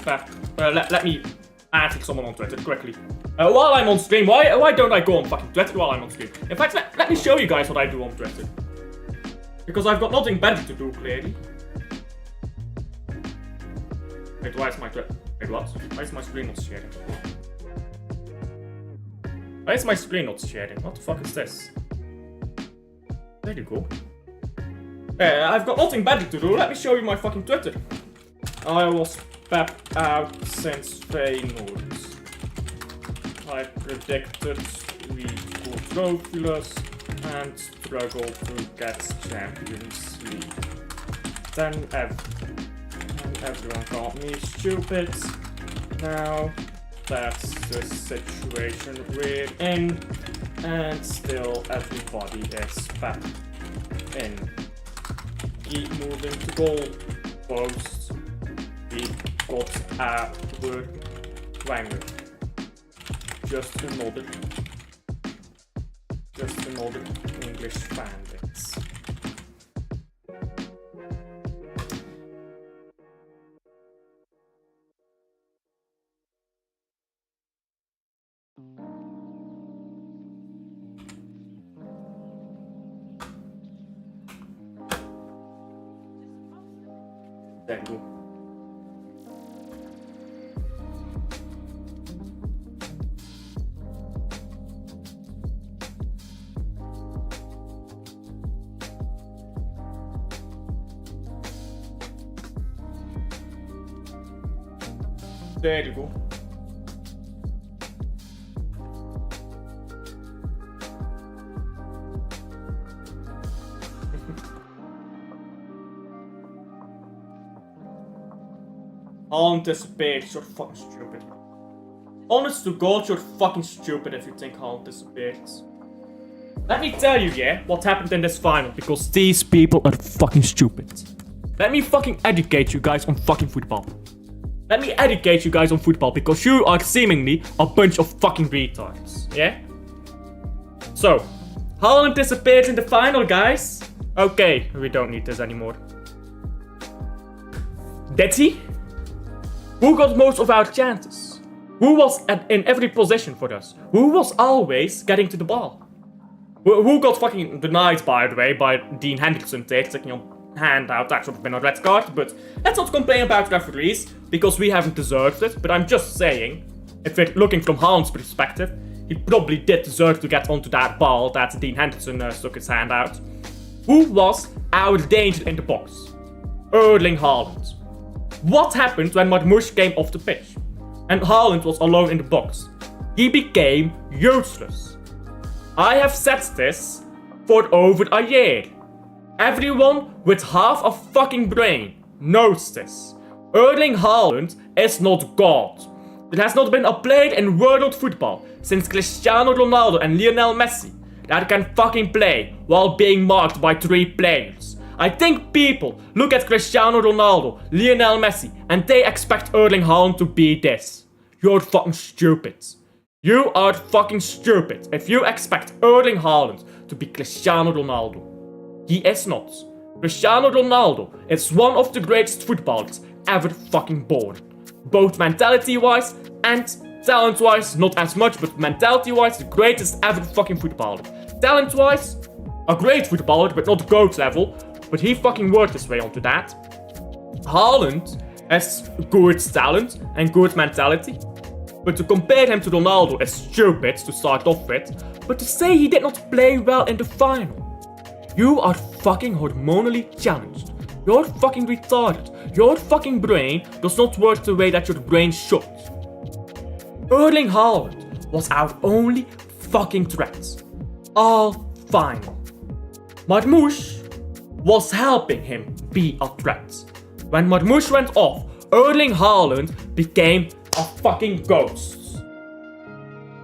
Pep. Let me answer someone on Twitter quickly. While I'm on stream, why don't I go on fucking Twitter while I'm on stream? In fact, let me show you guys what I do on Twitter. Because I've got nothing better to do, clearly. Wait, why is my Twitter? Wait, what? Why is my screen not sharing? Why is my screen not sharing? What the fuck is this? There you go. I've got nothing better to do. Let me show you my fucking Twitter. I was pepped out since Feyenoord. I predicted we would trophyless and struggle to get Champions League. Then everyone called me stupid. Now that's the situation we're in, and still everybody is back in. Keep moving to goal post. We got our Wenger. Just another English fan base. There you go. There you go. Haaland disappears, you're fucking stupid. Honest to God, you're fucking stupid if you think Haaland disappears. Let me tell you, yeah, what happened in this final, because these people are fucking stupid. Let me fucking educate you guys on fucking football. Let me educate you guys on football, because you are seemingly a bunch of fucking retards, yeah? So, Haaland disappeared in the final, guys. Okay, we don't need this anymore. Did he? Who got most of our chances? Who was in every position for us? Who was always getting to the ball? Who got fucking denied, by the way, by Dean Henderson taking your hand out? That should have been a red card, but let's not complain about referees, because we haven't deserved it. But I'm just saying, if we're looking from Haaland's perspective, he probably did deserve to get onto that ball that Dean Henderson stuck his hand out. Who was our danger in the box? Erling Haaland. What happened when Marmoush came off the pitch and Haaland was alone in the box? He became useless. I have said this for over a year. Everyone with half a fucking brain knows this. Erling Haaland is not God. There has not been a player in world football since Cristiano Ronaldo and Lionel Messi that can fucking play while being marked by 3 players. I think people look at Cristiano Ronaldo, Lionel Messi, and they expect Erling Haaland to be this. You're fucking stupid. You are fucking stupid if you expect Erling Haaland to be Cristiano Ronaldo. He is not. Cristiano Ronaldo is one of the greatest footballers ever fucking born. Both mentality-wise and talent-wise, not as much, but mentality-wise, the greatest ever fucking footballer. Talent-wise, a great footballer, but not GOAT level. But he fucking worked his way onto that. Haaland has good talent and good mentality. But to compare him to Ronaldo is stupid to start off with. But to say he did not play well in the final. You are fucking hormonally challenged. You're fucking retarded. Your fucking brain does not work the way that your brain should. Erling Haaland was our only fucking threat. All final. Marmoush was helping him be a threat. When Marmoush went off, Erling Haaland became a fucking ghost.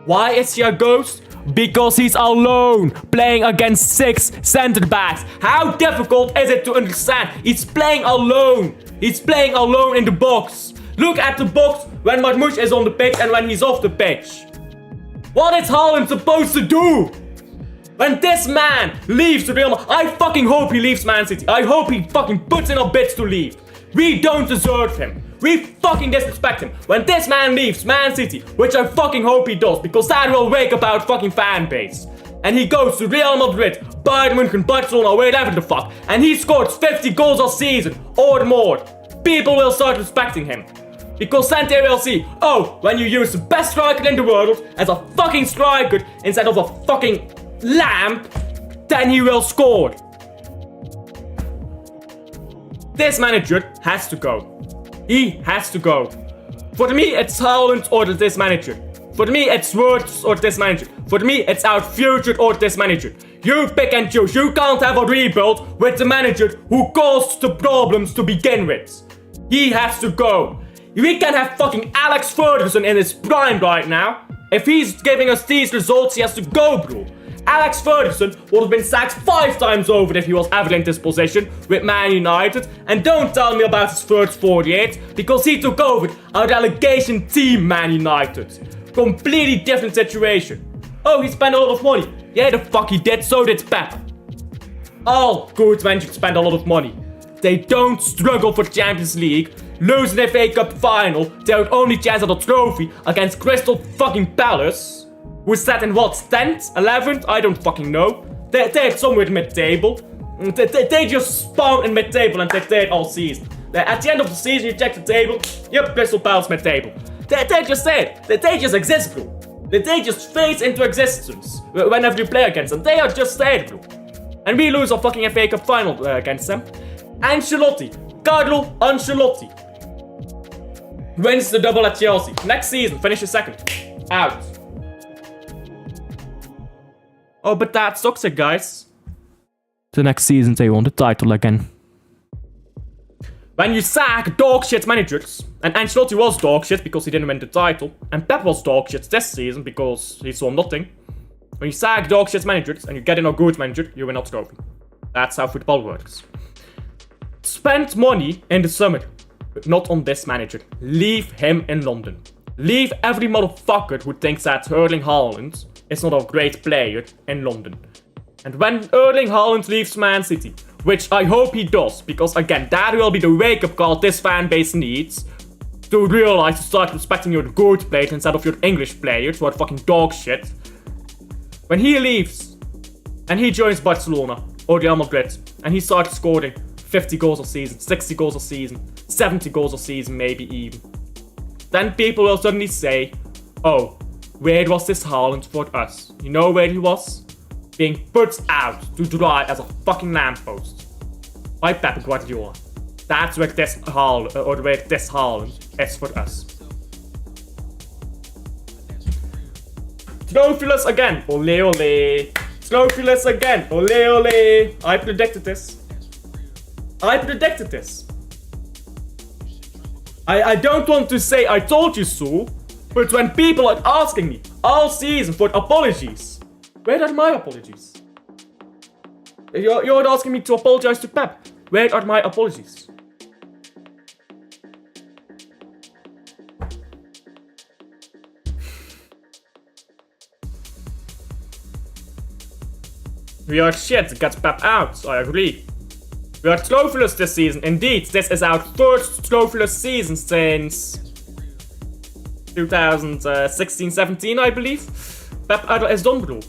Why is he a ghost? Because he's alone, playing against 6 center backs. How difficult is it to understand? He's playing alone. He's playing alone in the box. Look at the box when Marmoush is on the pitch and when he's off the pitch. What is Haaland supposed to do? When this man leaves Real Madrid, I fucking hope he leaves Man City. I hope he fucking puts in a bid to leave. We don't deserve him. We fucking disrespect him. When this man leaves Man City, which I fucking hope he does, because that will wake up our fucking fan base. And he goes to Real Madrid, Bayern München, Barcelona, wherever the fuck, and he scores 50 goals a season or more. People will start respecting him. Because then they will see, oh, when you use the best striker in the world as a fucking striker instead of a fucking lamp, then he will score. This manager has to go. He has to go. For me, it's Haaland or this manager. For me, it's Wirtz or this manager. For me, it's our future or this manager. You pick and choose. You can't have a rebuild with the manager who caused the problems to begin with. He has to go. We can have fucking Alex Ferguson in his prime right now. If he's giving us these results, he has to go, bro. Alex Ferguson would have been sacked 5 times over if he was ever in this position with Man United. And don't tell me about his first 48, because he took over a relegation team, Man United. Completely different situation. Oh, he spent a lot of money. Yeah, the fuck he did, so did Pep. All good managers spend a lot of money. They don't struggle for Champions League, lose the FA Cup final, their only chance at a trophy against Crystal fucking Palace, who sat in what, 10th, 11th? I don't fucking know. They're somewhere mid-table. They just spawn in mid-table and they're there all season. At the end of the season, you check the table, yep, Crystal Palace mid-table. They just there. They just exist, bro. They just phase into existence whenever you play against them. They are just there, bro. And we lose a fucking FA Cup final against them. Ancelotti. Carlo Ancelotti. Wins the double at Chelsea. Next season, finishes second. Out. Oh, but that sucks it, guys. The next season, they won the title again. When you sack dog shit managers, and Ancelotti was dog shit because he didn't win the title, and Pep was dog shit this season because he saw nothing. When you sack dog shit managers and you get in a good manager, you win a trophy. That's how football works. Spend money in the summer, but not on this manager. Leave him in London. Leave every motherfucker who thinks that Erling Haaland is not a great player in London. And when Erling Haaland leaves Man City, which I hope he does, because again, that will be the wake-up call this fan base needs to realize to start respecting your good players instead of your English players who are fucking dog shit. When he leaves and he joins Barcelona or Real Madrid and he starts scoring 50 goals a season, 60 goals a season, 70 goals a season, maybe even, then people will suddenly say, oh, where was this Haaland for us? You know where he was? Being put out to dry as a fucking lamppost by Pep Guardiola. That's where this Haaland is for us. Trophyless again, ole ole. Trophyless again, ole ole. I predicted this. I don't want to say I told you so, but when people are asking me all season for apologies, where are my apologies? You're asking me to apologize to Pep. Where are my apologies? We are shit, get Pep out, I agree. We are trophyless this season, indeed. This is our first trophyless season since 2016-17, I believe. Pep is done, bro.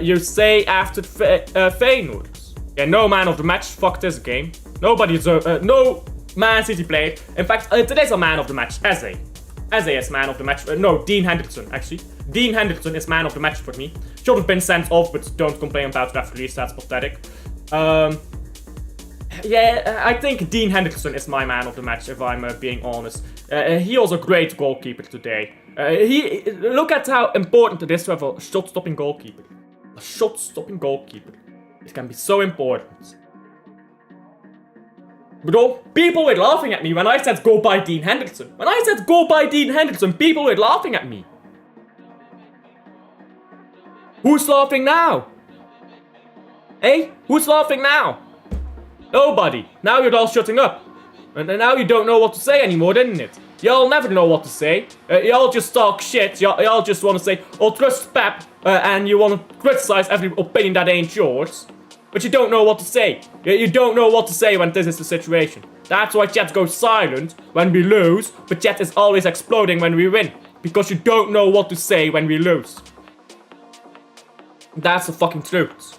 You say after Feyenoord. Yeah, no man of the match. Fuck this game. Nobody no Man City player. In fact, today's a man of the match. Eze is man of the match. No, Dean Henderson, actually. Dean Henderson is man of the match for me. Should have been sent off, but don't complain about referees. That's pathetic. Yeah, I think Dean Henderson is my man of the match, if I'm being honest. He was a great goalkeeper today. Look at how important it is to have a shot-stopping goalkeeper. A shot-stopping goalkeeper. It can be so important. Bro, people were laughing at me when I said go buy Dean Henderson. When I said go buy Dean Henderson, people were laughing at me. Who's laughing now? Hey, who's laughing now? Nobody. Now you're all shutting up. And now you don't know what to say anymore, didn't it? Y'all never know what to say. Y'all just talk shit. Y'all just want to say, oh, trust Pep, and you want to criticize every opinion that ain't yours. But you don't know what to say. You don't know what to say when this is the situation. That's why chat goes silent when we lose, but chat is always exploding when we win. Because you don't know what to say when we lose. That's the fucking truth.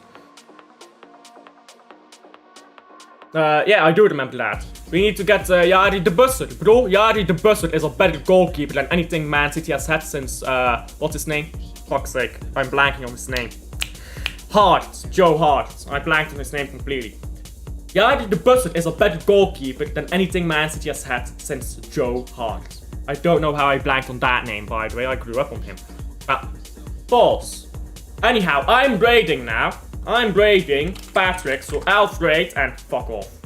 Yeah, I do remember that. We need to get Yari de Bussard. Bro, Yari de Bussard is a better goalkeeper than anything Man City has had since, what's his name? Fuck's sake, I'm blanking on his name. Hart, Joe Hart. I blanked on his name completely. Yeah, I think the Buzzard is a better goalkeeper than anything Man City has had since Joe Hart. I don't know how I blanked on that name, by the way. I grew up on him. False. Anyhow, I'm grading now. I'm grading Patrick, so I'll grade and fuck off.